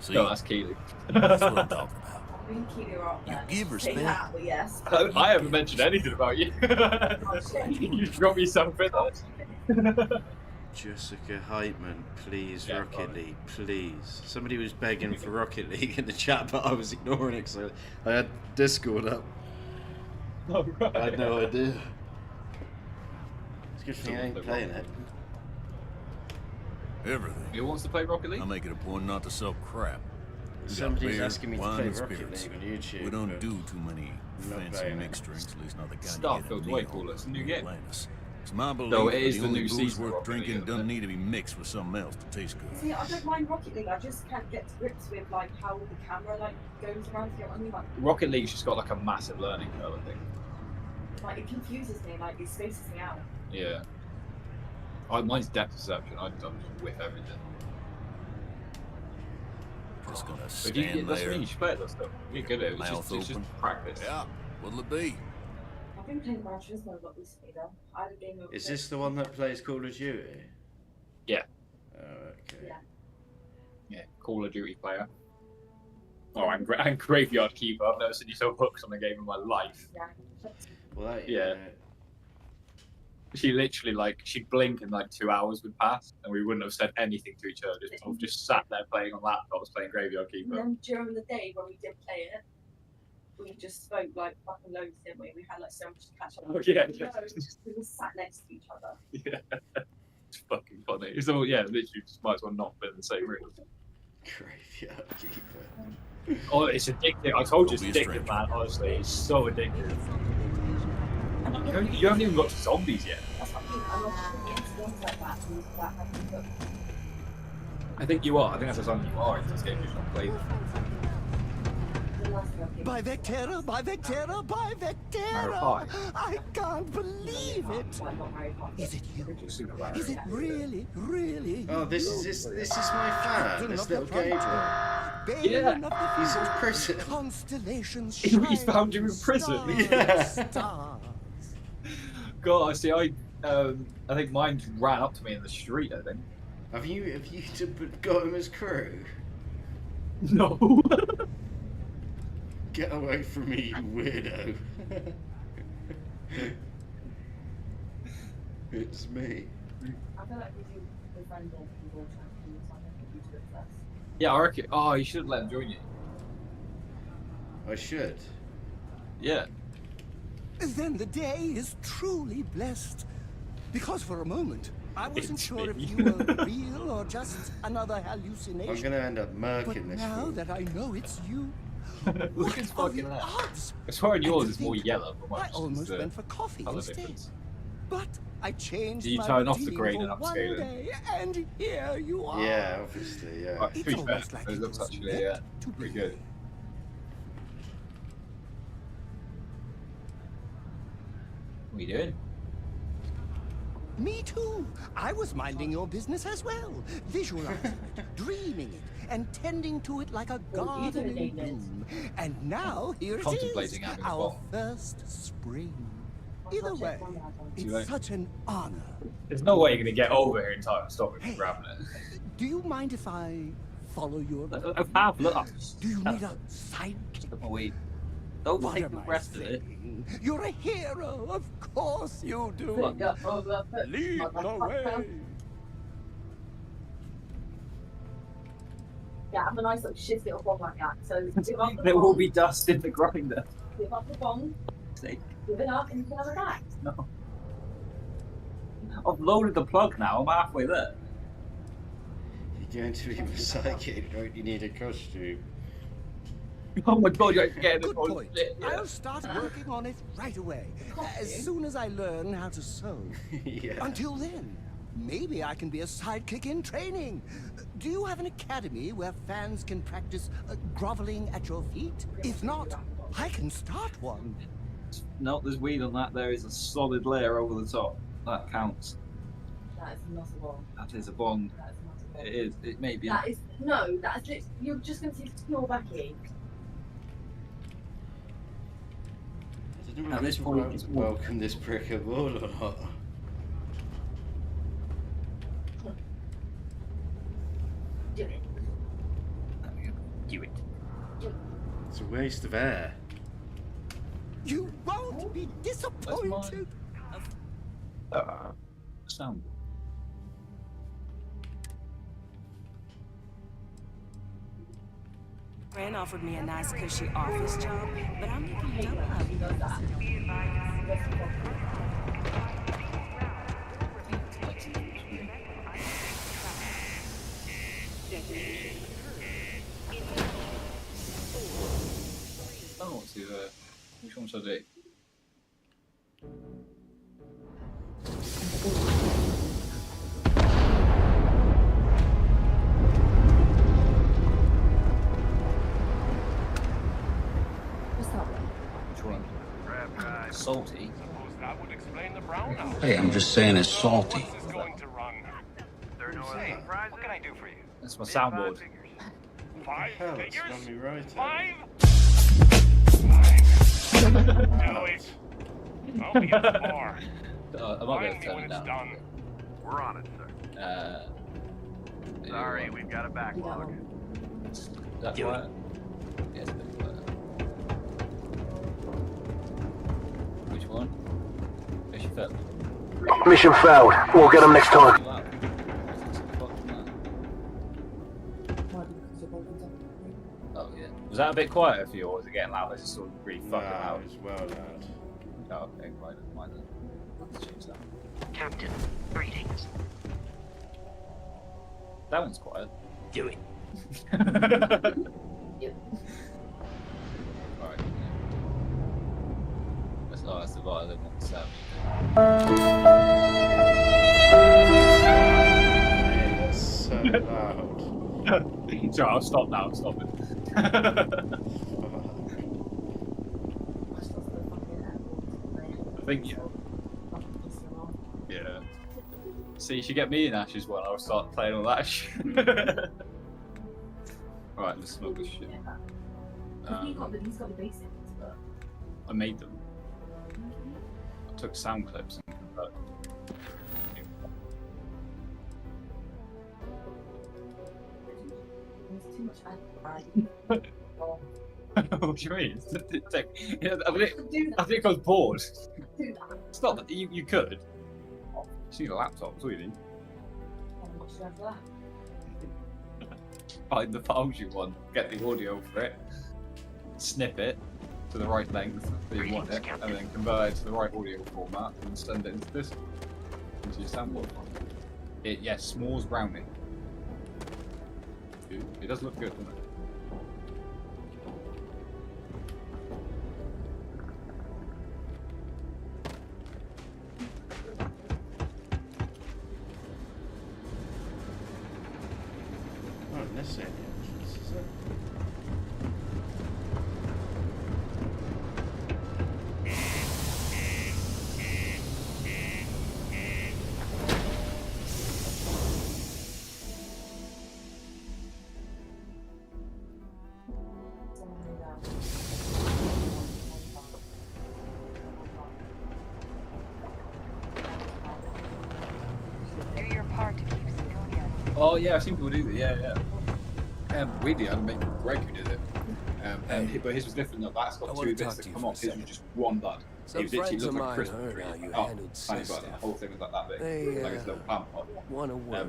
See? No, that's Keely. That's what I'm talking about. You give respect. But yes. I haven't mentioned anything about you. You got me something. Jessica Heitman, please, yeah, Rocket League, please. Somebody was begging for Rocket League in the chat, but I was ignoring it, so I had Discord up. Oh, right. I had no idea. It's good for me, I ain't playing it. Everything. Who wants to play Rocket League? I make it a point not to sell crap. Somebody's asking me to play Rocket League on YouTube. We don't do too many fancy mixed drinks, at least not the kind Starfield's way cooler. It's a new game. It's my belief no, it is the the only new booze season worth drinking League, doesn't need to be mixed with something else to taste good. See, I don't mind Rocket League. I just can't get to grips with like how the camera like goes around. You know what I mean? Like, Rocket League's just got like a massive learning curve, I think. Like it confuses me. Like it spaces me out. Yeah. Mine's depth perception. I'm just with everything. Just gonna But stand that's there. when you should play that stuff. You're good at it. Mouth It's just open. practice. Yeah. What'll it be? I've been playing Gran Turismo a lot recently though. I had a game of. Is this the one that plays Call of Duty? Yeah. Oh, okay. Yeah. Yeah. Call of Duty player. Oh, I'm Graveyard Keeper. I've never seen you so hooked on a game in my life. Well, yeah. She literally, like, she'd blink and, like, 2 hours would pass, and we wouldn't have said anything to each other. Just sat there playing on laptops, playing Graveyard Keeper. And then during the day when we did play it, we just spoke like fucking loads, didn't we? We had like so much to catch up. Oh, yeah. We just sat next to each other. Yeah. It's fucking funny. It's all, yeah, literally just might as well not be in the same room. Graveyard Keeper. Oh, it's addictive. I told you it's addictive, man. Honestly, it's so addictive. You haven't even got to zombies yet. I think you are. I think that's the song you are in this game. You've not played. By Vectera, by Vectera, by Vectera! I can't believe it! Is it you? Is it really, really? Oh, this is my fan. This little Gabriel. Yeah, he's in prison. Constellations. He's found you in prison. Yeah. God, I see. I think mine just ran up to me in the street. I think. Have you got him as crew? No. Get away from me, you weirdo. It's me. I feel like we do befriend them people trying to do something if you do it first. Yeah, I reckon. Oh, you should let him join you. I should. Yeah. Then the day is truly blessed. Because for a moment, I wasn't sure if you were real or just another hallucination. I'm gonna end up murking this now fool. that I know it's you, Look at fucking that. I swear yours is more yellow, but I almost went for coffee instead. But I changed you my turn off the routine grade for and one upscale it? day, and here you are. Yeah, obviously, yeah. Right, to be fair, it looks actually pretty good. What are you doing? Me too. I was minding your business as well, visualizing it, dreaming it, and tending to it like a garden in bloom. And now here it is, Contemplating having a our bomb. first spring. Either way, You it's such an honor. There's no way you're gonna get over here in time to stop me from grabbing it. Do you mind if I follow your... Have look. Do you need a sidekick? Wait. Don't What take am the I rest of it. You're a hero, of course you do. Lead the way. Yeah, have a nice little shift little bomb like that. So give up the There bomb, will be dust in the grinder. give up the bomb, give it up, and you can have it back. No. I've loaded the plug now. I'm halfway there. You're going to be a psychic, don't you need a costume? Oh my god, you're getting Good point. I'll start working on it right away, as soon as I learn how to sew. Yeah. Until then, maybe I can be a sidekick in training. Do you have an academy where fans can practice groveling at your feet? If not, I can start one. No, there's weed on that. There is a solid layer over the top. That counts. That is not a bomb. That is a bond. That is not a bomb. It is. It may be. That is no. That is literally, you're just going to see pure backing. I don't know At if this you point, it's more- welcome this prick aboard or not. Do it. Do it. It's a waste of air. You won't be disappointed. Sound. Fran offered me a nice cushy office job, but I'm making double up. I don't want to. Which one should I do? What's that one? Which one? Salty. Hey, I'm just saying it's salty. What can I do for you? That's my soundboard. Five Hell, it's figures? done me right. Five? Do it. I'll be at the bar. I might be able Find to me turn when it it's down. done. We're on it, sir. Sorry, we've got a backlog. That's right. Yeah, it's a bit quieter. Which one? Mission failed. Mission failed. We'll get them next time. Oh yeah. Was that a bit quieter for you, or was it getting loud? It's just sort of really fucking Nah, loud. it's well loud. Oh, okay, right, never mind then. Let's change that. Captain, greetings. That one's quiet. Do it. Alright. That's the violin one, so. It's so loud. Sorry, I'll stop now, I'm stopping. I think, yeah. See, you should get me in Ash's one, I'll start playing all that shit. Alright, let's smoke this shit. He's got the basics, but... I made them. I took sound clips and converted them. There's too much ad. What do you mean? I think I was bored. Do that. It's not that you could. You need a laptop, that's all you need. What should I have for that? Find the files you want, get the audio for it, snip it to the right length that you want it, and then convert it to the right audio format and send it into this, into your soundboard. Yes, s'mores brownie. It does look good, doesn't it? Not necessarily. Is it? Do your part to keep civilians. Oh yeah, I've seen people do that, yeah. Weirdly, I had a mate called Greg who did it. But his was different. That's got two bits that come off. His was just one bud. He was literally looked like a Christmas tree. Tiny bud. The whole thing was like that big, like his little plant pot.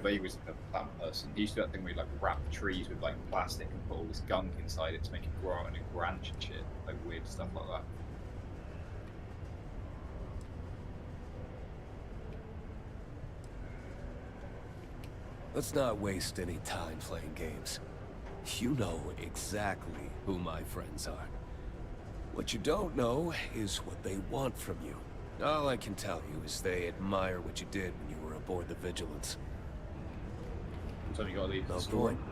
But he was a plant person. He used to do that thing where he like wrap trees with like plastic and put all this gunk inside it to make it grow out and it branch and shit, like weird stuff like that. Let's not waste any time playing games. You know exactly who my friends are. What you don't know is what they want from you. All I can tell you is they admire what you did when you were aboard the Vigilance. So you gotta leave No the story. point.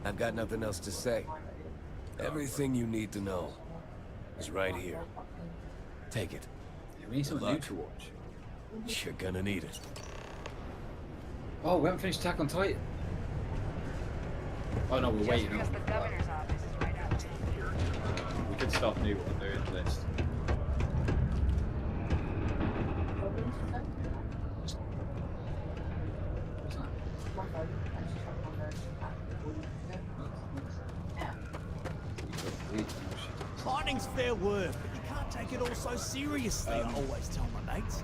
I've got nothing else to say. Everything you need to know is right here. Take it. Yeah, we need something new to watch. You're gonna need it. Oh, we haven't finished Attack on Titan. Oh no, we're Just waiting. because the governor's office is right out there. We could start a new one, they're in the list. Mining's fair work, but you can't take it all so seriously, I always tell my mates.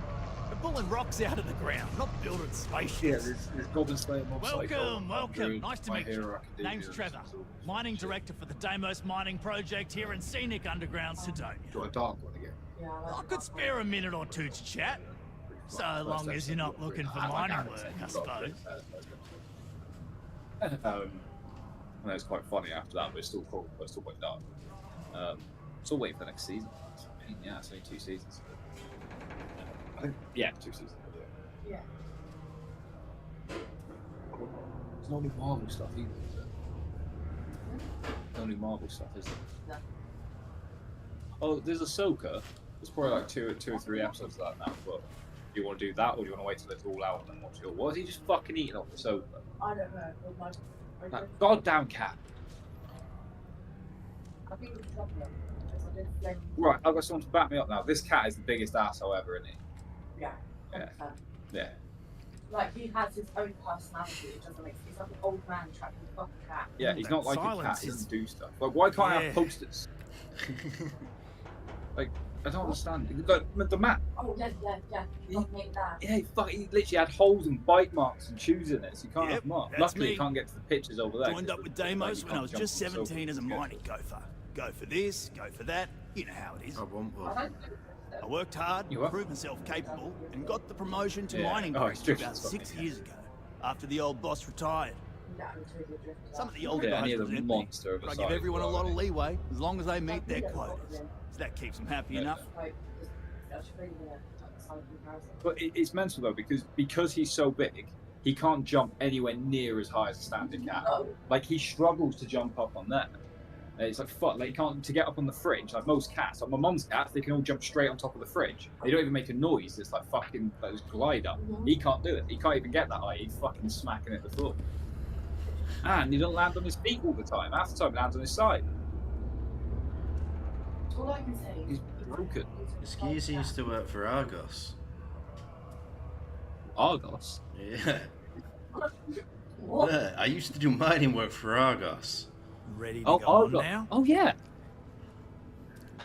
We're pulling rocks out of the ground, not building spaceships. Yeah, there's Goblin Slayer Mob Psycho. Welcome. Nice to meet you. Academia, Name's Trevor, mining director for the Deimos mining project here in scenic underground Sidonia. Do you want a dark one again? I could spare a minute or two to chat, so long as you're not looking for mining work, I suppose. And it's quite funny after that, but it's still cool, but it's still quite dark. Still waiting for the next season. Yeah, it's only 2 seasons. I think, yeah, 2 seasons. Yeah. There's no new Marvel stuff either, is there? No new Marvel stuff, is there? No. Oh, there's Ahsoka. There's probably like two or three episodes of that now, but do you want to do that, or do you want to wait till it's all out and then watch it? What is he just fucking eating off Ahsoka? I don't know. That goddamn cat. I think it's chocolate. I did flame. Right, I've got someone to back me up now. This cat is the biggest asshole ever, isn't he? Yeah. Yeah. Yeah. Like, he has his own personality. It doesn't make sense. He's like an old man trapped in a fucking cat. Yeah, he's not like a cat. He doesn't do stuff. Like, why can't I have posters? Like, I don't understand. The map. Oh, yeah. Make that. Yeah, he literally had holes and bite marks and shoes in it, so you can't have marks. Luckily, you can't get to the pictures over there. Joined up with Deimos when I was just 17 as a mining gopher. Go for this, go for that. You know how it is. I worked hard, proved myself capable, and got the promotion to mining group about 6 years ago, after the old boss retired. Some of the old guys resent me, but I give everyone a lot of leeway as long as they meet their quotas. So that keeps them happy enough. But it's mental though, because he's so big, he can't jump anywhere near as high as a standard cat. Like, he struggles to jump up on there. It's like, fuck, like, you can't, to get up on the fridge, like most cats, like my mum's cats, they can all jump straight on top of the fridge. They don't even make a noise, it's like fucking, like, this glide up. He can't do it, he can't even get that high, he's fucking smacking at the floor. And he doesn't land on his feet all the time, half the time he lands on his side. All I can say He's broken. Excuse used to work for Argos. Argos? Yeah. Yeah, I used to do mining work for Argos. Ready to go on now? Oh, yeah.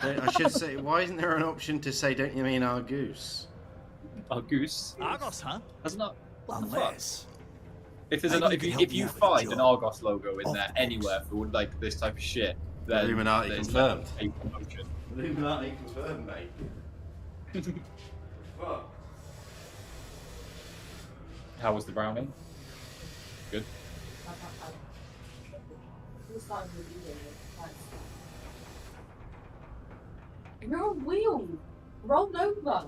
I should say, why isn't there an option to say, don't you mean Argus? Argus? Argos, huh? That's not... Unless... If there's if you find an Argos logo in there anywhere for like this type of shit, then Illuminati confirmed. Promotion. Illuminati confirmed, mate. Fuck. How was the brownie? Good. You're a wheel. Rolled over.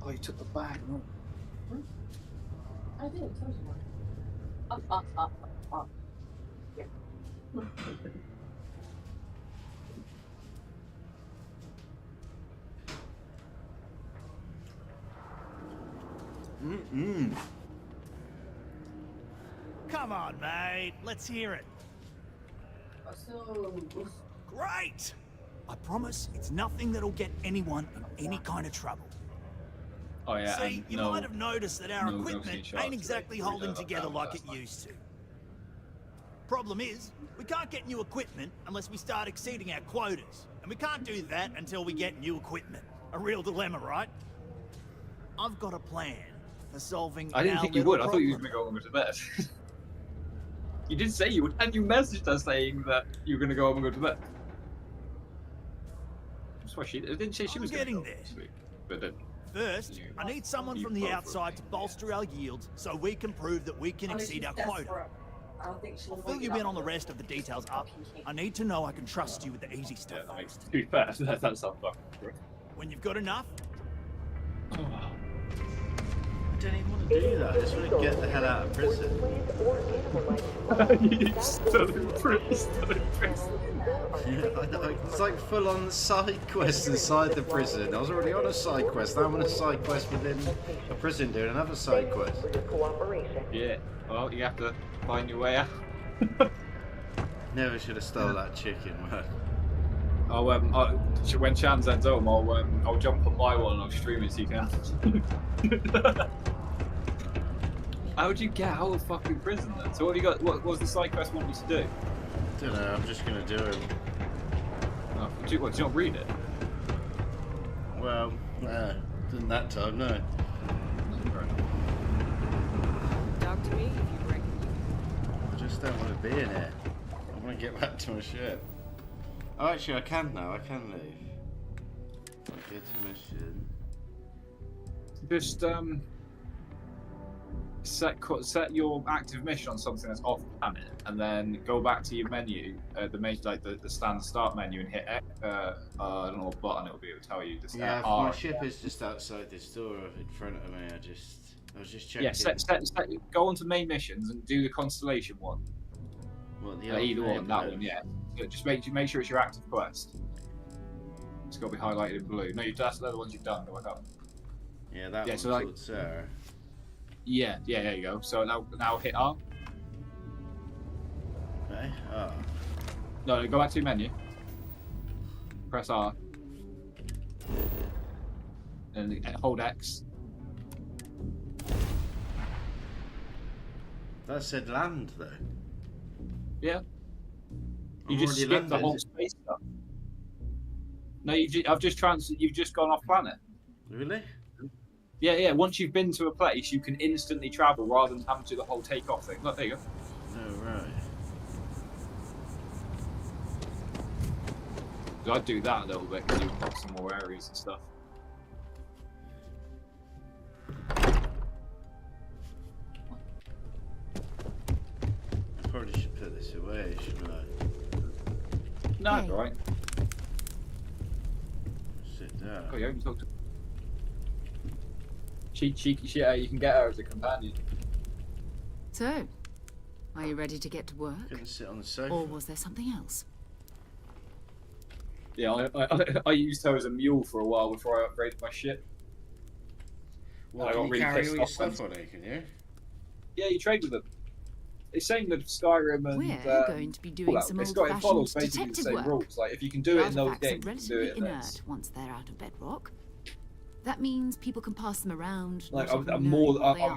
Oh, you took the bag. No. I did. Told you. Up. Yeah. Come on, mate. Let's hear it. Great! I promise it's nothing that'll get anyone in any kind of trouble. Oh yeah. See, you might have noticed that our equipment ain't exactly holding together like it used to. Problem is, we can't get new equipment unless we start exceeding our quotas. And we can't do that until we get new equipment. A real dilemma, right? I've got a plan for solving I didn't think you would. I thought you were going to go over to bed. You did say you would, and you messaged us saying that you were going to go home and go to bed. That's why she didn't say she was getting there. But then, first, I need someone from the outside to bolster our yields so we can prove that we can exceed our quota. I'll fill you in on the rest of the details up. I need to know I can trust you with the easy stuff. Yeah, that makes to be fair, that's not fucking true. When you've got enough. I don't even want to do that. I just want to get the hell out of prison. You're still in prison. Yeah, I know. It's like full on side quest inside the prison. I was already on a side quest. Now I'm on a side quest within a prison doing another side quest. Yeah. Well, you have to find your way out. Never should have stole that chicken, man. When Chan's ends home, I'll jump on my one and I'll stream it so you can. How would you get out of fucking prison then? So what have you got? What was the side quest want you to do? I don't know. I'm just gonna do it. Oh, did you not read it? Well, didn't that time, no. Talk to me if you break. I just don't want to be in here. I want to get back to my ship. Oh, actually, I can now. I can leave. I'll get to mission. Just set your active mission on something that's off planet, and then go back to your menu, the standard start menu, and hit I don't know what button it'll be. It'll tell you. Just yeah, R. My ship is just outside this door in front of me. I was just checking. Yeah, go onto main missions and do the constellation one. What, the either one, that one, yeah. So just make sure it's your active quest. It's got to be highlighted in blue. No, that's the other ones you've done. Go back up. Yeah, that one's called Sarah. Yeah, there you go. So now hit R. Okay, R. No, go back to your menu. Press R. And hold X. That said land, though. Yeah. You just skipped the whole space stuff. No, I've just transferred. You've just gone off planet. Really? Yeah. Once you've been to a place, you can instantly travel rather than having to do the whole takeoff thing. Look, there you go. Oh, right. I'd do that a little bit because you've got some more areas and stuff. I probably should put this away, shouldn't I? No, it's alright. Sit down. Oh, you haven't talked to... Cheeky shit, you can get her as a companion. So, are you ready to get to work? Couldn't sit on the sofa. Or was there something else? Yeah, I used her as a mule for a while before I upgraded my ship. Well, can you carry all your stuff on it, can you? Yeah, you trade with them. It's same with Skyrim and... We're going to be doing some old-fashioned detective work. Rules. Like, if you can do it in those games, are you can do it in inert this. once they're out of bedrock. That means people can pass them around. Like, I'm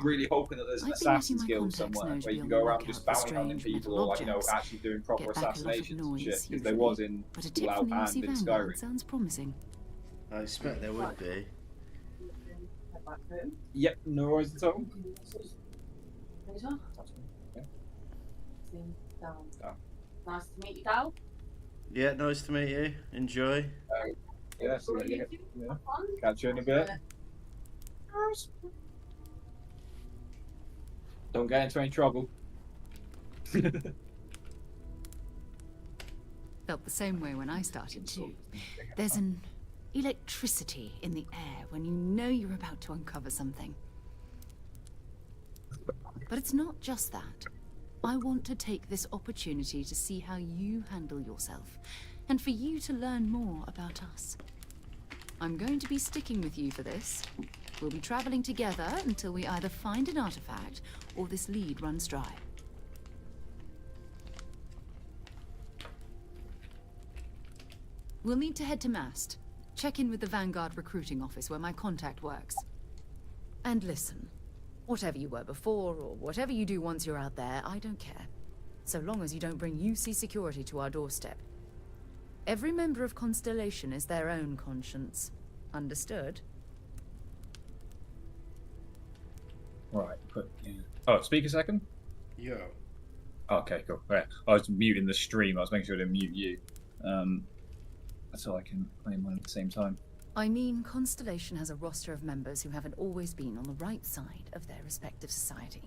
really hoping that there's an assassin's guild somewhere where you can go around just bounty hunting people or, like, you know, actually doing proper assassinations and shit. Because there was in Fallout and in Skyrim. Sounds promising. I expect there would be. Yep, no worries at all. Nice to meet you, Dal. Yeah, nice to meet you. Enjoy. Yeah, catch you in a bit. Don't get into any trouble. Felt the same way when I started too. There's an electricity in the air when you know you're about to uncover something. But it's not just that. I want to take this opportunity to see how you handle yourself, and for you to learn more about us. I'm going to be sticking with you for this. We'll be traveling together until we either find an artifact or this lead runs dry. We'll need to head to Mast. Check in with the Vanguard recruiting office where my contact works. And listen. Whatever you were before, or whatever you do once you're out there, I don't care. So long as you don't bring UC security to our doorstep. Every member of Constellation is their own conscience. Understood? Right, Oh, speak a second? Yeah. Okay, cool. Yeah, I was muting the stream, I was making sure to mute you. So I can claim one at the same time. I mean, Constellation has a roster of members who haven't always been on the right side of their respective society.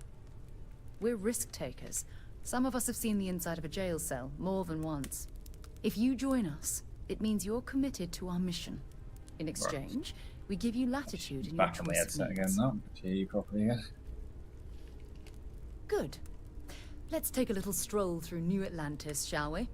We're risk takers. Some of us have seen the inside of a jail cell more than once. If you join us, it means you're committed to our mission. In exchange, we give you latitude in your choice of Back on the headset again needs. now. Hear you properly again. Good. Let's take a little stroll through New Atlantis, shall we?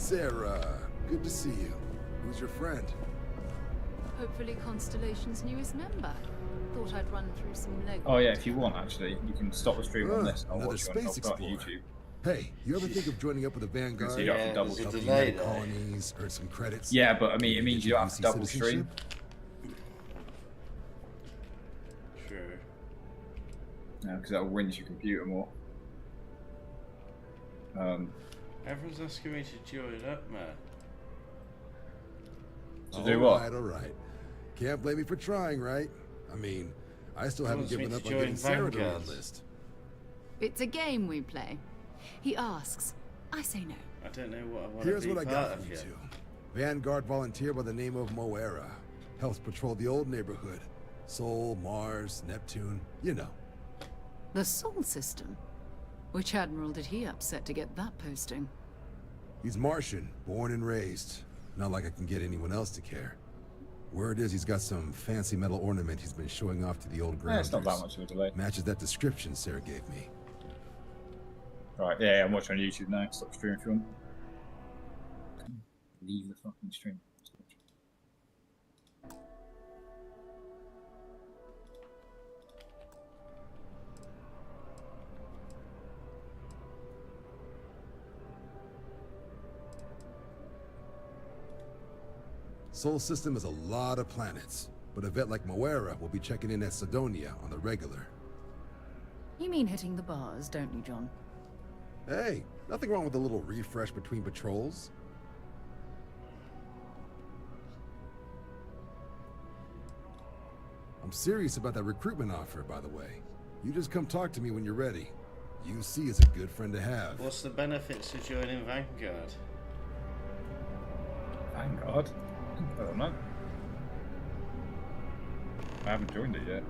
Sarah, good to see you. Who's your friend? Hopefully Constellation's newest member. Thought I'd run through some leg. Oh yeah, if you want, actually, you can stop the stream on this. I'll Another watch you on space explorer. YouTube. Hey, you ever think of joining up with the Vanguard? So you don't have to double Help stream. United colonies, earn some credits. Yeah, but I mean, it means you don't have to double stream. True. Yeah, because that'll rinse your computer more. Everyone's asking me to join up, man. To do what? Alright. Can't blame me for trying, right? I mean, I still haven't given up on getting Sarah to the list. It's a game we play. He asks. I say no. I don't know what I want Here's to be what I part got of for you yet. two. Vanguard volunteer by the name of Moera. Helps patrol the old neighborhood. Sol, Mars, Neptune, you know. The Sol system? Which admiral did he upset to get that posting? He's Martian, born and raised. Not like I can get anyone else to care. Word is he's got some fancy metal ornament he's been showing off to the old grounders. It's not that much of a delay. Matches that description Sarah gave me. Right, yeah, I'm watching on YouTube now. Stop streaming if you want. Leave the fucking stream. Sol system is a lot of planets, but a vet like Moera will be checking in at Sidonia on the regular. You mean hitting the bars, don't you, John? Hey, nothing wrong with a little refresh between patrols. I'm serious about that recruitment offer, by the way. You just come talk to me when you're ready. UC is a good friend to have. What's the benefits of joining Vanguard? Vanguard? I don't know. I haven't joined it yet.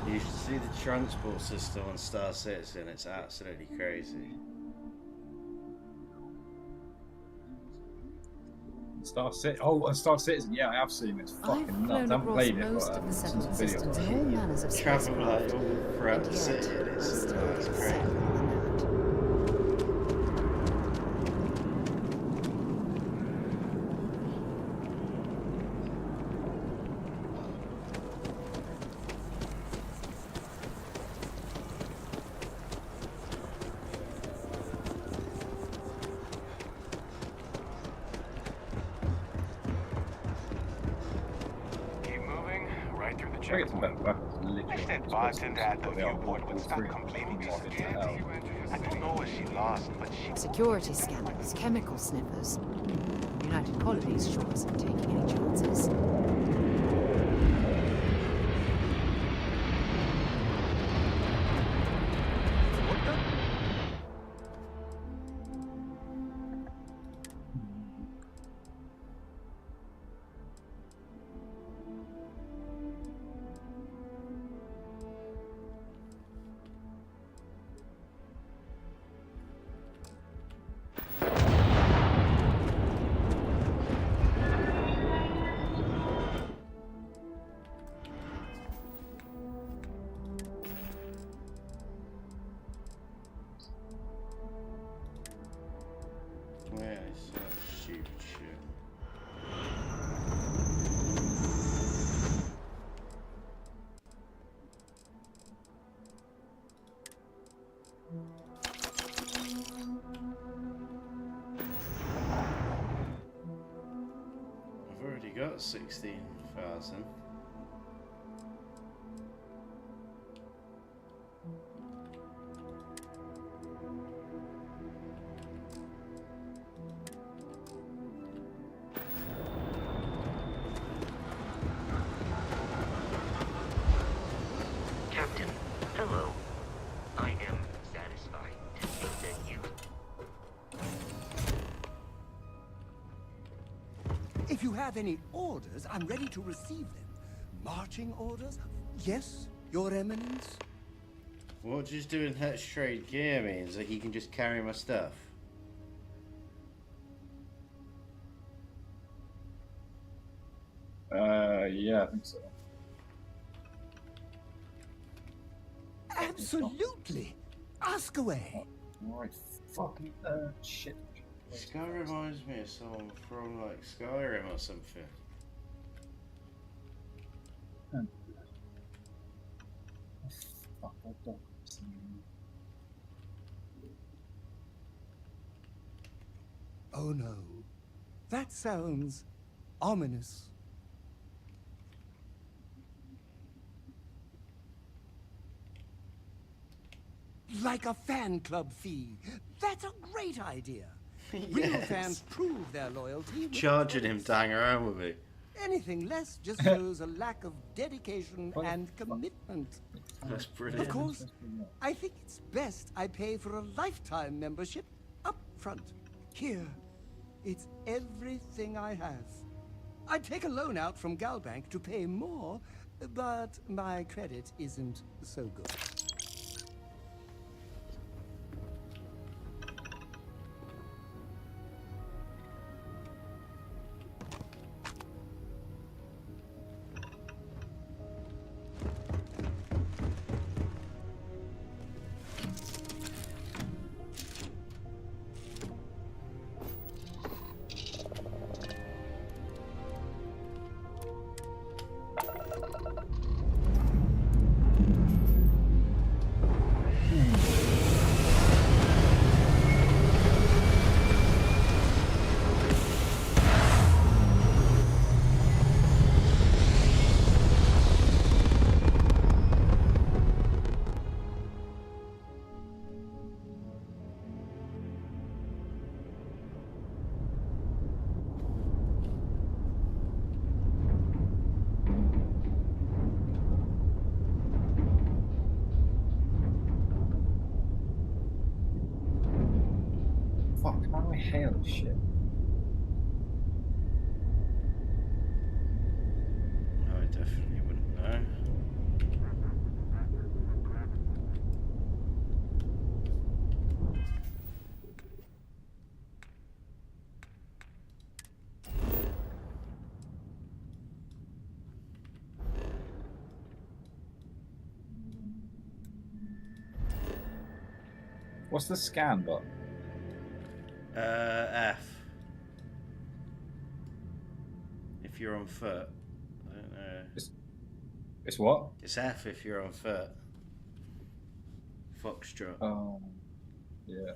You should see the transport system on Star Citizen, it's absolutely crazy. Star Citizen. Oh, Star Citizen. Yeah, I have seen it. It's fucking nuts. I haven't played it, but I've seen some videos. Travel like all throughout the city. It's great. I sent Barton at the viewport would stop complaining just scared. I don't know what she lost, but she... Security scanners, chemical sniffers. United Colonies sure isn't taking any chances. I've already got 16,000. have any orders, I'm ready to receive them. Marching orders? Yes, Your Eminence. What does doing that straight gear means? That he can just carry my stuff? Yeah, I think so. Absolutely. Ask away. Right, fucking shit. This guy reminds me of someone from like Skyrim or something. Oh no. That sounds ominous. Like a fan club fee. That's a great idea. Real fans prove their loyalty. Charging him to hang around with me. Anything less just shows a lack of dedication and commitment. That's brilliant. Of course, I think it's best I pay for a lifetime membership up front. Here, it's everything I have. I'd take a loan out from Galbank to pay more, but my credit isn't so good. Hell shit. I definitely wouldn't know. What's the scan button? F. If you're on foot. I don't know. It's what? It's F if you're on foot. Foxtrot. Oh, yeah.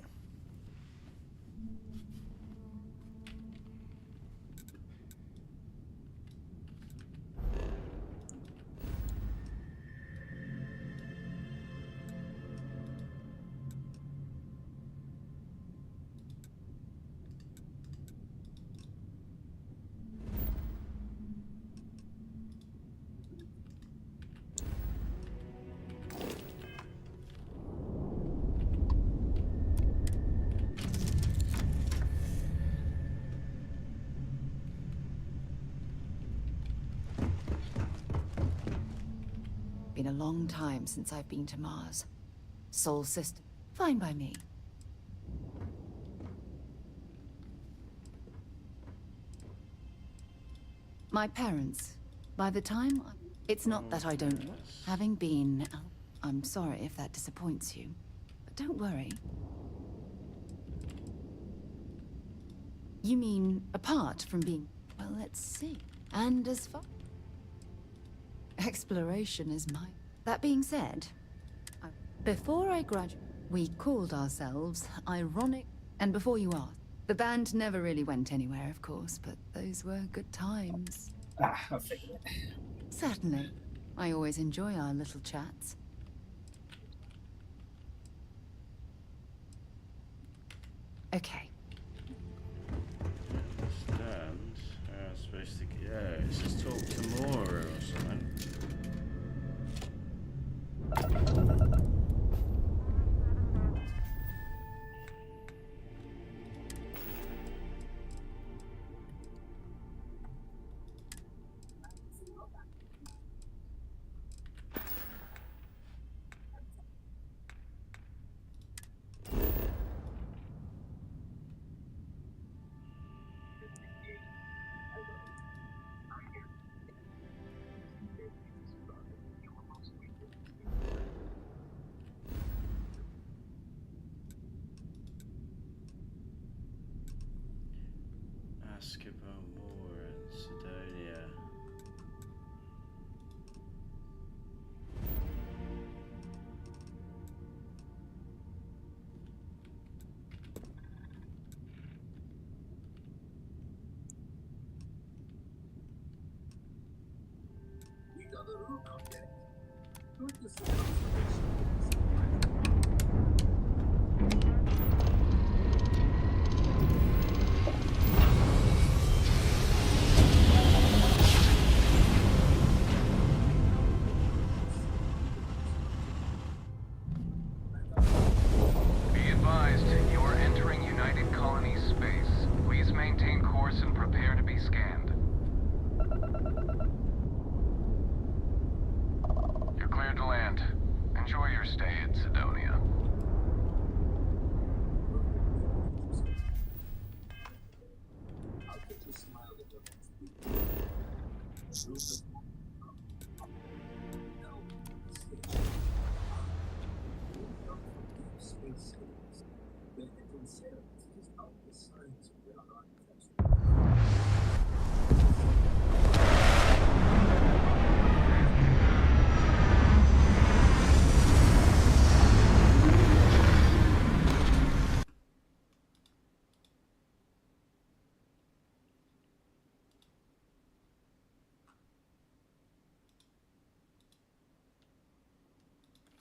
Been a long time since I've been to Mars. Sol system, fine by me. My parents, by the time it's not that I don't, having been, I'm sorry if that disappoints you, but don't worry. You mean apart from being, well, let's see. And as far exploration is mine. That being said, before I graduated, we called ourselves Ironic, and before you asked, the band never really went anywhere, of course, but those were good times. I figured it. Certainly. I always enjoy our little chats. Okay. Understand? How I'm supposed to get. Yeah, it's just talk to Mora or something. skip out more in Sidonia. We got a rook on deck. Be advised, you are entering United Colonies space. Please maintain course and prepare to be scanned. You're cleared to land. Enjoy your stay at Sidonia.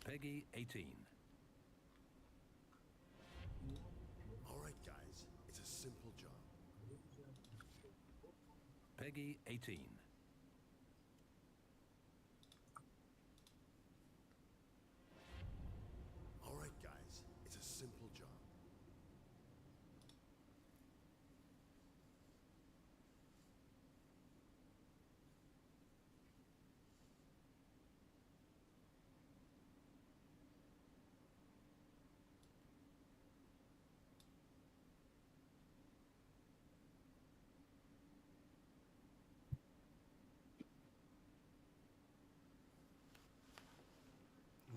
Peggy 18. All right, guys, it's a simple job. Peggy 18. All right, guys, it's a simple job.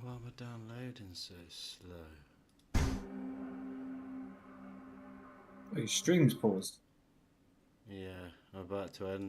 Why am I downloading so slow? Oh, your stream's paused. Yeah, I'm about to end